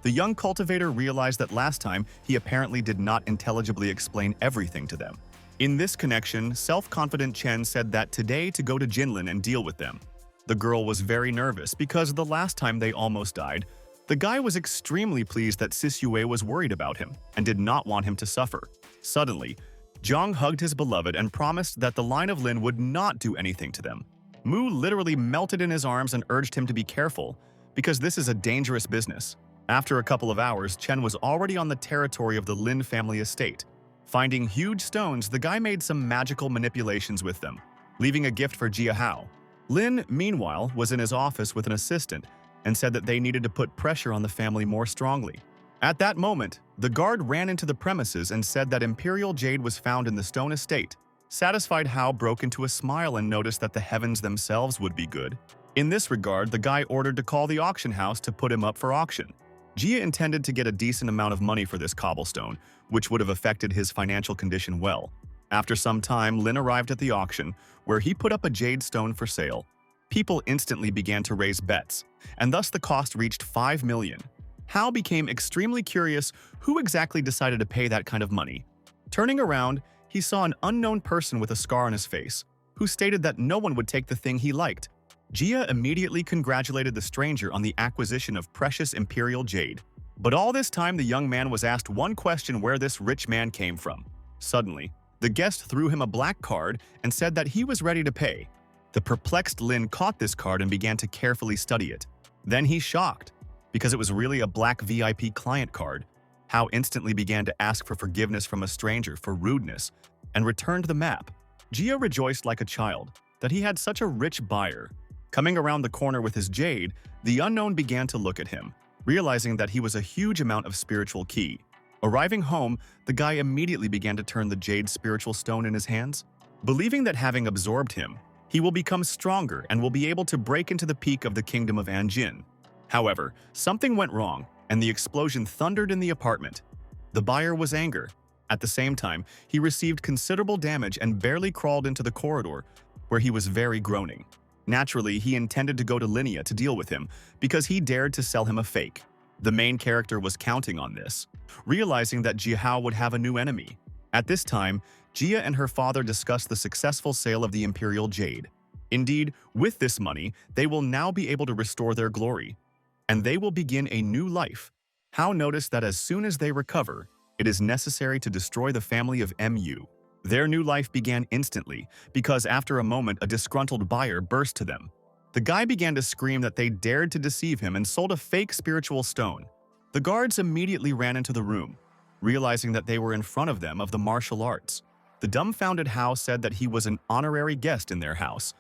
Speaker 1: The young cultivator realized that last time he apparently did not intelligibly explain everything to them. In this connection, self-confident Chen said that today to go to Jinlin and deal with them. The girl was very nervous because the last time they almost died, the guy was extremely pleased that Sisue was worried about him and did not want him to suffer. Suddenly, Zhang hugged his beloved and promised that the line of Lin would not do anything to them. Mu literally melted in his arms and urged him to be careful, because this is a dangerous business. After a couple of hours, Chen was already on the territory of the Lin family estate. Finding huge stones, the guy made some magical manipulations with them, leaving a gift for Jia Hao. Lin, meanwhile, was in his office with an assistant and said that they needed to put pressure on the family more strongly. At that moment, the guard ran into the premises and said that Imperial Jade was found in the stone estate. Satisfied, Hao broke into a smile and noticed that the heavens themselves would be good. In this regard, the guy ordered to call the auction house to put him up for auction. Jia intended to get a decent amount of money for this cobblestone, which would have affected his financial condition well. After some time, Lin arrived at the auction, where he put up a jade stone for sale. People instantly began to raise bets, and thus the cost reached 5 million. Hao became extremely curious who exactly decided to pay that kind of money. Turning around, he saw an unknown person with a scar on his face, who stated that no one would take the thing he liked. Jia immediately congratulated the stranger on the acquisition of precious Imperial Jade. But all this time, the young man was asked one question: where this rich man came from. Suddenly, the guest threw him a black card and said that he was ready to pay. The perplexed Lin caught this card and began to carefully study it. Then he shocked, because it was really a black VIP client card. Hao instantly began to ask for forgiveness from a stranger for rudeness and returned the map. Jia rejoiced like a child that he had such a rich buyer. Coming around the corner with his jade, the unknown began to look at him, realizing that he was a huge amount of spiritual ki. Arriving home, the guy immediately began to turn the jade spiritual stone in his hands, believing that having absorbed him, he will become stronger and will be able to break into the peak of the kingdom of Anjin. However, something went wrong, and the explosion thundered in the apartment. The buyer was angry. At the same time, he received considerable damage and barely crawled into the corridor, where he was very groaning. Naturally, he intended to go to Linnea to deal with him, because he dared to sell him a fake. The main character was counting on this, realizing that Jihao would have a new enemy. At this time, Jia and her father discussed the successful sale of the Imperial Jade. Indeed, with this money, they will now be able to restore their glory, and they will begin a new life. Hao noticed that as soon as they recover, it is necessary to destroy the family of Mu. Their new life began instantly, because after a moment a disgruntled buyer burst to them. The guy began to scream that they dared to deceive him and sold a fake spiritual stone. The guards immediately ran into the room, realizing that they were in front of them of the martial arts. The dumbfounded Hao said that he was an honorary guest in their house,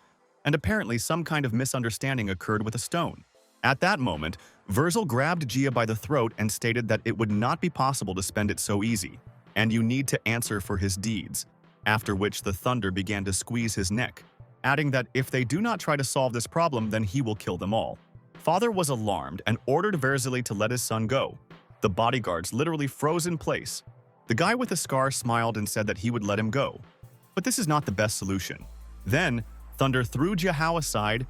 Speaker 1: and apparently some kind of misunderstanding occurred with a stone. At that moment, Verzel grabbed Jia by the throat and stated that it would not be possible to spend it so easy, and you need to answer for his deeds, after which the thunder began to squeeze his neck, adding that if they do not try to solve this problem, then he will kill them all. Father was alarmed and ordered Verzeli to let his son go. The bodyguards literally froze in place. The guy with the scar smiled and said that he would let him go. But this is not the best solution. Then, Thunder threw Jihao aside,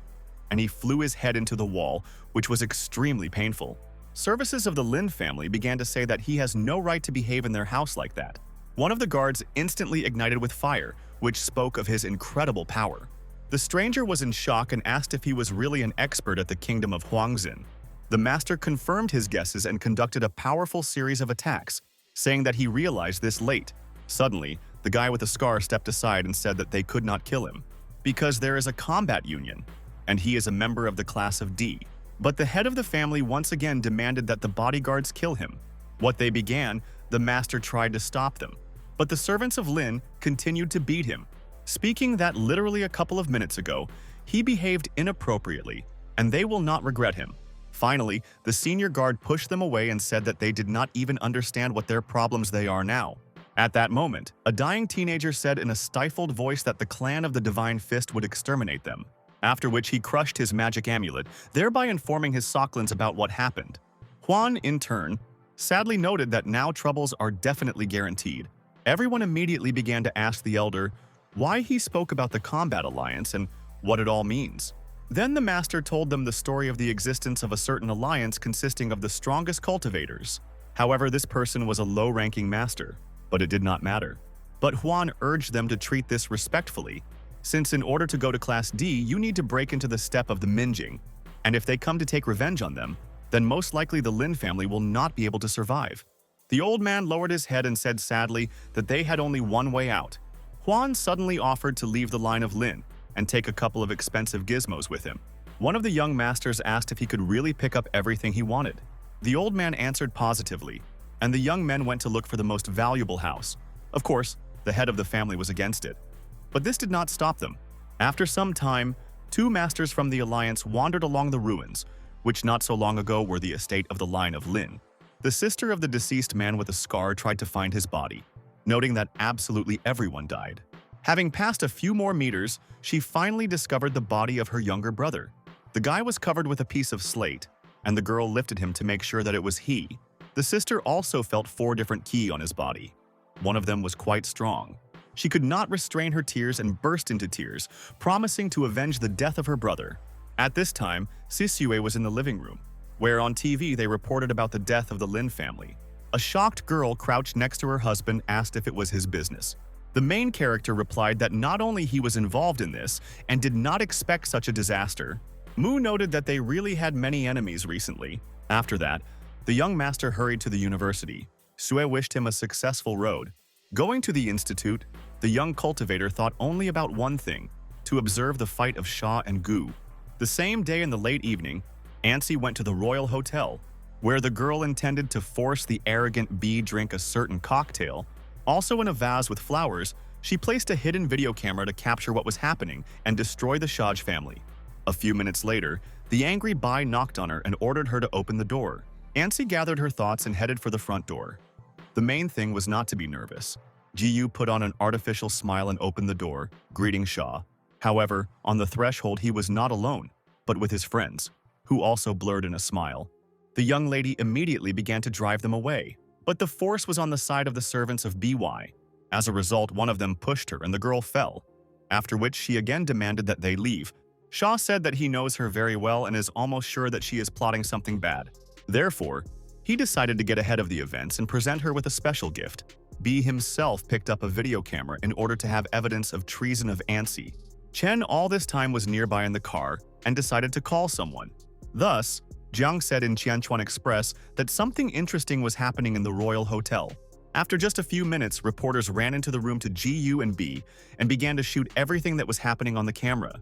Speaker 1: and he flew his head into the wall, which was extremely painful. Services of the Lin family began to say that he has no right to behave in their house like that. One of the guards instantly ignited with fire, which spoke of his incredible power. The stranger was in shock and asked if he was really an expert at the kingdom of Huangzin. The master confirmed his guesses and conducted a powerful series of attacks, saying that he realized this late. Suddenly, the The guy with the scar stepped aside and said that they could not kill him because there is a combat union, and he is a member of the class of D. But the head of the family once again demanded that the bodyguards kill him. What they began, the master tried to stop them, but the servants of Lin continued to beat him. Speaking that literally a couple of minutes ago, he behaved inappropriately, and they will not regret him. Finally, the senior guard pushed them away and said that they did not even understand what their problems they are now. At that moment, a dying teenager said in a stifled voice that the clan of the Divine Fist would exterminate them, after which he crushed his magic amulet, thereby informing his Soklins about what happened. Huan, in turn, sadly noted that now troubles are definitely guaranteed. Everyone immediately began to ask the elder why he spoke about the combat alliance and what it all means. Then the master told them the story of the existence of a certain alliance consisting of the strongest cultivators. However, this person was a low-ranking master, but it did not matter. But Huan urged them to treat this respectfully, since in order to go to Class D, you need to break into the step of the Minjing, and if they come to take revenge on them, then most likely the Lin family will not be able to survive. The old man lowered his head and said sadly that they had only one way out. Huan suddenly offered to leave the line of Lin and take a couple of expensive gizmos with him. One of the young masters asked if he could really pick up everything he wanted. The old man answered positively, and the young men went to look for the most valuable house. Of course, the head of the family was against it. But this did not stop them. After some time, two masters from the alliance wandered along the ruins, which not so long ago were the estate of the line of Lin. The sister of the deceased man with a scar tried to find his body, noting that absolutely everyone died. Having passed a few more meters, she finally discovered the body of her younger brother. The guy was covered with a piece of slate, and the girl lifted him to make sure that it was he. The sister also felt 4 different ki on his body. One of them was quite strong. She could not restrain her tears and burst into tears, promising to avenge the death of her brother. At this time, Sisue was in the living room, where on TV they reported about the death of the Lin family. A shocked girl crouched next to her husband asked if it was his business. The main character replied that not only he was involved in this and did not expect such a disaster. Mu noted that they really had many enemies recently. After that, the young master hurried to the university. Sue wished him a successful road. Going to the institute, the young cultivator thought only about one thing, to observe the fight of Sha and Gu. The same day in the late evening, Ansi went to the Royal Hotel, where the girl intended to force the arrogant B drink a certain cocktail. Also in a vase with flowers, she placed a hidden video camera to capture what was happening and destroy the Shaj family. A few minutes later, the angry Bai knocked on her and ordered her to open the door. Ansi gathered her thoughts and headed for the front door. The main thing was not to be nervous. Jiyu put on an artificial smile and opened the door, greeting Sha. However, on the threshold he was not alone, but with his friends, who also blurred in a smile. The young lady immediately began to drive them away, but the force was on the side of the servants of BY. As a result, one of them pushed her and the girl fell, after which she again demanded that they leave. Sha said that he knows her very well and is almost sure that she is plotting something bad. Therefore, he decided to get ahead of the events and present her with a special gift. B himself picked up a video camera in order to have evidence of treason of Ansi. Chen all this time was nearby in the car and decided to call someone. Thus, Jiang said in Qianchuan Express that something interesting was happening in the Royal Hotel. After just a few minutes, reporters ran into the room to GU and B and began to shoot everything that was happening on the camera.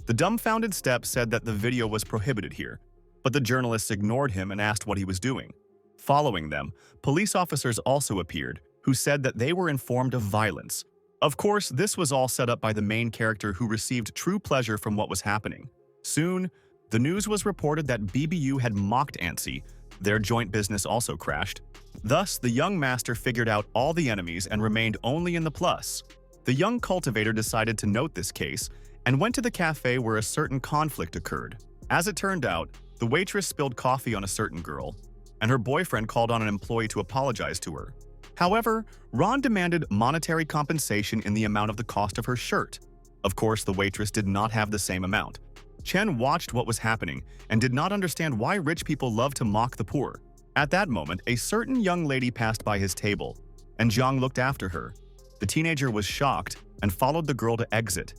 Speaker 1: The dumbfounded Step said that the video was prohibited here, but the journalists ignored him and asked what he was doing. Following them, police officers also appeared, who said that they were informed of violence. Of course, this was all set up by the main character who received true pleasure from what was happening. Soon, the news was reported that BBU had mocked Ansi. Their joint business also crashed. Thus, the young master figured out all the enemies and remained only in the plus. The young cultivator decided to note this case and went to the cafe where a certain conflict occurred. As it turned out, the waitress spilled coffee on a certain girl, and her boyfriend called on an employee to apologize to her. However, Ron demanded monetary compensation in the amount of the cost of her shirt. Of course, the waitress did not have the same amount. Chen watched what was happening and did not understand why rich people love to mock the poor. At that moment, a certain young lady passed by his table, and Zhang looked after her. The teenager was shocked and followed the girl to exit,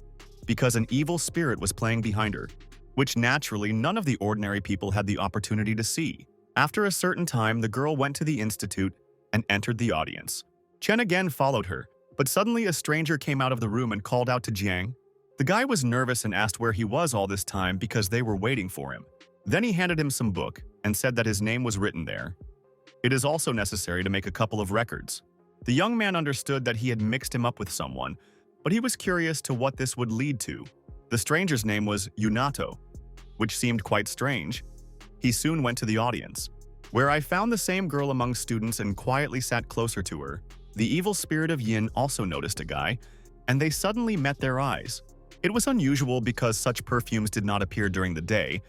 Speaker 1: because an evil spirit was playing behind her, which naturally none of the ordinary people had the opportunity to see. After a certain time, the girl went to the institute and entered the audience. Chen again followed her, But suddenly a stranger came out of the room and called out to Jiang. The guy was nervous and asked where he was all this time because they were waiting for him. Then he handed him some book and said that his name was written there. It is also necessary to make a couple of records. The young man understood that he had mixed him up with someone, but he was curious to what this would lead to. The stranger's name was Yunato, which seemed quite strange. He soon went to the audience, where I found the same girl among students and quietly sat closer to her. The evil spirit of Yin also noticed a guy, and they suddenly met their eyes. It was unusual because such perfumes did not appear during the day.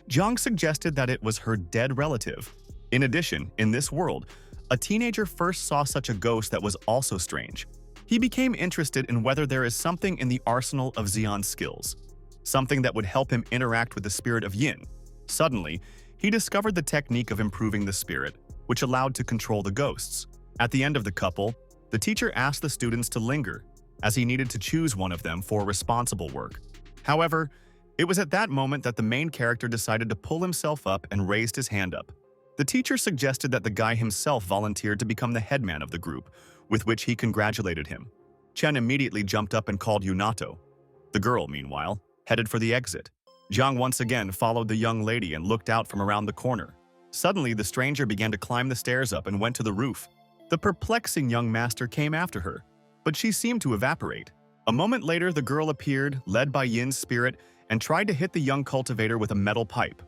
Speaker 1: Jiang suggested that it was her dead relative. In addition, in this world, a teenager first saw such a ghost that was also strange. He became interested in whether there is something in the arsenal of Xian's skills, something that would help him interact with the spirit of Yin. Suddenly, he discovered the technique of improving the spirit, which allowed to control the ghosts. At the end of the couple, the teacher asked the students to linger, as he needed to choose one of them for responsible work. However, it was at that moment that the main character decided to pull himself up and raised his hand up. The teacher suggested that the guy himself volunteered to become the headman of the group, with which he congratulated him. Chen immediately jumped up and called Yunato. The girl, meanwhile, headed for the exit. Jiang once again followed the young lady and looked out from around the corner. Suddenly, the stranger began to climb the stairs up and went to the roof. The perplexing young master came after her, but she seemed to evaporate. A moment later, the girl appeared, led by Yin's spirit, and tried to hit the young cultivator with a metal pipe.